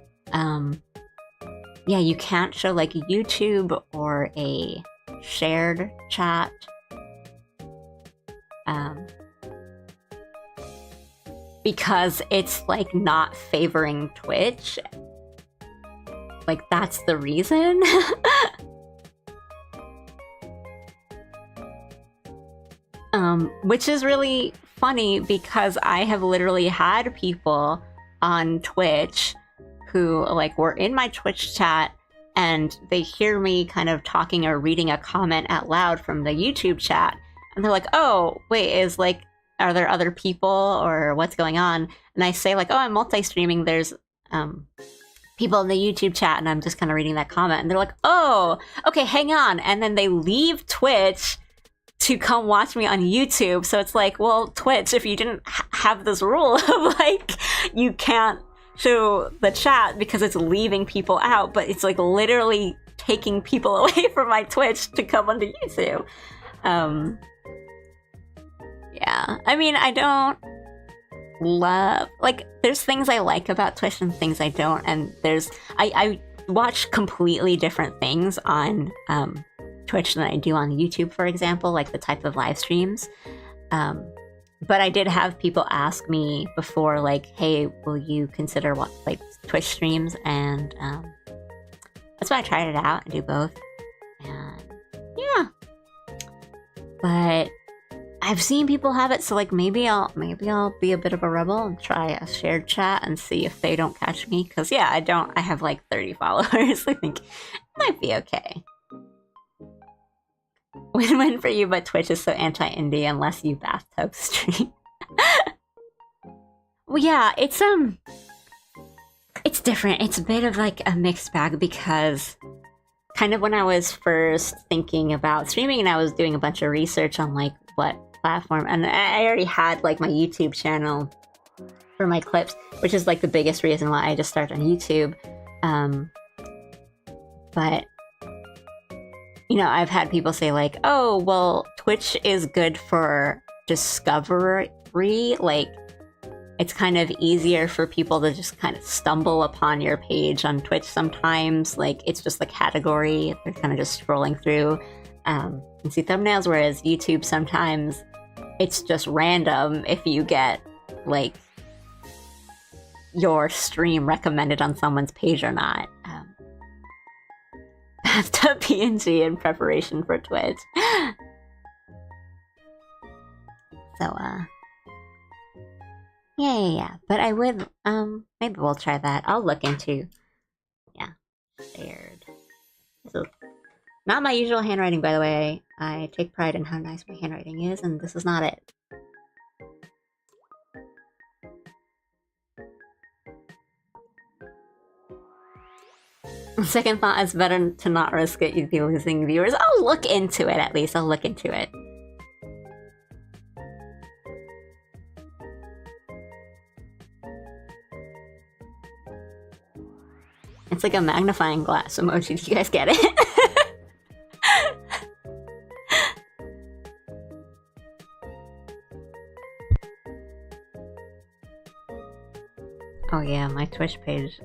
yeah, you can't show like YouTube or a shared chat. Because it's like not favoring Twitch. like that's the reason. Which is really funny because I have literally had people on Twitch who like were in my Twitch chat and they hear me kind of talking or reading a comment out loud from the YouTube chat, and they're like, oh wait, is like, are there other people or what's going on? And I say like, oh, I'm multi-streaming, there's people in the YouTube chat, and I'm just kind of reading that comment, and they're like, oh, okay, hang on, and then they leave Twitch to come watch me on YouTube. So it's like, well, Twitch, if you didn't have this rule of like, you can't show the chat because it's leaving people out, but it's like literally taking people away from my Twitch to come onto YouTube. Yeah, I mean, I don't love, like, there's things I like about Twitch and things I don't, and I watch completely different things on Twitch than I do on YouTube, for example, like the type of live streams. But I did have people ask me before, like, hey, will you consider what, like, Twitch streams? And that's why I tried it out and do both. And yeah, but I've seen people have it, so like maybe I'll be a bit of a rebel and try a shared chat and see if they don't catch me. Because yeah, I have like 30 followers. I think it might be okay. Win-win for you, but Twitch is so anti-indie unless you bathtub stream. Well, yeah, it's different. It's a bit of like a mixed bag because kind of when I was first thinking about streaming and I was doing a bunch of research on like what platform, and I already had like my YouTube channel for my clips, which is like the biggest reason why I just started on YouTube. But you know, I've had people say like, oh, well, Twitch is good for discovery. Like, it's kind of easier for people to just kind of stumble upon your page on Twitch sometimes. Like, it's just a category. They're kind of just scrolling through and see thumbnails, whereas YouTube sometimes it's just random if you get, like, your stream recommended on someone's page or not. Bathtub PNG in preparation for Twitch. So, yeah. But I would, maybe we'll try that. I'll look into, yeah, shared. So, not my usual handwriting, by the way. I take pride in how nice my handwriting is, and this is not it. Second thought, is better to not risk it. You'd be losing viewers. I'll look into it, at least. I'll look into it. It's like a magnifying glass emoji. Do you guys get it? Oh yeah, my Twitch page.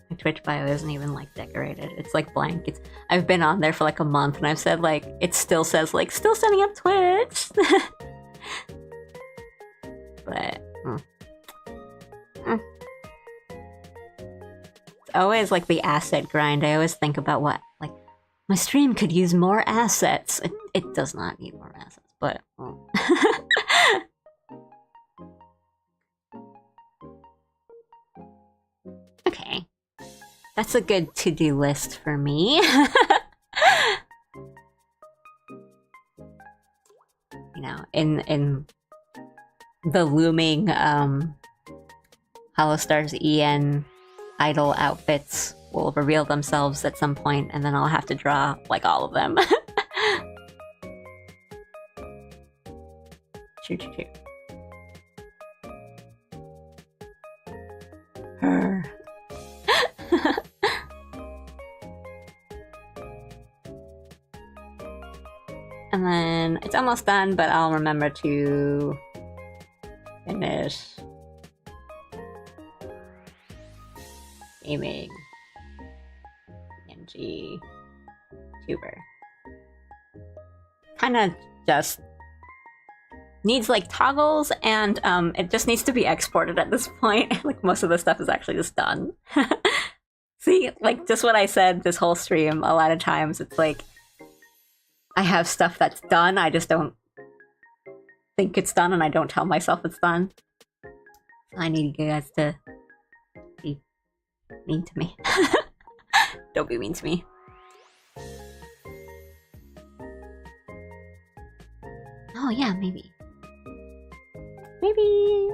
My Twitch bio isn't even like decorated. It's like blank. I've been on there for like a month and I've said like, it still says like, still setting up Twitch. But it's always like the asset grind. I always think about what, like, my stream could use more assets. It does not need more assets, but okay. That's a good to-do list for me. You know, in the looming Hollowstars EN idol outfits will reveal themselves at some point, and then I'll have to draw like all of them. Choo. Her. And then it's almost done, but I'll remember to finish gaming PNG tuber. Kind of just needs like toggles, and it just needs to be exported at this point. Like most of the stuff is actually just done. See, like, just what I said this whole stream, a lot of times it's like, I have stuff that's done, I just don't think it's done, and I don't tell myself it's done. I need you guys to be mean to me. Don't be mean to me. Oh yeah, maybe. Maybe...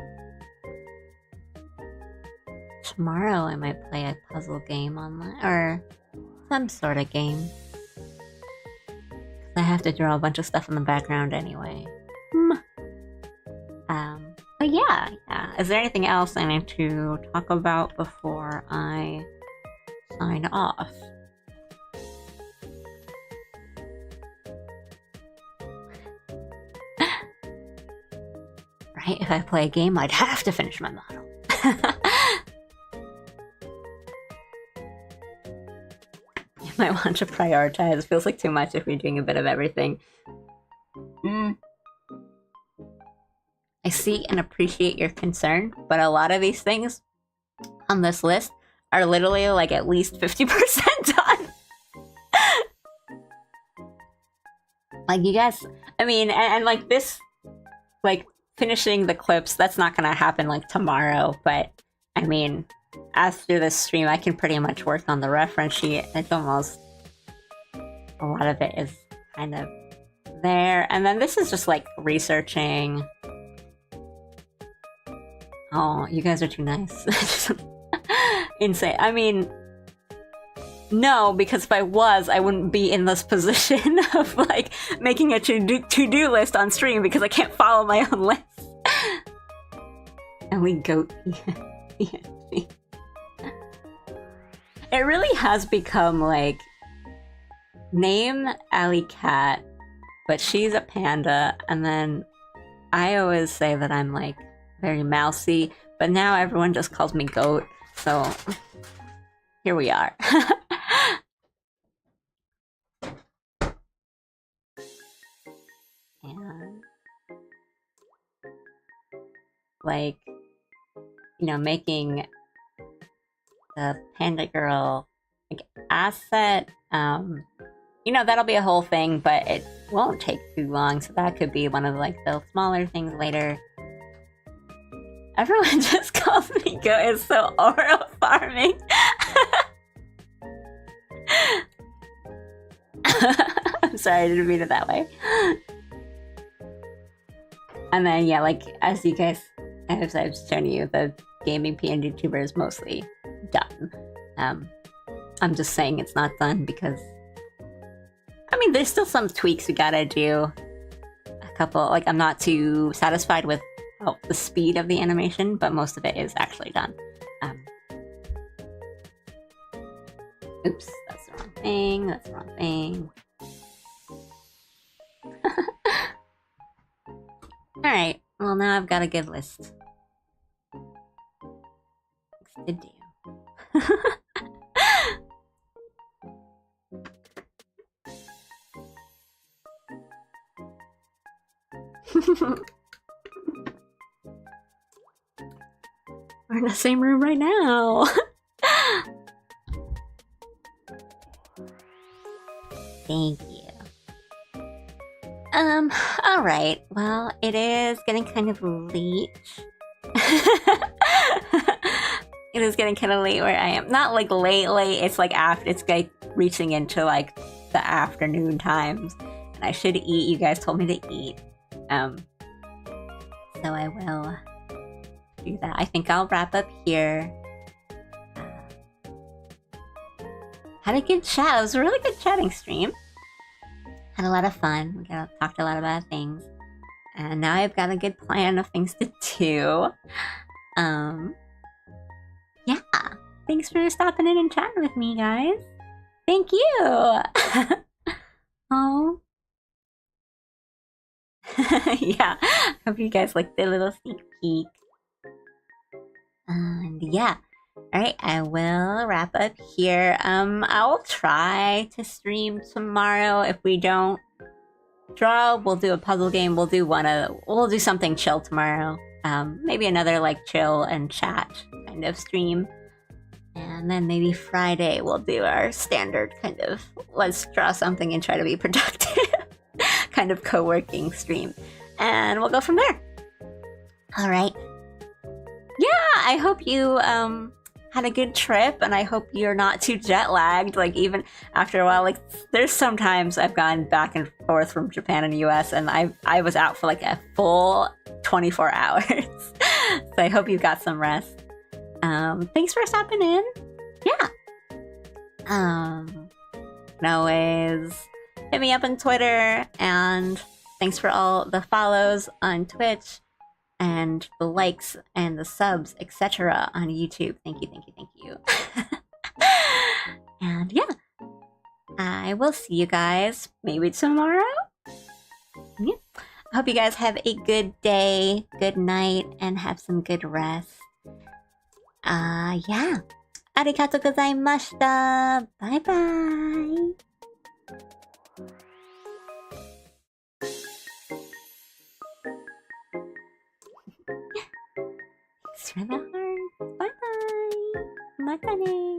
tomorrow I might play a puzzle game online, or some sort of game. I have to draw a bunch of stuff in the background anyway. But yeah. Is there anything else I need to talk about before I sign off? Right, if I play a game, I'd have to finish my model. You might want to prioritize. It feels like too much if you're doing a bit of everything. I see and appreciate your concern, but a lot of these things on this list are literally like at least 50% done. Like you guys, I mean, and like this, like finishing the clips, that's not gonna happen like tomorrow, but I mean, after this stream, I can pretty much work on the reference sheet. It's almost, a lot of it is kind of there. And then this is just like researching. Oh, you guys are too nice. Insane. I mean, no, because if I was, I wouldn't be in this position of like making a to-do list on stream because I can't follow my own list. And we goat. It really has become like, name Alley Cat, but she's a panda, and then I always say that I'm like very mousy, but now everyone just calls me goat, so here we are. And like, you know, making the panda girl like asset, you know, that'll be a whole thing, but it won't take too long, so that could be one of like the smaller things later. Everyone just calls me goat. It's so aura farming. I'm sorry, I didn't mean it that way. And then yeah, like as you guys, as I've shown you, the gaming PNG tuber is mostly done. I'm just saying it's not done because, I mean, there's still some tweaks we gotta do. A couple, like I'm not too satisfied with the speed of the animation, but most of it is actually done. Oops, that's the wrong thing. That's the wrong thing. Alright, well now I've got a good list. Things to do. We're in the same room right now. Thank you. Alright. Well, it is getting kind of late. It is getting kind of late where I am. Not like late, it's like after, it's like reaching into like the afternoon times. And I should eat. You guys told me to eat. So I will do that. I think I'll wrap up here. Had a good chat. It was a really good chatting stream. Had a lot of fun. We talked a lot about things. And now I've got a good plan of things to do. Yeah. Thanks for stopping in and chatting with me, guys. Thank you. Oh. Yeah. Hope you guys liked the little sneak peek. And yeah. Alright, I will wrap up here. I'll try to stream tomorrow. If we don't draw, we'll do a puzzle game. We'll do something chill tomorrow. Maybe another like chill and chat kind of stream. And then maybe Friday we'll do our standard kind of let's draw something and try to be productive kind of co-working stream. And we'll go from there. All right. Yeah, I hope you had a good trip, and I hope you're not too jet lagged. Like, even after a while, like, there's sometimes I've gone back and forth from Japan and the US, and I was out for like a full 24 hours. So I hope you got some rest. Thanks for stopping in. Yeah. Can always hit me up on Twitter, and thanks for all the follows on Twitch and the likes and the subs, etc. on YouTube. Thank you, thank you, thank you. And yeah, I will see you guys maybe tomorrow. Yeah. I hope you guys have a good day, good night, and have some good rest. Yeah. Arigatou gozaimashita. Bye bye. Thanks for the heart. Bye bye. Matane.